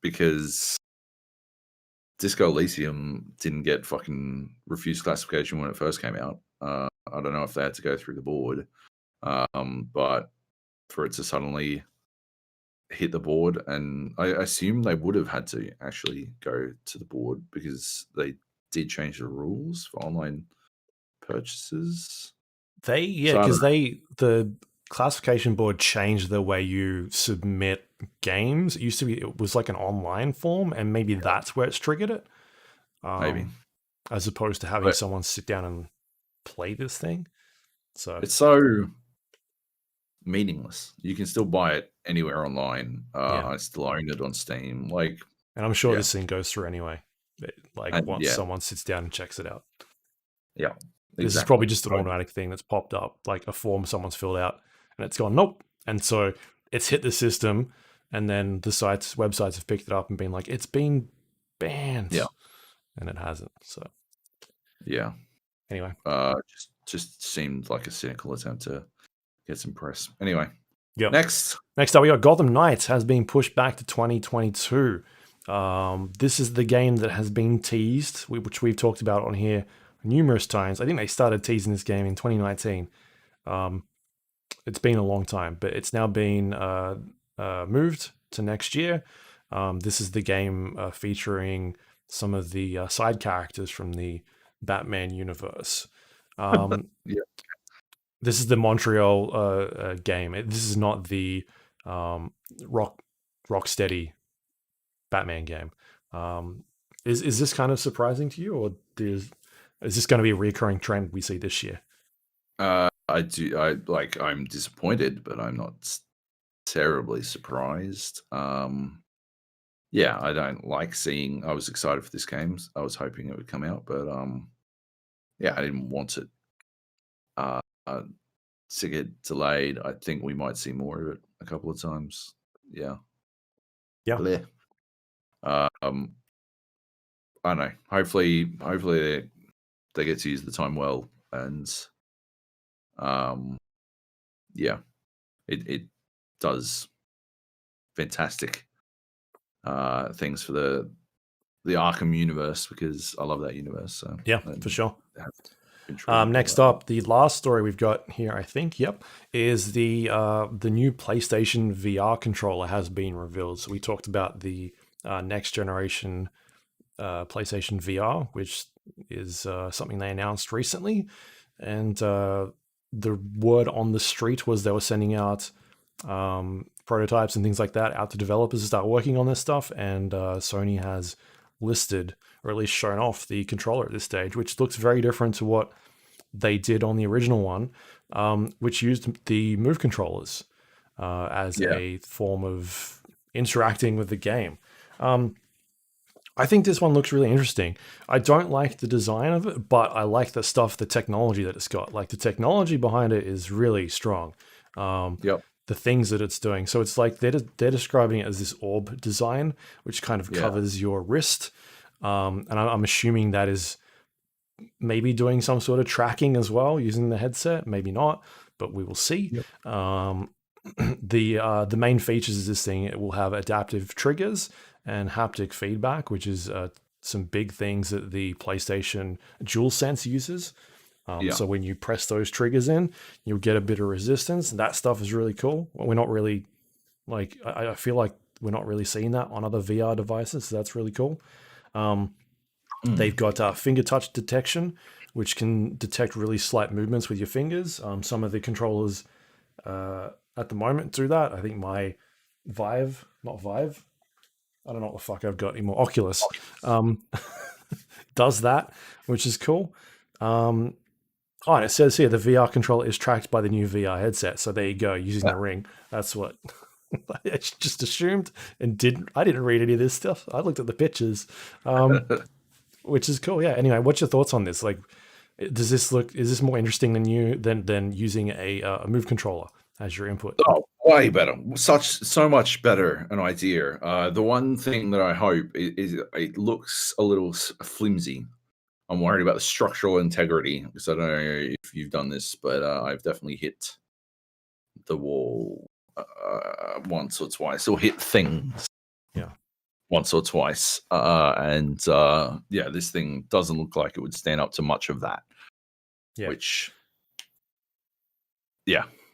Because Disco Elysium didn't get fucking refused classification when it first came out. I don't know if they had to go through the board, but for it to suddenly hit the board, and I assume they would have had to actually go to the board because they did change the rules for online purchases. Because the classification board changed the way you submit games. It was like an online form, and maybe that's where it's triggered it. Maybe, as opposed to having someone sit down and play this thing. So it's so meaningless. You can still buy it anywhere online. I still own it on Steam. And I'm sure this thing goes through anyway. Once someone sits down and checks it out. Yeah. This is probably just an automatic thing that's popped up, like a form someone's filled out, and it's gone, nope. And so it's hit the system, and then the websites have picked it up and been like, it's been banned. Yeah. And it hasn't. So yeah. Anyway. Just seemed like a cynical attempt to get some press. Anyway. Yeah. Next up, we got Gotham Knights has been pushed back to 2022. This is the game that has been teased, which we've talked about on here numerous times. I think they started teasing this game in 2019. It's been a long time, but it's now been moved to next year. This is the game featuring some of the side characters from the Batman universe. Yeah. This is the Montreal game. This is not the Rocksteady Batman game. Is this kind of surprising to you, or is this going to be a recurring trend we see this year? I'm disappointed, but I'm not terribly surprised. Yeah, I don't like seeing. I was excited for this game. I was hoping it would come out, but yeah, I didn't want it to get delayed. I think we might see more of it a couple of times. Yeah. Yeah. I don't know. Hopefully they get to use the time well, and yeah, it does fantastic things for the Arkham universe, because I love that universe. So yeah, for sure. Next up, the last story we've got here, I think, is the new PlayStation VR controller has been revealed. So we talked about the next generation PlayStation VR, which is something they announced recently, and the word on the street was they were sending out prototypes and things like that out to developers to start working on this stuff, and Sony has listed, or at least shown off, the controller at this stage, which looks very different to what they did on the original one, which used the Move controllers as a form of interacting with the game. I think this one looks really interesting. I don't like the design of it, but I like the technology that it's got. Like, the technology behind it is really strong. The things that it's doing. So it's like they're describing it as this orb design, which kind of covers your wrist. And I'm assuming that is maybe doing some sort of tracking as well using the headset. Maybe not, but we will see. The main features of this thing, it will have adaptive triggers and haptic feedback, which is some big things that the PlayStation DualSense uses. So when you press those triggers in, you'll get a bit of resistance. That stuff is really cool. We're not really, like, I feel like we're not really seeing that on other VR devices. So that's really cool. They've got finger touch detection, which can detect really slight movements with your fingers. Some of the controllers at the moment do that. I think my Vive, I don't know what the fuck I've got anymore. Oculus does that, which is cool. And it says here the VR controller is tracked by the new VR headset. So there you go, using the Ring. That's what I just assumed, and I didn't read any of this stuff. I looked at the pictures, which is cool. Yeah. Anyway, what's your thoughts on this? Like, is this more interesting than using a Move controller as your input? Oh, way better. So much better an idea. The one thing that I hope is it looks a little flimsy. I'm worried about the structural integrity, because I don't know if you've done this, but I've definitely hit the wall once or twice, or hit things once or twice. And this thing doesn't look like it would stand up to much of that. Yeah. Which,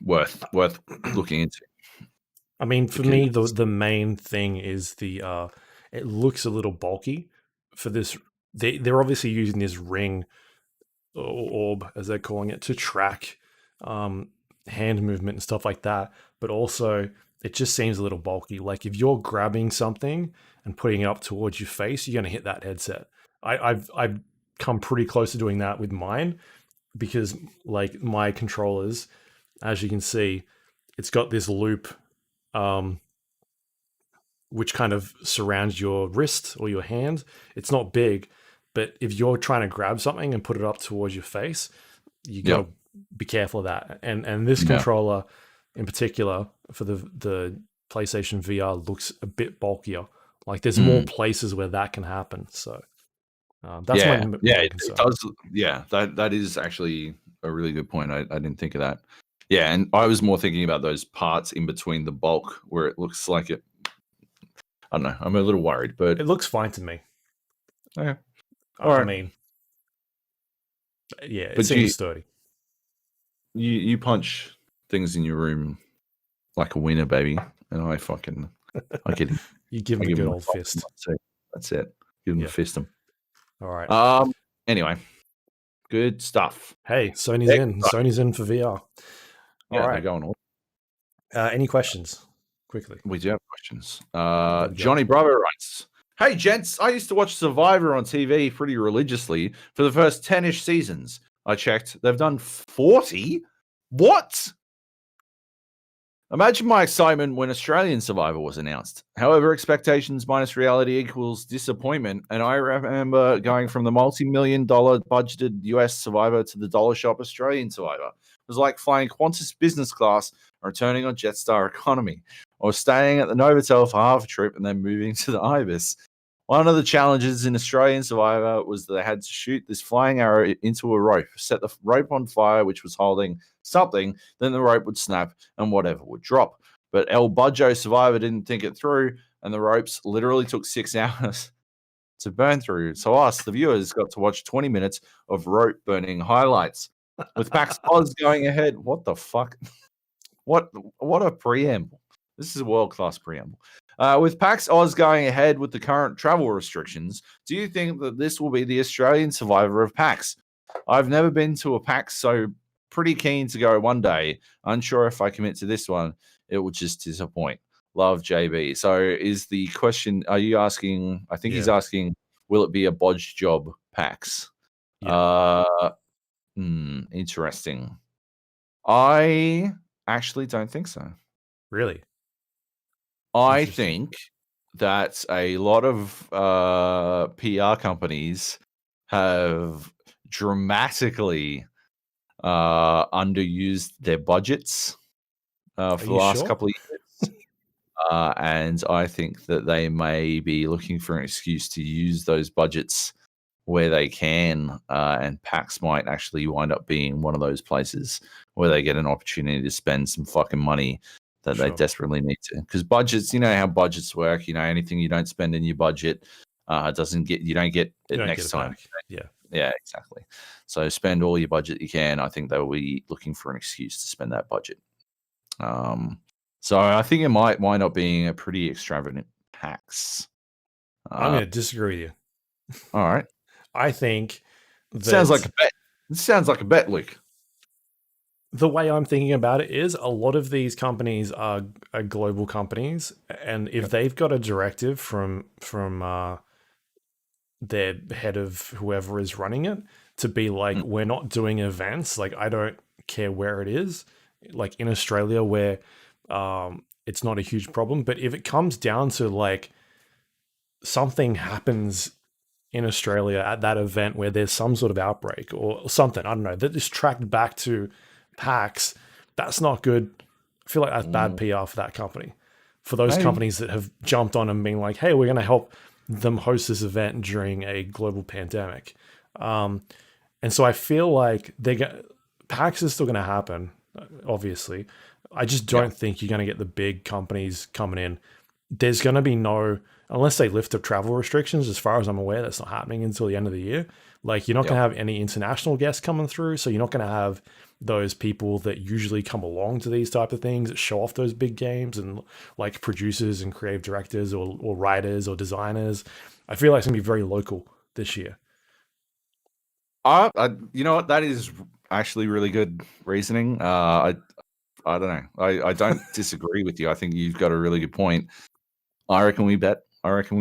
worth looking into. I mean, for me, the main thing is it looks a little bulky for this. They're obviously using this Ring or orb, as they're calling it, to track hand movement and stuff like that. But also, it just seems a little bulky. Like, if you're grabbing something and putting it up towards your face, you're going to hit that headset. I've come pretty close to doing that with mine, because, like, my controllers, as you can see, it's got this loop which kind of surrounds your wrist or your hand. It's not big, but if you're trying to grab something and put it up towards your face, you got to be careful of that. And this controller in particular for the PlayStation VR looks a bit bulkier. Like, there's more places where that can happen. So that's my concern. It does. Yeah, that is actually a really good point. I didn't think of that. Yeah, and I was more thinking about those parts in between the bulk where it looks like it. I don't know. I'm a little worried, but it looks fine to me. Okay. I mean, Yeah, it But seems sturdy. you punch things in your room like a winner, baby, and I get him. You give I him a give good him old fist. that's it. Give him a Yeah. fist him. All right. Anyway, good stuff. Hey, Sony's Next in. up. Sony's in for VR. All Yeah, they're right. going on. Any questions? Quickly. We do have questions. Go. Johnny Bravo writes, "Hey gents, I used to watch Survivor on TV pretty religiously for the first 10-ish seasons. I checked, they've done 40? What? Imagine my excitement when Australian Survivor was announced. However, expectations minus reality equals disappointment. And I remember going from the multi-million-dollar budgeted US Survivor to the dollar shop Australian Survivor. It was like flying Qantas business class and returning on Jetstar economy, or staying at the Novotel for half a trip and then moving to the Ibis. One of the challenges in Australian Survivor was that they had to shoot this flying arrow into a rope, set the rope on fire, which was holding something, then the rope would snap and whatever would drop. But El Budjo Survivor didn't think it through, and the ropes literally took 6 hours to burn through. So us, the viewers, got to watch 20 minutes of rope burning highlights. With PAX Oz going ahead, what the fuck? What a preamble. This is a world-class preamble. With PAX Oz going ahead with the current travel restrictions, do you think that this will be the Australian Survivor of PAX? I've never been to a PAX, so pretty keen to go one day. Unsure if I commit to this one. It will just disappoint. Love, JB. So is the question, are you asking, I think he's asking, will it be a bodged job PAX? Yeah. Interesting. I actually don't think so. Really? I think that a lot of PR companies have dramatically underused their budgets for the last couple of years. And I think that they may be looking for an excuse to use those budgets where they can. And PAX might actually wind up being one of those places where they get an opportunity to spend some fucking money that they desperately need to. Because budgets, you know how budgets work. You know, anything you don't spend in your budget you don't get it next time. Yeah, exactly. So spend all your budget you can. I think they will be looking for an excuse to spend that budget. So I think it might wind up being a pretty extravagant PAX. I'm going to disagree with you. All right. I think that sounds like a bet. It sounds like a bet, Luke. The way I'm thinking about it is a lot of these companies are global companies, and if they've got a directive from their head of whoever is running it to be like, we're not doing events, like I don't care where it is, like in Australia where it's not a huge problem, but if it comes down to like something happens in Australia at that event where there's some sort of outbreak or something, I don't know, that is tracked back to PAX, that's not good. I feel like that's bad PR for that company. For those companies that have jumped on and been like, hey, we're going to help them host this event during a global pandemic. And so I feel like PAX is still going to happen, obviously. I just don't think you're going to get the big companies coming in. There's going to be unless they lift up travel restrictions, as far as I'm aware, that's not happening until the end of the year. Like, you're not going to have any international guests coming through, so you're not going to have those people that usually come along to these type of things that show off those big games, and like producers and creative directors or writers or designers. I feel like it's going to be very local this year. You know what? That is actually really good reasoning. I don't know. I don't disagree with you. I think you've got a really good point. I reckon we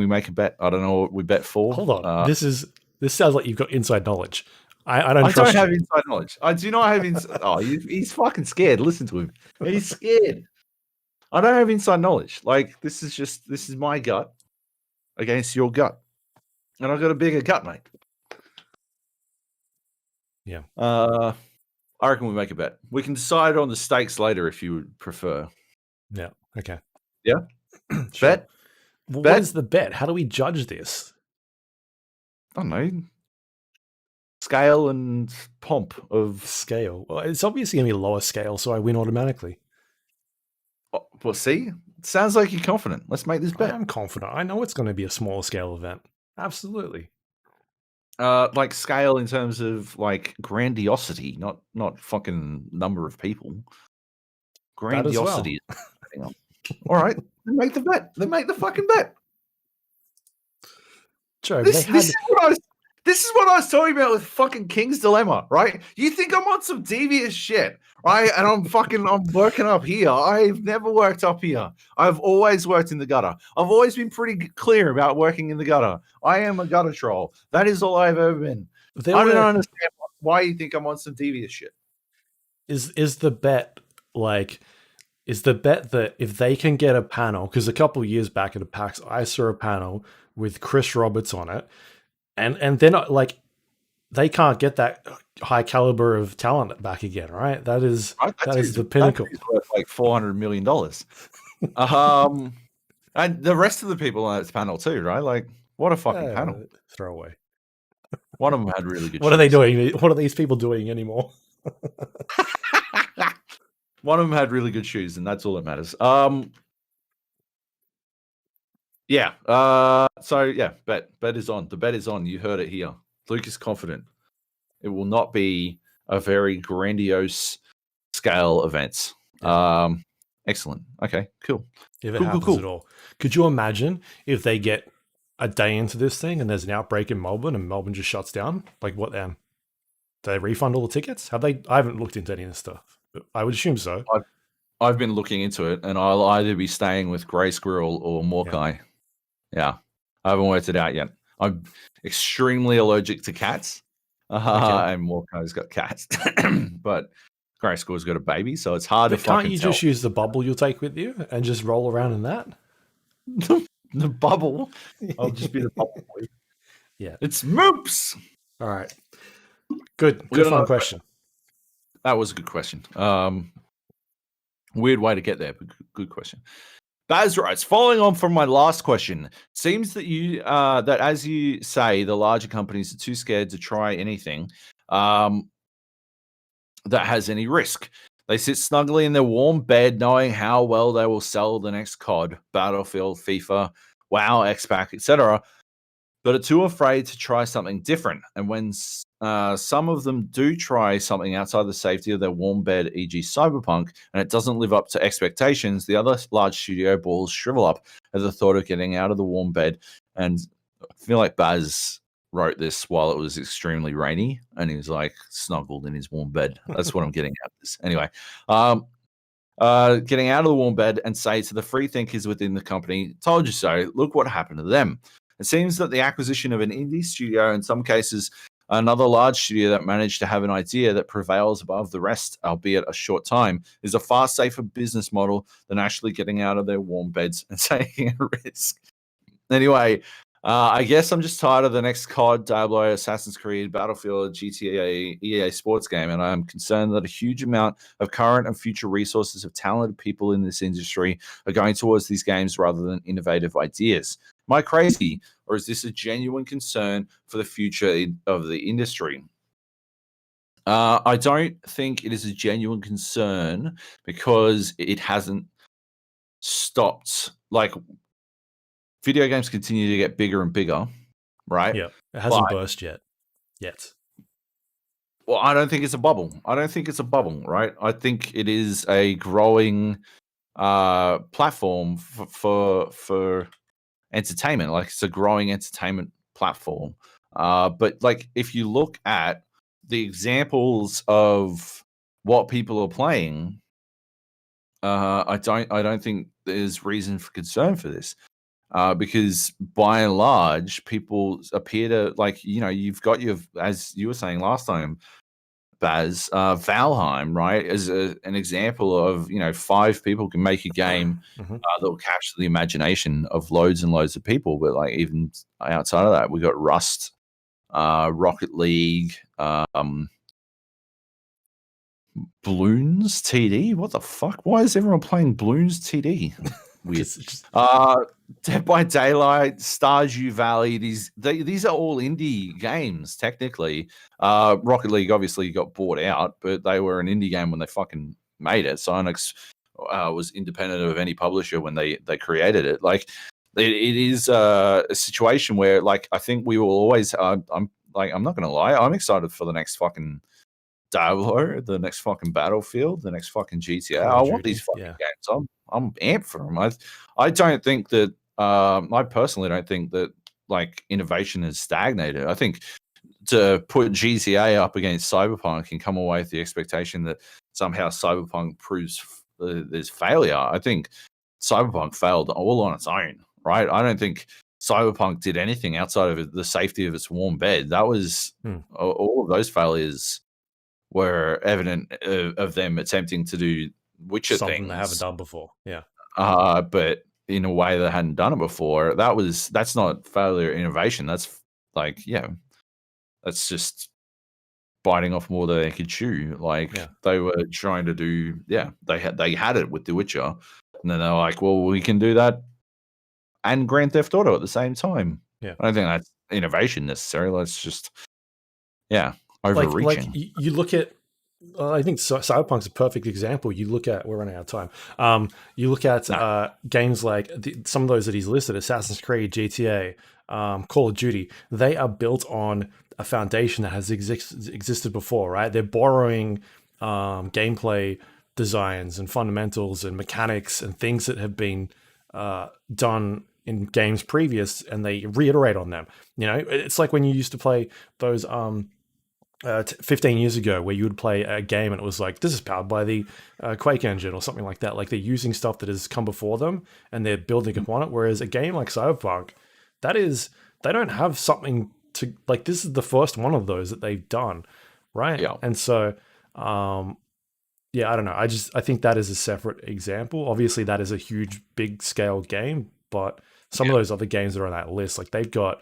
make a bet. I don't know what we bet for. Hold on. This sounds like you've got inside knowledge. I don't have inside knowledge. I do not have inside. Oh, he's fucking scared. Listen to him. He's scared. I don't have inside knowledge. Like, this is my gut against your gut, and I've got a bigger gut, mate. Yeah. I reckon we make a bet. We can decide on the stakes later if you would prefer. Yeah. Okay. Yeah. Sure. Bet. Well, what is the bet? How do we judge this? I don't know. Scale and pomp of scale. Well, it's obviously going to be lower scale, so I win automatically. Well, see, it sounds like you're confident. Let's make this bet. I'm confident. I know it's going to be a smaller scale event. Absolutely. Like scale in terms of like grandiosity, not fucking number of people. Grandiosity. Well. All right, then make the bet. Then make the fucking bet. Joe, This is what I was talking about with fucking King's Dilemma, right? You think I'm on some devious shit, right? And I'm working up here. I've never worked up here. I've always worked in the gutter. I've always been pretty clear about working in the gutter. I am a gutter troll. That is all I've ever been. I don't understand why you think I'm on some devious shit. Is the bet that if they can get a panel, because a couple of years back at a PAX, I saw a panel with Chris Roberts on it, and they're not like, they can't get that high caliber of talent back again, right? That is the pinnacle. That is worth like $400 million. And the rest of the people on this panel too, right? Like, what a fucking panel! Throwaway. One of them had really good. What are they doing? What are these people doing anymore? One of them had really good shoes, and that's all that matters. Yeah. So yeah, bet is on. The bet is on. You heard it here. Luke is confident. It will not be a very grandiose scale event. Excellent. Okay, cool. If it happens at all. Could you imagine if they get a day into this thing and there's an outbreak in Melbourne and Melbourne just shuts down? Like, what then? Do they refund all the tickets? Have they? I haven't looked into any of this stuff. I would assume so. I've been looking into it, and I'll either be staying with Grey Squirrel or Morkai. Yeah. I haven't worked it out yet. I'm extremely allergic to cats, and Morkai's got cats, but Grey Squirrel's got a baby, so it's hard to fucking tell. Can't you just use the bubble you'll take with you and just roll around in that? The bubble? I'll just be the bubble boy. Yeah. It's Moops! All right. Good fun question. That was a good question. Weird way to get there, but good question. Baz writes, following on from my last question, seems that that as you say, the larger companies are too scared to try anything that has any risk. They sit snugly in their warm bed, knowing how well they will sell the next COD, Battlefield, FIFA, WoW, X-Pac, etc., but are too afraid to try something different. And when some of them do try something outside the safety of their warm bed, e.g. Cyberpunk, and it doesn't live up to expectations, the other large studio balls shrivel up at the thought of getting out of the warm bed. And I feel like Baz wrote this while it was extremely rainy, and he was like snuggled in his warm bed. That's what I'm getting at this. Anyway, getting out of the warm bed and say to the free thinkers within the company, told you so, look what happened to them. It seems that the acquisition of an indie studio, in some cases, another large studio that managed to have an idea that prevails above the rest, albeit a short time, is a far safer business model than actually getting out of their warm beds and taking a risk. Anyway, I guess I'm just tired of the next COD, Diablo, Assassin's Creed, Battlefield, GTA, EA sports game, and I'm concerned that a huge amount of current and future resources of talented people in this industry are going towards these games rather than innovative ideas. Am I crazy, or is this a genuine concern for the future of the industry? I don't think it is a genuine concern because it hasn't stopped. Like, video games continue to get bigger and bigger, right? Yeah, it hasn't burst yet. Well, I don't think it's a bubble. Right? I think it is a growing platform for entertainment. Like, it's a growing entertainment platform. But like, if you look at the examples of what people are playing, I don't think there's reason for concern for this. Because by and large, people appear to, like, you've got as you were saying last time, Baz, Valheim, right, as an example of, 5 people can make a game that will capture the imagination of loads and loads of people. But like, even outside of that, we got Rust, Rocket League, Bloons TD. What the fuck? Why is everyone playing Bloons TD? Weird. Dead by Daylight, Stardew Valley. These are all indie games, technically. Rocket League obviously got bought out, but they were an indie game when they fucking made it. Psyonix was independent of any publisher when they created it. Like, it is a situation where, like, I think we will always. I'm like, I'm not gonna lie, I'm excited for the next fucking Diablo, the next fucking Battlefield, the next fucking GTA. Call I of want these Duty, fucking yeah. games. I'm amped for them. I don't think that I personally don't think that like innovation has stagnated. I think to put GTA up against Cyberpunk and come away with the expectation that somehow Cyberpunk proves there's failure. I think Cyberpunk failed all on its own, right? I don't think Cyberpunk did anything outside of the safety of its warm bed. That was all of those failures were evident of them attempting to do Witcher Something they haven't things, done before. Yeah. but in a way they hadn't done it before. That's not failure innovation. That's like, that's just biting off more than they could chew. Like they were trying to do, they had it with The Witcher, and then they're like, well, we can do that and Grand Theft Auto at the same time. Yeah, I don't think that's innovation necessarily. That's just overreaching. Like you look at, I think Cyberpunk's a perfect example. You look at, we're running out of time. You look at games like some of those that he's listed: Assassin's Creed, GTA, Call of Duty. They are built on a foundation that has existed before, right? They're borrowing gameplay designs and fundamentals and mechanics and things that have been done in games previous, and they reiterate on them. You know, it's like when you used to play those 15 years ago, where you would play a game and it was like, this is powered by the Quake engine or something like that. Like they're using stuff that has come before them and they're building upon it. Whereas a game like Cyberpunk, they don't have something to, like, this is the first one of those that they've done, right? Yeah. And so, I don't know. I think that is a separate example. Obviously, that is a huge, big scale game, but some of those other games that are on that list, like they've got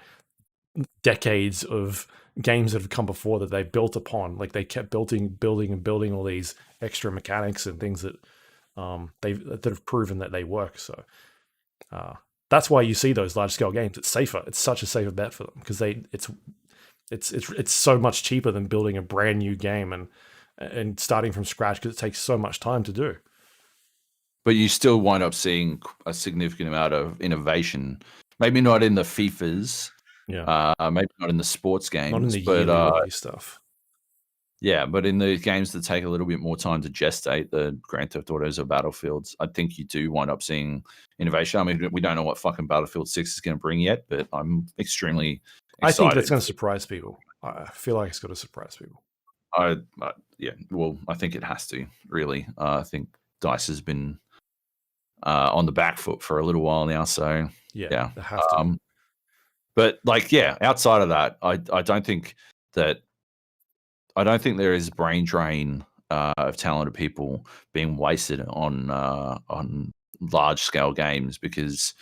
decades of games that have come before that they built upon. Like they kept building all these extra mechanics and things that that have proven that they work. So that's why you see those large scale games. It's safer. It's such a safer bet for them because it's so much cheaper than building a brand new game and starting from scratch, because it takes so much time to do. But you still wind up seeing a significant amount of innovation. Maybe not in the FIFAs. Maybe not in the sports games. Not in the yearly release stuff. Yeah, but in the games that take a little bit more time to gestate, the Grand Theft Autos or Battlefields, I think you do wind up seeing innovation. I mean, we don't know what fucking Battlefield 6 is going to bring yet, but I'm extremely excited. I think that's going to surprise people. I feel like it's going to surprise people. Well, I think it has to, really. I think DICE has been on the back foot for a little while now, so they have to. But outside of that, I don't think there is brain drain of talented people being wasted on large scale games, because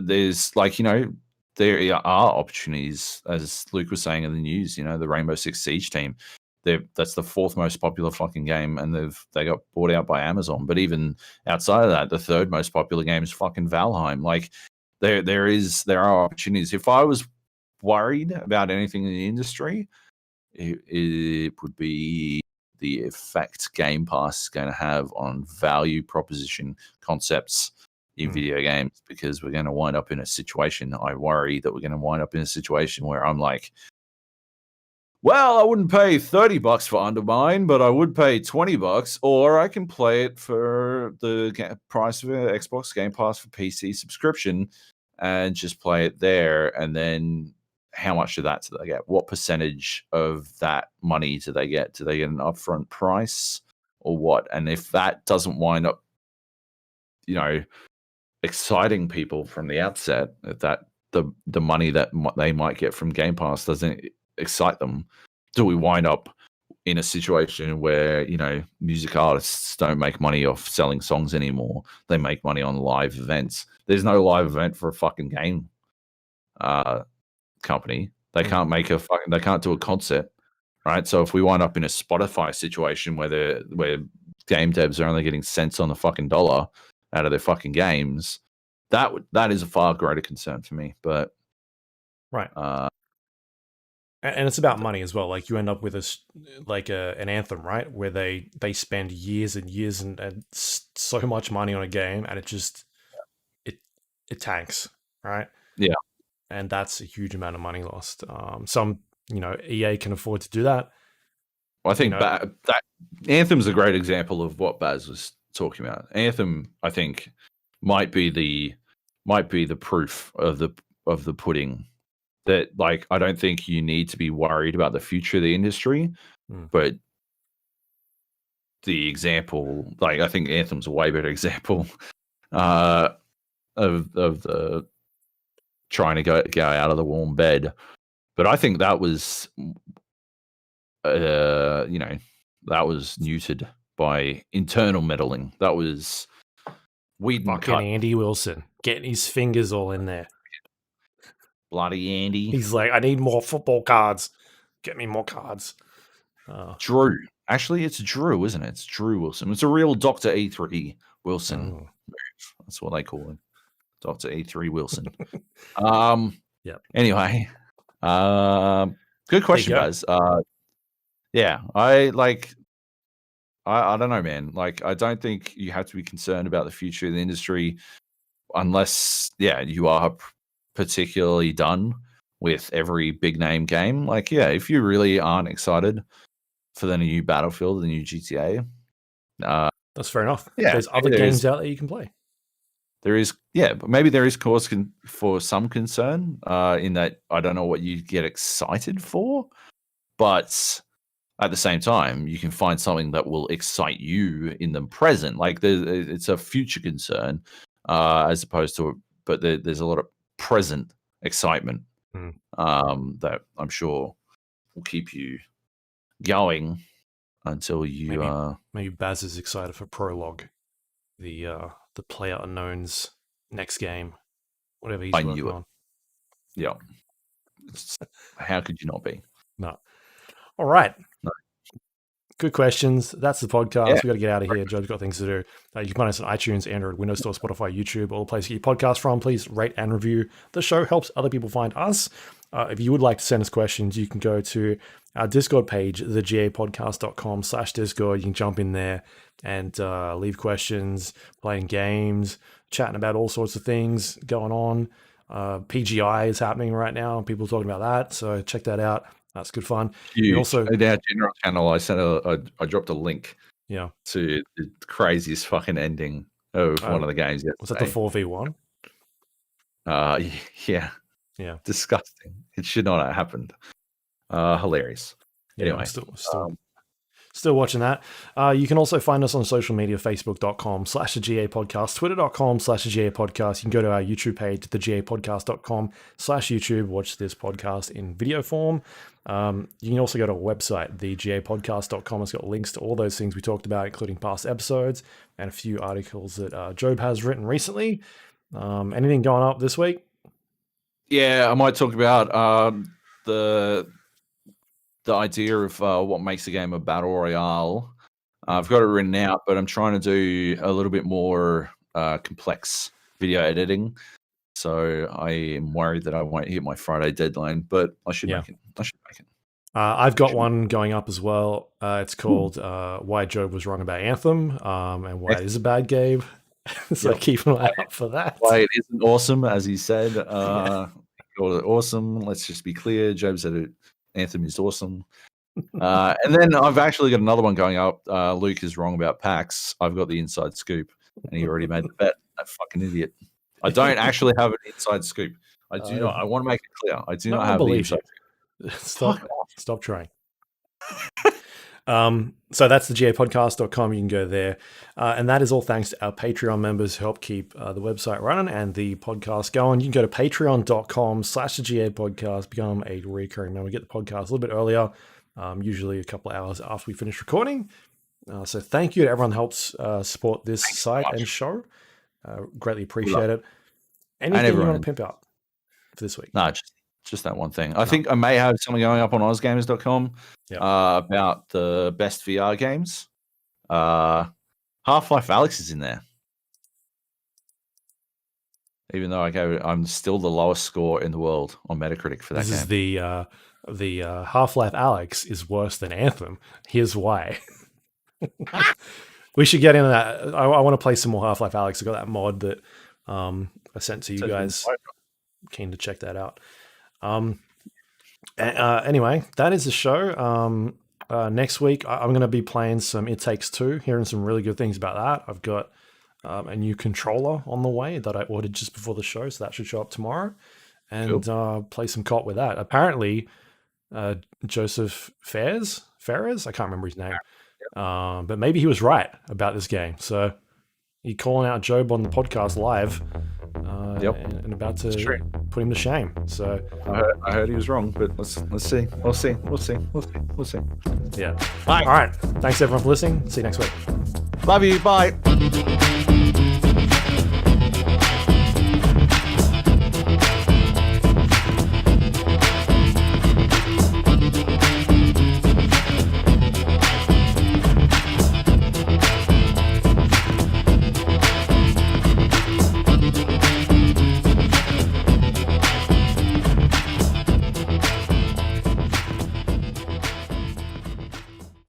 there's there are opportunities, as Luke was saying in the news. The Rainbow Six Siege team, that's the fourth most popular fucking game, and they got bought out by Amazon. But even outside of that, the third most popular game is fucking Valheim. Like there are opportunities. If I was worried about anything in the industry, it would be the effect Game Pass is going to have on value proposition concepts in video games, because we're going to wind up in a situation. I worry that we're going to wind up in a situation where I'm like, well, I wouldn't pay $30 for Undermine, but I would pay $20, or I can play it for the price of an Xbox Game Pass for PC subscription and just play it there. And then how much of that do they get? What percentage of that money do they get? Do they get an upfront price or what? And if that doesn't wind up, exciting people from the outset, if that the money that they might get from Game Pass doesn't excite them, do we wind up in a situation where music artists don't make money off selling songs anymore? They make money on live events. There's no live event for a fucking game company. They can't they can't do a concert, right? So if we wind up in a Spotify situation where game devs are only getting cents on the fucking dollar out of their fucking games, that is a far greater concern for me. But right. And it's about money as well. Like you end up with an Anthem, right, where they spend years and years and so much money on a game, and it tanks, right? Yeah, and that's a huge amount of money lost. Some EA can afford to do that. I think that Anthem's a great example of what Baz was talking about. Anthem, I think, might be the proof of the pudding that, like, I don't think you need to be worried about the future of the industry, but the example, like, I think Anthem's a way better example of the trying to go out of the warm bed. But I think that was that was neutered by internal meddling. That was fucking Andy Wilson getting his fingers all in there. Bloody Andy. He's like, I need more football cards. Get me more cards. Drew. Actually, it's Drew, isn't it? It's Drew Wilson. It's a real Dr. E3 Wilson move. That's what they call him. Dr. E3 Wilson. Yeah. Anyway, good question, guys. Yeah, I don't know, man. Like, I don't think you have to be concerned about the future of the industry unless, you are particularly done with every big name game. Like, if you really aren't excited for the new Battlefield, the new GTA, that's fair enough. There's other games out there you can play. There is, but maybe there is cause for some concern in that I don't know what you get excited for, but at the same time, you can find something that will excite you in the present. Like, it's a future concern as opposed to, but there's a lot of present excitement that I'm sure will keep you going until you. Maybe Baz is excited for Prologue, the Player Unknown's next game, whatever he's working on. Yeah. How could you not be? No. All right. No. Good questions. That's the podcast. We got to get out of here. Joe's got things to do. You can find us on iTunes, Android, Windows Store, Spotify, YouTube, all the places you get your podcast from. Please rate and review the show. Helps other people find us. If you would like to send us questions, you can go to our Discord page, thegapodcast.com/Discord. You can jump in there and leave questions, playing games, chatting about all sorts of things going on. PGI is happening right now. People are talking about that. So check that out. That's good fun. Also, in our general channel, I dropped a link. Yeah. To the craziest fucking ending of one of the games yesterday. Was that the 4v1? Yeah. Yeah. Disgusting. It should not have happened. Hilarious. Anyway, still watching that. You can also find us on social media, facebook.com/the GA podcast, twitter.com/the GA podcast. You can go to our YouTube page, thegapodcast.com/YouTube, watch this podcast in video form. You can also go to our website, thegapodcast.com. It's got links to all those things we talked about, including past episodes and a few articles that Joab has written recently. Anything going up this week? Yeah, I might talk about the idea of what makes a game a battle royale. I've got it written out, but I'm trying to do a little bit more complex video editing. So I am worried that I won't hit my Friday deadline, but I should make it. I've got one going up as well. It's called Why Joab Was Wrong About Anthem and Why It Is a Bad Game. So keep an eye out for that. Why it isn't awesome, as he said. Called it awesome. Let's just be clear. Joab said it. Anthem is awesome. And then I've actually got another one going up. Luke is wrong about PAX. I've got the inside scoop, and he already made the bet. That fucking idiot. I don't actually have an inside scoop. I do not. I want to make it clear. I do not have the inside scoop. Stop trying. So that's the GApodcast.com. You can go there. And that is all thanks to our Patreon members who help keep the website running and the podcast going. You can go to patreon.com/the become a recurring member. Get the podcast a little bit earlier, usually a couple of hours after we finish recording. So thank you to everyone who helps support this site and show. Greatly appreciate it. Anything you want to pimp out for this week? No, just that one thing. I think I may have something going up on ozgamers.com about the best VR games. Half-Life Alyx is in there. Even though I'm still the lowest score in the world on Metacritic for that game. This is the Half-Life Alyx is worse than Anthem. Here's why. We should get into that. I want to play some more Half-Life Alyx. I got that mod that I sent to you guys. Keen to check that out. Anyway, that is the show. Next week, I'm going to be playing some It Takes Two, hearing some really good things about that. I've got a new controller on the way that I ordered just before the show, so that should show up tomorrow. And play some COD with that. Apparently, Joseph Ferres, I can't remember his name, but maybe he was right about this game. So he calling out Joab on the podcast live, and about to put him to shame. So I heard he was wrong, but let's see. We'll see. Yeah. All right. Thanks everyone for listening. See you next week. Love you. Bye.